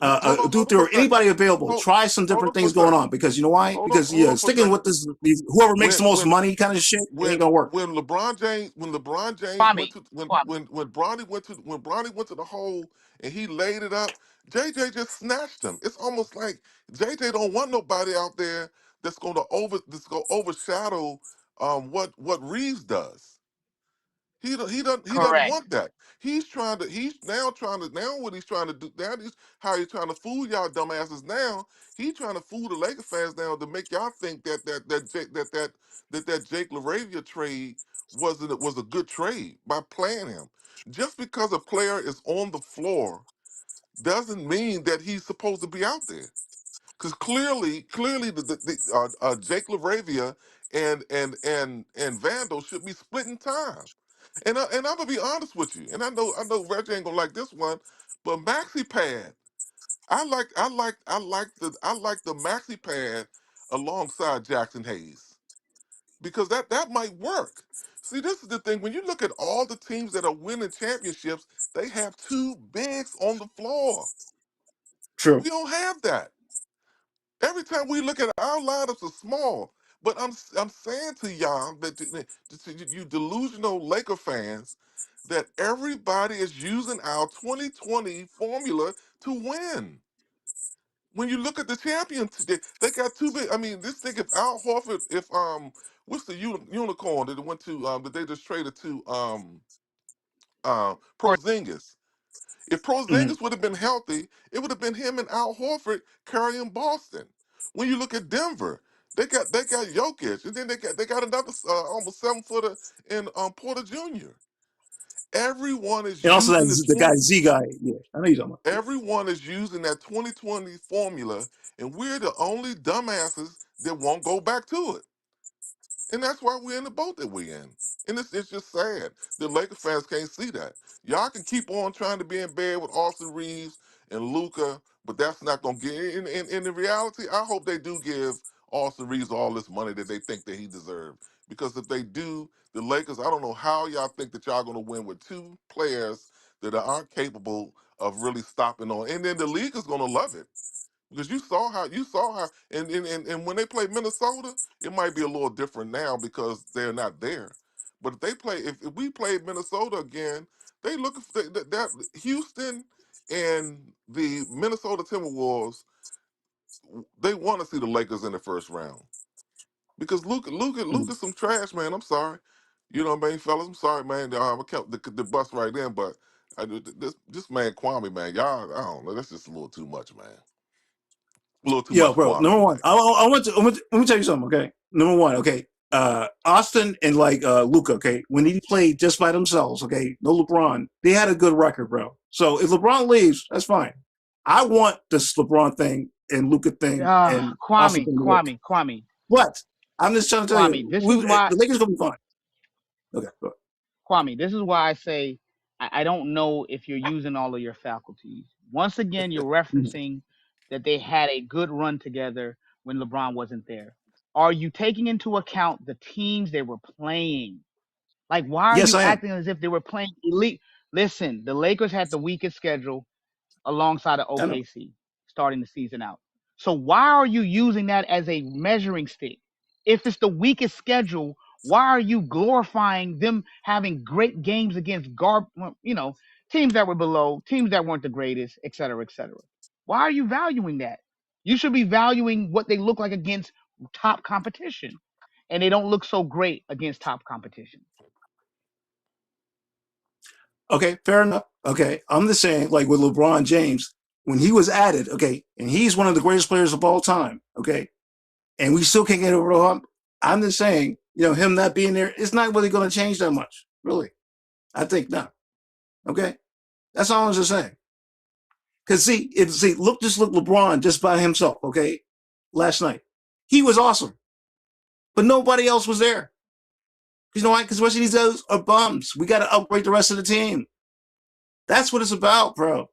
Hold on for a Dutra, second. anybody available. Hold, Try some hold different on for a things going second. on because you know why? Because Hold yeah, on for a sticking with second. this whoever makes When the most when money kind of shit, it ain't when gonna work. when LeBron James went Kwame, to Kwame. when Bronny went to the hole and he laid it up, JJ just snatched him. It's almost like JJ don't want nobody out there that's gonna overshadow what Reeves does. He doesn't Correct. want that. He's now what he's trying to do now is how he's trying to fool y'all dumbasses now. He's trying to fool the Laker fans now to make y'all think that Jake LaRavia trade was a good trade by playing him. Just because a player is on the floor doesn't mean that he's supposed to be out there. Because clearly, Jake LaRavia and Vandal should be splitting time. And I'm gonna be honest with you. And I know Reggie ain't gonna like this one, but Maxi Pad, I like the Maxi Pad alongside Jackson Hayes because that might work. See, this is the thing. When you look at all the teams that are winning championships, they have two bigs on the floor. True. We don't have that. Every time we look at our lineups are small, but I'm saying to y'all that you delusional Laker fans that everybody is using our 2020 formula to win. When you look at the champions, they got too big. I mean, this thing if Al Horford, if what's the unicorn that went to that they just traded to Porzingis. If Mhm. Porzingis would have been healthy, it would have been him and Al Horford carrying Boston. When you look at Denver, they got Jokic, and then they got another almost 7 footer in Porter Jr. Everyone is And also using that the guy Z guy. Yeah, I know you're talking about. everyone is using that 2020 formula, and we're the only dumbasses that won't go back to it. And that's why we're in the boat that we're in. And it's just sad that Laker fans can't see that. Y'all can keep on trying to be in bed with Austin Reeves and Luca, but that's not going to get in the reality. I hope they do give Austin Reeves all this money that they think that he deserves. Because if they do, the Lakers, I don't know how y'all think that y'all going to win with two players that aren't capable of really stopping on. And then the league is going to love it. Because you saw how and when they play Minnesota, it might be a little different now because they're not there. But if we play Minnesota again, They looking for that Houston and the Minnesota Timberwolves. They want to see the Lakers in the first round because Luka's some trash, man. I'm sorry, you know what I mean, fellas. I'm sorry, man. I kept the bus right in, but this man Kwame, man, y'all, I don't know. That's just a little too much, man. A little too Yo, much bro. Kwame Number one, tonight. let me tell you something. Okay, number one. Okay, Austin and like Luka. Okay, when he played just by themselves. Okay, no LeBron. They had a good record, bro. So if LeBron leaves, that's fine. I want this LeBron thing and Luka thing and Austin thing to work. Kwame. But I'm just trying to tell you, Kwame, this is why the Lakers gonna be fine. Okay, go ahead. Kwame, this is why I say I don't know if you're using all of your faculties. Once again, you're referencing that they had a good run together when LeBron wasn't there. Are you taking into account the teams they were playing? Like, why are Yes, you I am. acting as if they were playing elite? Listen, the Lakers had the weakest schedule alongside of I know. OKC starting the season out. So why are you using that as a measuring stick? If it's the weakest schedule, why are you glorifying them having great games against teams that were below, teams that weren't the greatest, et cetera, et cetera? Why are you valuing that? You should be valuing what they look like against top competition. And they don't look so great against top competition. Okay, fair enough. Okay, I'm just saying, like with LeBron James, when he was added, okay, and he's one of the greatest players of all time, okay, and we still can't get over the hump. I'm just saying, him not being there, it's not really going to change that much, really. I think not. Okay, that's all I'm just saying. Because look LeBron just by himself, okay, last night, he was awesome, but nobody else was there. You know why? Because the rest of these guys are bums. We got to upgrade the rest of the team. That's what it's about, bro.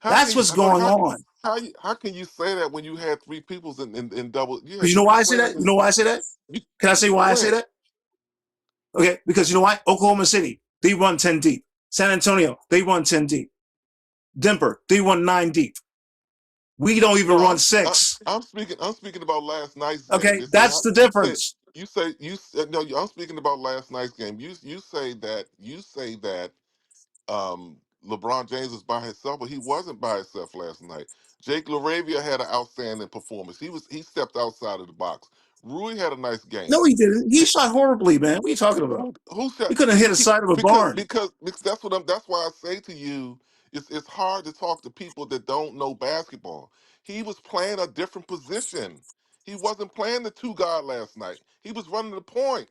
How That's can what's going on. how can you say that when you had three peoples in double? You Because had you know you why I say playing that? You against. know why I say that? You, Can I say why go I say ahead. that? Okay, because you know why? Oklahoma City, they run 10 deep. San Antonio, they run 10 deep. Denver, they run 9 deep. We don't even No, run 6. I'm speaking. I'm speaking about last night's game. Okay, They say that's the difference. you said no. I'm speaking about last night's game. You say that LeBron James was by himself, but he wasn't by himself last night. Jake LaRavia had an outstanding performance. He stepped outside of the box. Rui had a nice No, game. he didn't. He shot horribly, man. What are you talking about? Who said He couldn't hit the side of a barn. because that's why I say to you it's hard to talk to people that don't know basketball. He was playing a different position. He wasn't playing the two guard last night. He was running the point.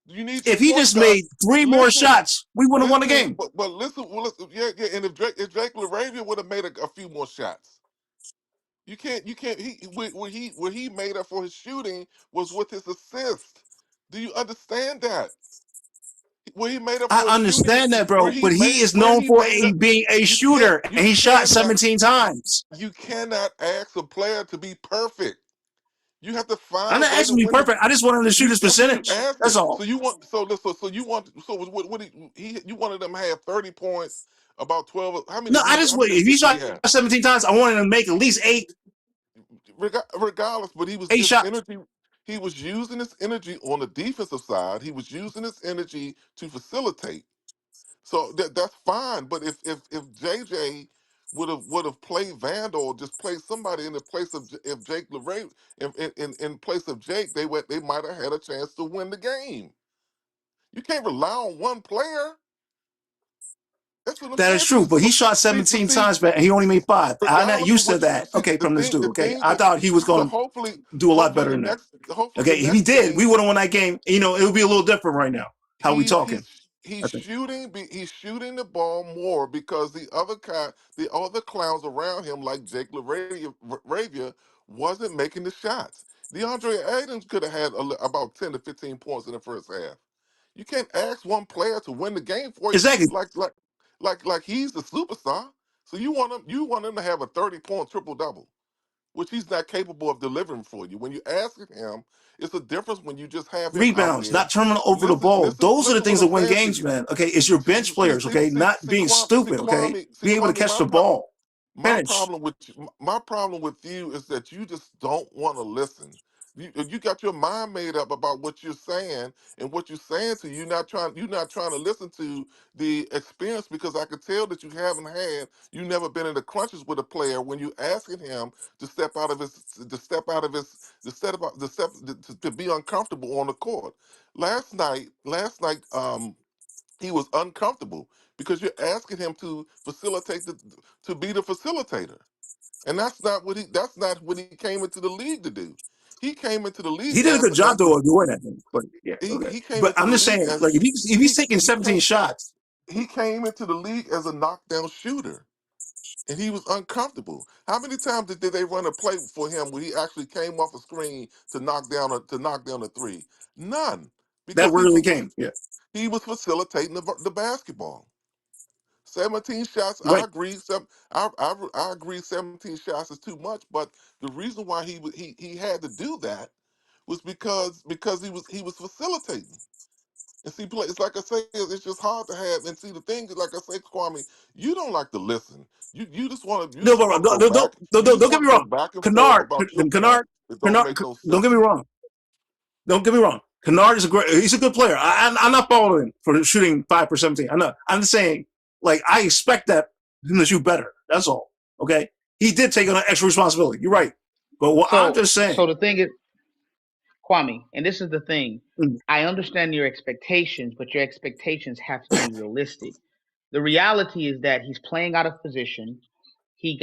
You need your If he point just guard. made 3 more Listen, shots, we would have won the game. but listen, yeah, yeah. And if Drake LaRavia would have made a few more shots, you can't. Where he made up for his shooting was with his assist. Do you understand that? Where he made up I for his shooting, understand that, bro, but he is known for being a shooter, and he shot 17 times. you cannot ask a player to be perfect. You have to find I'm a not way to asking to be win the. perfect. I just want him to shoot his That's what you percentage. That's asking. So all. you want you wanted them to have 30 points, about 12. No, How many if he assists did he shot have? 17 times, I wanted him to make at least 8 Regardless, but he was 8 his shots. energy. He was using his energy on the defensive side. He was using his energy to facilitate. So that's fine. But if JJ would have played Vandal, just played somebody in the place of if Jake LaRae in place of Jake, they might have had a chance to win the game. You can't rely on one player. That's what I'm That is saying. true, but he shot But 17 see, times, man, and he only made 5. I'm not regardless of used to what you that. see, Okay, from this dude. the Okay, thing I that thought he was so going to do a lot better than that. hopefully the Okay, if he next did, we game would have won that game. It would be a little different right now. How we he's talking? he's he's I think. shooting he's shooting the ball more because the other clowns around him like Jake Ravia wasn't making the shots. DeAndre Adams could have had about 10 to 15 points in the first half. You can't ask one player to win the game for you Exactly. like he's the superstar. So you want him to have a 30-point triple double, which he's not capable of delivering for you. When you ask him, it's a difference when you just have him out Rebounds, there. not turning over the Listen, ball. listen, Those are the listen what things I'm that win saying to games, you. man. Okay, it's your bench players. Okay, not being stupid. Okay, being able to catch the ball. My Finish. problem with my problem with you is that you just don't want to listen. You got your mind made up about what you're saying and what you're saying to you. You're not trying to listen to the experience, because I could tell that you haven't had, you never been in the crunches with a player when you asking him to step out of his, to step out of his, to be uncomfortable on the court. Last night, he was uncomfortable because you're asking him to to be the facilitator. And that's not what he came into the league to do. He came into the league He did a good job though of doing that thing. But yeah, okay. he came But into I'm the just league saying, as like, if he's taking 17 shots, he came into the league as a knockdown shooter, and he was uncomfortable. How many times did they run a play for him where he actually came off a screen to knock down a three? None, that because really came. Yeah, he was facilitating the basketball. 17 shots, I right. agree. I agree. 17 shots is too much, but the reason why he had to do that was because he was facilitating. And see, play. It's like I say, it's just hard to have. And see, the thing is, like I say, Kwame, you don't like to listen. You just want to No, but go back. You just don't get want me to go wrong. back and forth Kennard, about your point that don't make no Don't get me sense. wrong. Don't get me wrong. Kennard is he's a good player. I'm not following him for shooting 5 for 17. I'm not. I'm just saying, like, I expect him to shoot better. That's all. Okay. He did take on an extra responsibility. You're right. But what I'm just So saying, the thing is, Kwame, and this is the thing. mm, I understand your expectations, but your expectations have to be realistic. The reality is that he's playing out of position. He's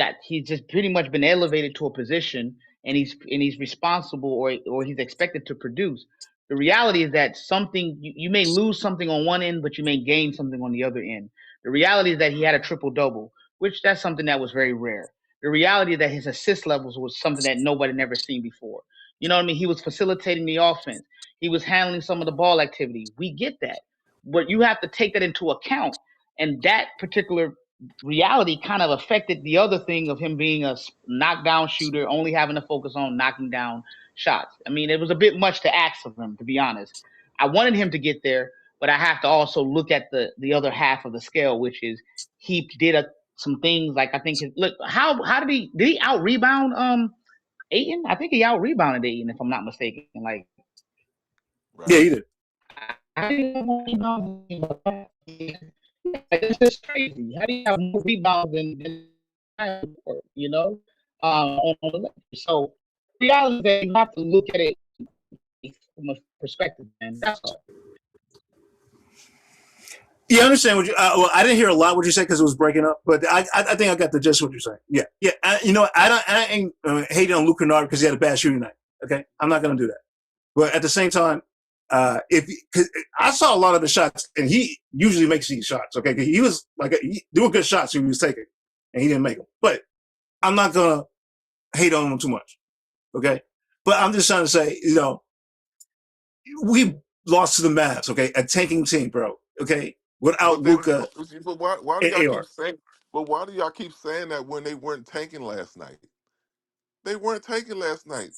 just pretty much been elevated to a position, and he's responsible, or he's expected to produce. The reality is that something you may lose something on one end, but you may gain something on the other end. The reality is that he had a triple double, which that's something that was very rare. The reality is that his assist levels was something that nobody never seen before. You know what I mean? He was facilitating the offense. He was handling some of the ball activity. We get that, but you have to take that into account. And that particular reality kind of affected the other thing of him being a knockdown shooter, only having to focus on knocking down shots. I mean, it was a bit much to ask of him, to be honest. I wanted him to get there, but I have to also look at the other half of the scale, which is he did some things like I think look how did he out rebound Ayton? I think he out rebounded Ayton if I'm not mistaken. Like yeah, Right. he did. how do you rebound? It's just crazy. How do you have more rebounds than you know, on the Lakers? So the reality is that you have to look at it from a perspective, man. That's all. Yeah, I understand what you. Well, I didn't hear a lot what you said because it was breaking up, but I think I got the gist of what you're saying. Yeah, yeah. You know, I ain't hating on Luke Kennard because he had a bad shooting night. Okay, I'm not gonna do that. But at the same time, cause I saw a lot of the shots, and he usually makes these shots. Okay, he was like doing good shots he was taking, and he didn't make them. But I'm not gonna hate on him too much. Okay, but I'm just trying to say, you know, we lost to the Mavs. Okay, a tanking team, bro. Okay, without But they, Luka but why do and y'all keep AR. saying? But why do y'all keep saying that when they weren't tanking last night? They weren't tanking last night.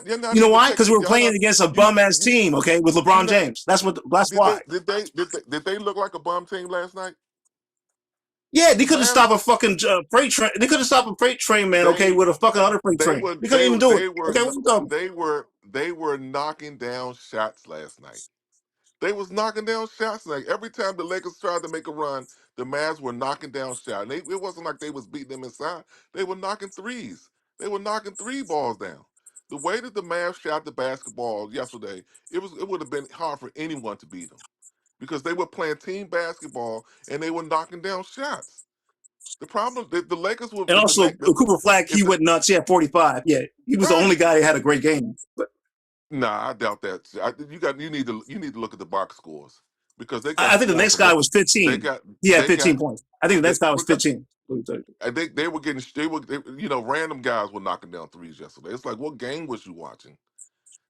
You're not You know even why? Because taking. we were Y'all playing not. against a You bum ass you team. Okay, with you LeBron not. James. That's why. Did they look like a bum team last night? Yeah, they The couldn't Mavs. stop a fucking freight train. They couldn't stop a freight train, man. Okay, They with a fucking other freight they train. were They couldn't even do it. Okay, what you talking? they were knocking down shots last night. They was knocking down shots. Like every time the Lakers tried to make a run, the Mavs were knocking down shots. And it wasn't like they was beating them inside. They were knocking threes. They were knocking three balls down. The way that the Mavs shot the basketball yesterday, it would have been hard for anyone to beat them because they were playing team basketball and they were knocking down shots. The problem, the Lakers were And if the also next Cooper Flag, he if the went nuts. He had 45. Yeah, he was the right. only guy that had a great game. But Nah, I doubt that. You need to look at the box scores because they got I think the scores next for that. guy was They 15. got He had they got 15 points. I think the they next guy was because 15. I think random guys were knocking down threes yesterday. It's like what game was you watching?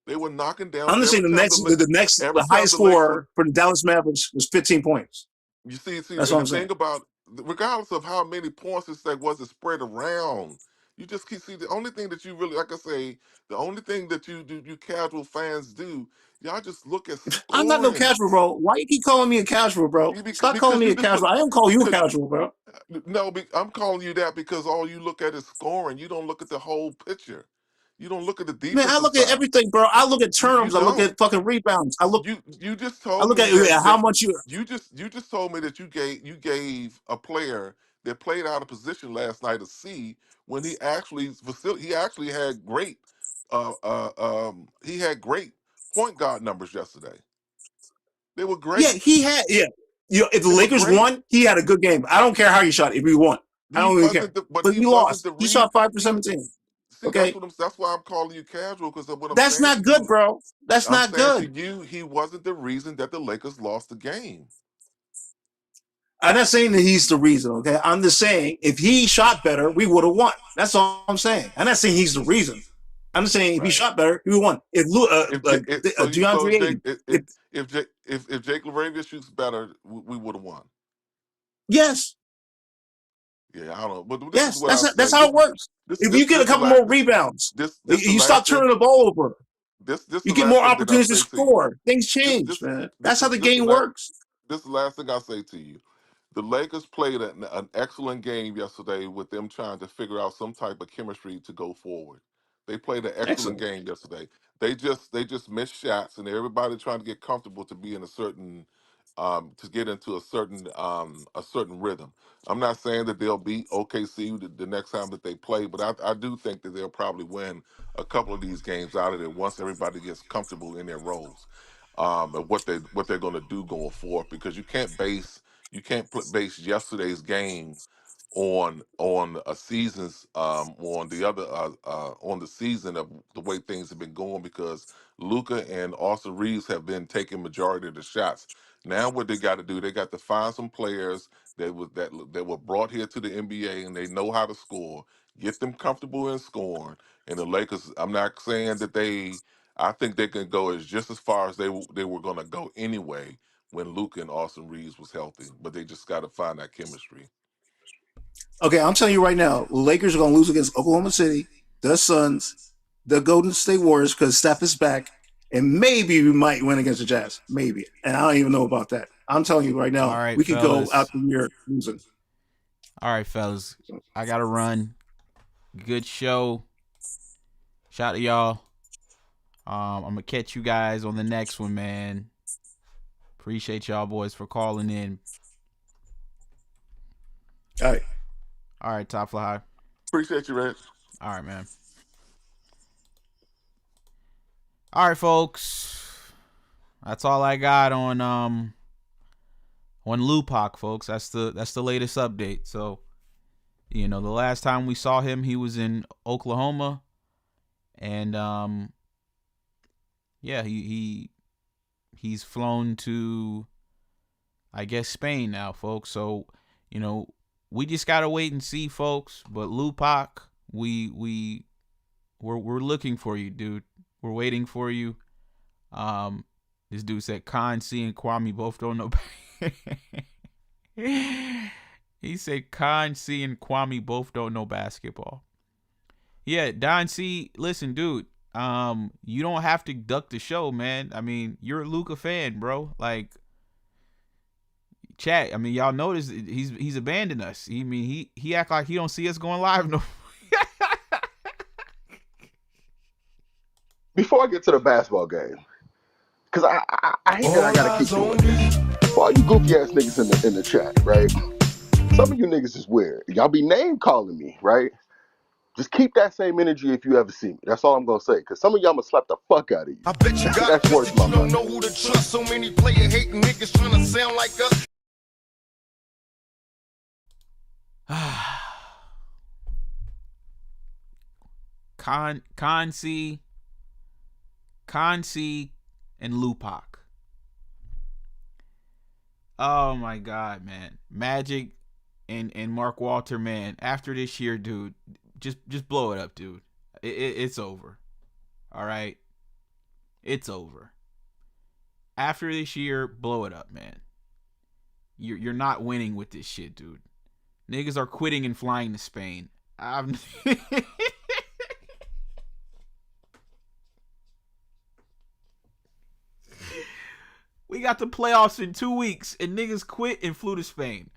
They were knocking down I'm just saying every the time highest the Lakers. score for the Dallas Mavericks was 15 points. You see, That's and what the I'm saying. thing about regardless of how many points it's like was it spread around, you just keep see the only thing that you really like I say, the only thing that you casual fans do, y'all just look at I'm not no scoring. casual, bro. Why you keep calling me a casual, bro? Stop calling Because me you a just casual. look I don't call you a because casual, bro. no, I'm calling you that because all you look at is scoring. You don't look at the whole picture. You don't look at the Man, I defensive look at side. everything, bro. I look at You turnovers. I look don't. at fucking rebounds. You just I told look me at that how much you. you just told me that you gave a player that played out of position last night a C when he actually had great he had great point guard numbers yesterday. They were Yeah, great. he had. Yeah, if the They were Lakers great. won, he had a good game. I don't care how you shot. If he won, I He don't even care. wasn't the but But he he wasn't lost. the He reason shot 5 for he 17. see Okay, that's why I'm calling you casual because of what I'm that's saying not to good, you. bro. That's I'm not saying to good. you he wasn't the reason that the Lakers lost the game. I'm not saying that he's the reason. Okay, I'm just saying if he shot better, we would have won. That's all I'm saying. I'm not saying he's the reason. I'm just saying if he Right. shot better, we won. If So DeAndre Ayton, if Jake Laravia shoots better, we would have won. yes, Yeah, I don't know, but this is yes, what I'll that's say. how it works. If you get a This couple more rebounds, this the you last stop thing. turning the ball over. This You the get last more thing that I'll opportunities to say to you. score. Things change, man. That's how the This the game last works. this is the last thing I'll say to you. The Lakers played an excellent game yesterday with them trying to figure out some type of chemistry to go forward. They played an excellent Excellent. game yesterday. They just missed shots and everybody trying to get comfortable to be in a certain to get into a certain rhythm. I'm not saying that they'll beat OKC the next time that they play, but I do think that they'll probably win a couple of these games out of it once everybody gets comfortable in their roles. And what they're going to do going forward because base yesterday's game on a season's on the other on the season of the way things have been going because Luka and Austin Reeves have been taking majority of the shots. Now what they got to do, they got to find some players that were brought here to the NBA and they know how to score, get them comfortable in scoring. And the Lakers, I'm not saying that I think they can go just as far as they were going to go anyway when Luka and Austin Reeves was healthy, but they just got to find that chemistry. Okay, I'm telling you right now, Lakers are going to lose against Oklahoma City, the Suns, the Golden State Warriors because Steph is back, and maybe we might win against the Jazz. Maybe. And I don't even know about that. I'm telling you right now, All right, we could go fellas. out the year losing. All right, fellas. I got to run. Good show. Shout out to y'all. I'm going to catch you guys on the next one, man. Appreciate y'all boys for calling in. All right. All right, Top Fly High. Appreciate you, Reg. All right, man. All right, folks. That's all I got on Lu-Pac, folks. That's the latest update. So, the last time we saw him, he was in Oklahoma, and yeah, he's flown to, I guess, Spain now, folks. So, we just gotta wait and see, folks. But Lu-Pac, we're looking for you, dude. We're waiting for you. This dude said Khan C and Kwame both don't know. He said Khan C and Kwame both don't know basketball. Yeah, Don C, listen, dude. You don't have to duck the show, man. I mean, you're a Luka fan, bro. Like, chat. I mean, y'all notice he's abandoned us. He act like he don't see us going live no. Before I get to the basketball game, because I hate that I gotta keep doing this. For all you goofy ass niggas in the chat, right? Some of you niggas is weird. Y'all be name calling me, right? Just keep that same energy if you ever see me. That's all I'm gonna say. Cause some of y'all gonna slap the fuck out of you. I bet you got that's worth my you don't money. know who to trust. So many player hating niggas trying to sound like us. Conci and Lu-Pac. Oh my God, man. Magic and Mark Walter, man. After this year, dude, just blow it up, dude. It's over. All right, it's over. After this year, blow it up, man. You're not winning with this shit, dude. Niggas are quitting and flying to Spain. We got the playoffs in 2 weeks, and niggas quit and flew to Spain.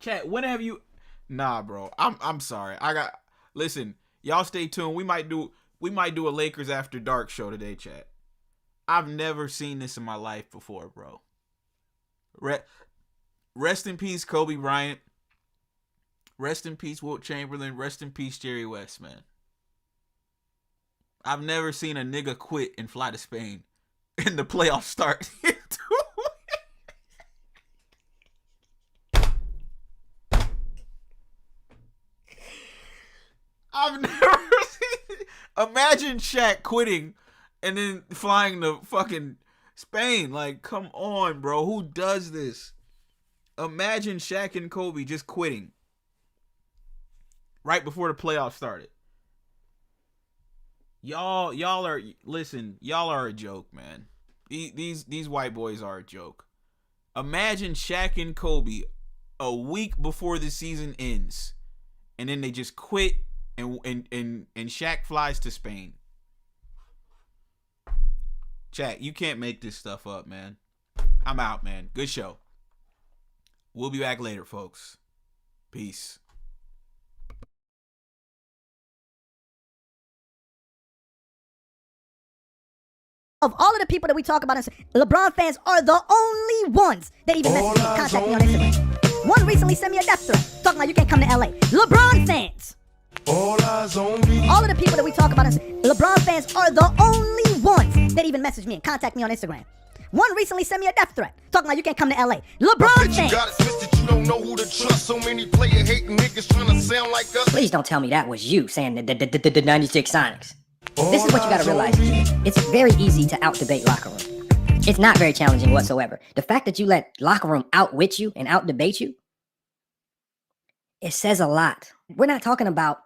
Chat, when have you? Nah, bro. I'm sorry. Listen. Y'all stay tuned. We might do a Lakers After Dark show today, chat. I've never seen this in my life before, bro. Rest in peace, Kobe Bryant. Rest in peace, Wilt Chamberlain. Rest in peace, Jerry West, man. I've never seen a nigga quit and fly to Spain and the playoffs start. I've never seen. Imagine Shaq quitting and then flying to fucking Spain. Like, come on, bro. Who does this? Imagine Shaq and Kobe just quitting right before the playoffs started. Y'all are a joke, man. These white boys are a joke. Imagine Shaq and Kobe a week before the season ends, and then they just quit, and Shaq flies to Spain. Chat, you can't make this stuff up, man. I'm out, man. Good show. We'll be back later, folks. Peace. Of all of the people that we talk about, LeBron fans are the only ones that even message me and contact me on Instagram. One recently sent me a death threat, talking about you can't come to LA. LeBron fans. All eyes on me. All of the people that we talk about, LeBron fans are the only ones that even message me and contact me on Instagram. One recently sent me a death threat, talking about you can't come to LA. LeBron fans. You got it twisted, you don't know who to trust. So many player hating niggas trying to sound like us. Please don't tell me that was you saying the 96 Sonics. This is what you gotta realize. It's very easy to out-debate locker room. It's not very challenging whatsoever. The fact that you let locker room outwit you and out-debate you, it says a lot. We're not talking about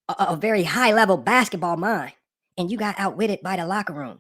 a very high-level basketball mind, and you got outwitted by the locker room.